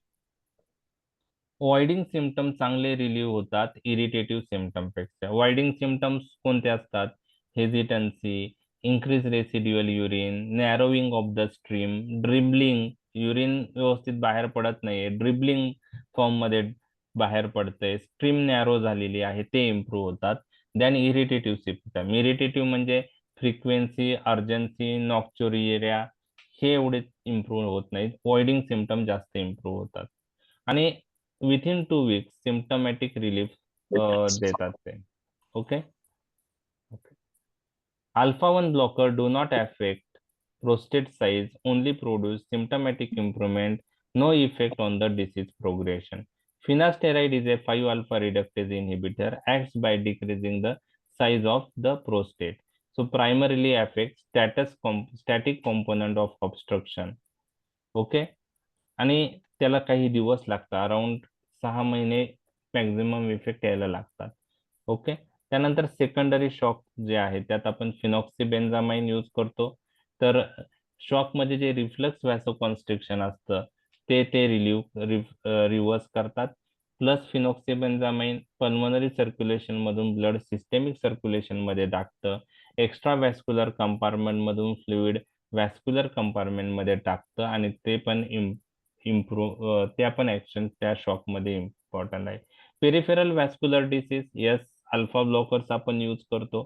वॉइडिंग सिम्पटम चांगले रिलीव्ह होतात इरिटेटिव्ह सिम्पटम पेक्षा. वॉइडिंग सिम्पटम्स कोणते असतात? Hesitancy, increase residual urine, narrowing of the stream, dribbling, urine व्यवस्थित बाहेर पडत नाहीये, ड्रिबलिंग फॉर्म मध्ये बाहेर पडतंय, स्ट्रीम नॅरो झालेली आहे, ते इम्प्रूव्ह होतात. Then इरिटेटिव्ह symptom. इरिटेटिव्ह म्हणजे फ्रिक्वेन्सी, अर्जन्सी, नॉक्च्युरिया हे एवढे इम्प्रूव्ह होत नाहीत. वॉइडिंग सिम्पटम जास्त इम्प्रूव्ह होतात. आणि विथिन 2 weeks सिम्पटमॅटिक रिलीफ देतात ते. Okay, alpha 1 blocker do not affect prostate size, only produce symptomatic improvement, no effect on the disease progression. Finasteride is a 5 alpha reductase inhibitor, acts by decreasing the size of the prostate. So primarily affects static component of obstruction. Okay, आणि त्याला काही दिवस लागतात, around 6 महिने maximum effect यायला लागतात. Okay, त्यानंतर secondary shock जे आहे त्यात आपण फिनॉक्सिबेन्झामाइन यूज करतो. तर शॉक मध्ये जे रिफ्लक्स व्हॅसोकॉन्स्ट्रिक्शन असतं ते रिव्हर्स करतात. प्लस फिनॉक्सिबेन्झामाइन पल्मोनरी सर्क्युलेशन मधून ब्लड सिस्टेमिक सर्क्युलेशन मध्ये टाकतं. एक्स्ट्रा व्हॅस्क्युलर कंपार्टमेंट मधून फ्लुइड व्हॅस्क्युलर कंपार्टमेंट मध्ये टाकतं आणि ते पण इम्प्रूव्ह त्या पण ऍक्शन त्या शॉक मध्ये इम्पॉर्टंट आहे. Peripheral vascular disease, yes, alpha blockers आपण यूज करतो.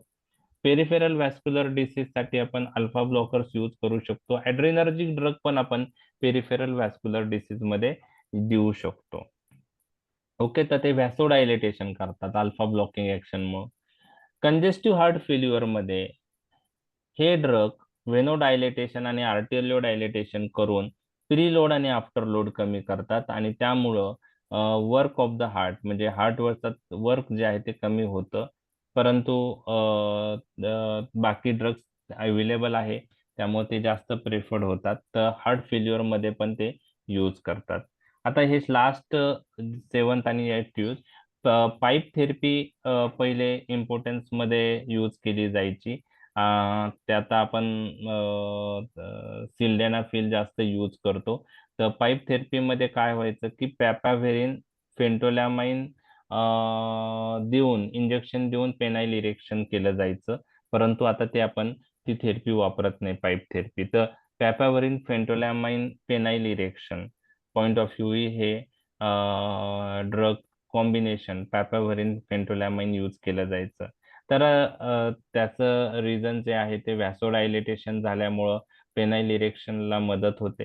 पेरिफेरल व्हॅस्क्युलर डिसीज साठी आपण अल्फा ब्लॉकर्स यूज करू शकतो. ऍड्रेनर्जिक ड्रग पण आपण पेरिफेरल व्हॅस्क्युलर डिसीज मध्ये देऊ शकतो. ओके, तर ते व्हॅसोडायलेटेशन करतात अल्फा ब्लॉकिंग ऍक्शन मुळे. कंजेस्टिव्ह हार्ट फेल्युअर मध्ये हे ड्रग व्हेनोडायलेटेशन आणि आर्टिरिओ डायलेटेशन करून प्रीलोड आणि आफ्टर लोड कमी करतात आणि त्यामुळं वर्क ऑफ द हार्ट म्हणजे हार्टवरचं वर्क जे आहे ते कमी होतं. परंतु बाकी ड्रग्स अवेलेबल आहे त्यामुळे ते जास्त प्रेफर्ड होतात. तर हार्ट फेल्युअर मध्ये पण ते यूज करतात. आता हे लास्ट 7th आणि 8th यूज. पाईप थेरपी पहिले इम्पॉर्टन्स मध्ये यूज केली जायची. त्यात आपण सिल्डेनाफिल जास्त यूज करतो. तर पाईप थेरपी मध्ये काय व्हायचं की पॅपाव्हेरिन, फेंटोलॅमाइन देऊन इंजेक्शन देऊन पेनाइल इरेक्शन केलं जायचं. परंतु आता ते आपण ती थेरपी वापरत नाही पाईप थेरपी. तर papaverine, phentolamine, penile erection point of view हे drug combination papaverine, phentolamine use केलं जायचं. तर त्याचं रिझन जे आहे ते व्हॅसोडायलेटेशन झाल्यामुळं पेनाइल इरेक्शनला मदत होते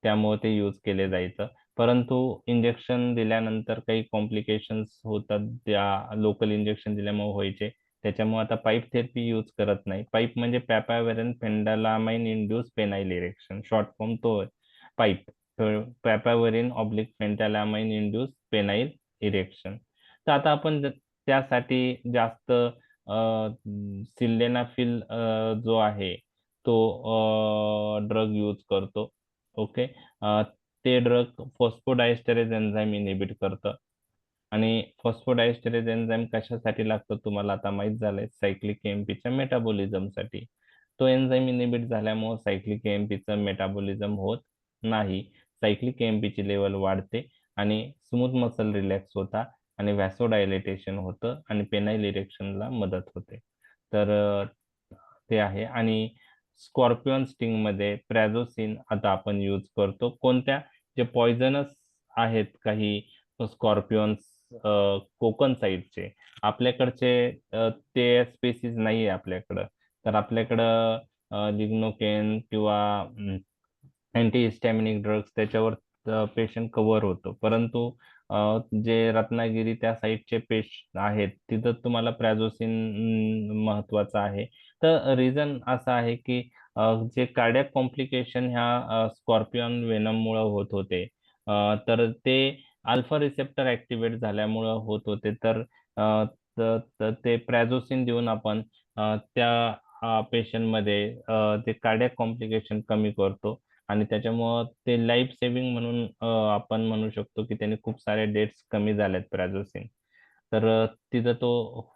त्यामुळे ते यूज केले जायचं. परंतु इंजेक्शन दिल्यानंतर काही कॉम्प्लिकेशन्स होतात, त्या लोकल इंजेक्शन दिल्यामुळे व्हायचे, त्याच्यामुळे आता पाईप थेरपी यूज करत नाही. पाईप म्हणजे papaverine phentolamine induce penile erection, short form तो pipe. Papaverine oblique phentolamine induce penile erection. तर आता आपण त्यासाठी जास्त सिल्डेनाफिल जो आहे तो ड्रग यूज करतो. ओके, ते ड्रग फॉस्फोडायस्टरेज एन्झाईम इनहिबिट करतं. आणि फॉस्फोडायस्टरेज एन्झाईम कशासाठी लागतं तुम्हाला आता माहित झालंय, सायक्लिक एएमपीच्या मेटाबॉलिझमसाठी. तो एन्झाईम इनहिबिट झाल्यामुळे सायक्लिक एएमपीचं मेटाबॉलिझम होत नाही. सायक्लिक एएमपीची लेवल वाढते आणि स्मूथ मसल रिलॅक्स होता आणि व्हॅसोडायलेटेशन होतं आणि पेनाइल इरेक्शनला मदत होते. तर ते आहे. आणि स्कॉर्पिओन स्टिंग मध्ये प्रॅझोसिन आता आपण यूज करतो. कोणत्या जे पॉइझनस आहेत काही स्कॉर्पिओन्स कोकण साईडचे. आपल्याकडचे ते स्पेसिस नाहीये आपल्याकडं. तर आपल्याकडं लिग्नोकेन किंवा अँटीहिस्टॅमिनिक ड्रग्स त्याच्यावर पेशंट कव्हर होतो. परंतु जे रत्नागिरी त्या साईडचे पेशंट आहेत तिथं तुम्हाला प्राझोसिन महत्वाचं आहे. तर रिझन असं आहे की जे कार्डियक कॉम्प्लिकेशन ह्या स्कॉर्पियन वेनममुळे होत होते. तर ते अल्फा रिसेप्टर ऍक्टिव्हेट झाल्यामुळं होत होते. तर ते प्राझोसिन देऊन आपण त्या पेशंटमध्ये ते कार्डियक कॉम्प्लिकेशन कमी करतो आणि त्याच्यामुळं ते लाईफ सेव्हिंग म्हणून आपण म्हणू शकतो की त्याने खूप सारे डेथ्स कमी झालेत प्राझोसिन. तर तिथं तो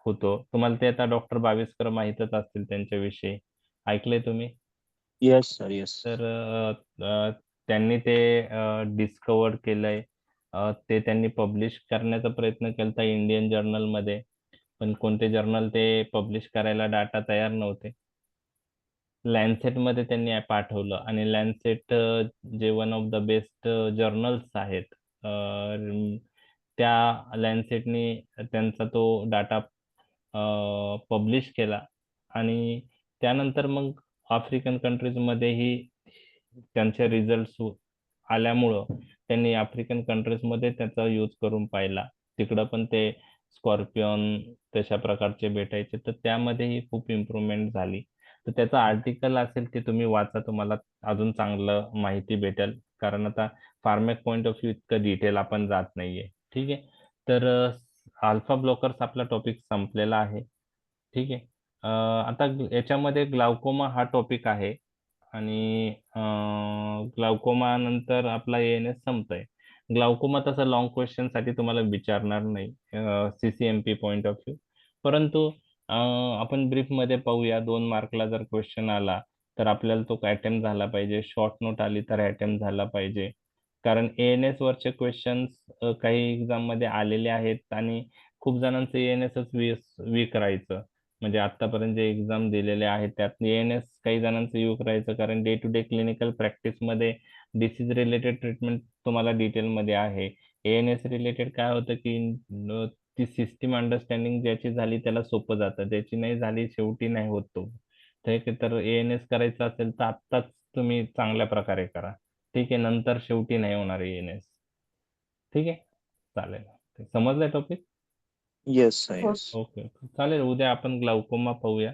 होतो. तुम्हाला ते आता डॉक्टर बाविस्कर माहीतच असतील त्यांच्याविषयी. ऐकलंय तुम्ही? Yes sir, yes. तर त्यांनी ते डिस्कवर केलंय. ते त्यांनी पब्लिश करण्याचा प्रयत्न केलता इंडियन जर्नलमध्ये, पण कोणते जर्नल ते पब्लिश करायला डाटा तयार नव्हते. लॅन्सेट मध्ये त्यांनी पाठवलं आणि लॅन्सेट जे one of the best journals आहेत, त्या लॅन्सेटनी त्यांचा तो डाटा पब्लिश केला आणि त्यानंतर मग आफ्रिकन कंट्रीजमध्येही त्यांचे रिझल्ट आल्यामुळं त्यांनी आफ्रिकन कंट्रीजमध्ये त्याचा यूज करून पाहिला. तिकडं पण ते स्कॉर्पियन तशा प्रकारचे भेटायचे, तर त्यामध्येही खूप इम्प्रुव्हमेंट झाली. तर त्याचं आर्टिकल असेल ते तुम्ही वाचा, तुम्हाला अजून चांगलं माहिती भेटेल. कारण आता फार्मॅक पॉइंट ऑफ व्ह्यू इतकं डिटेल आपण जात नाहीये. ठीक आहे. तर अल्फा ब्लॉकर्स आपला टॉपिक संपलेला आहे. ठीक आहे. आता याच्यामध्ये ग्लाउकोमा हा टॉपिक आहे आणि ग्लाउकोमा नंतर आपला एएनएस संपतंय. ग्लाउकोमा तसं लॉंग क्वेश्चन साठी तुम्हाला विचारणार नाही सीसीएमपी पॉइंट ऑफ व्ह्यू. परंतु आपण ब्रीफ मध्ये पाहूया. 2 मार्कला जर क्वेश्चन आला तर आपल्याला तो अटेम्प्ट झाला पाहिजे. शॉर्ट नोट आली तर अटेम्प्ट झाला पाहिजे. कारण एएनएस वरचे क्वेश्चन्स काही एक्झाम मध्ये आलेले आहेत आणि खूप जणांचं एएनएसच वीक राहायचं. म्हणजे आतापर्यंत जे एक्झाम दिलेले आहेत त्यात एएनएस काही जणांचं वीक राहायचं, कारण डे टू डे क्लिनिकल प्रॅक्टिसमध्ये डिसीज रिलेटेड ट्रीटमेंट तुम्हाला डिटेलमध्ये आहे. एएनएस रिलेटेड काय होतं की ती सिस्टीम अंडरस्टँडिंग ज्याची झाली त्याला सोपं जातं, ज्याची नाही झाली शेवटी नाही होत तो. ठीक आहे. तर एएनएस करायचं असेल तर आत्ताच तुम्ही चांगल्या प्रकारे करा. ठीक आहे. नंतर शेवटी नाही होणार एएनएस. ठीक आहे. चालेल. समजलाय topic? Yes sir, yes. Okay. चालेल. उद्या आपण ग्लाउकोमा पाहूया.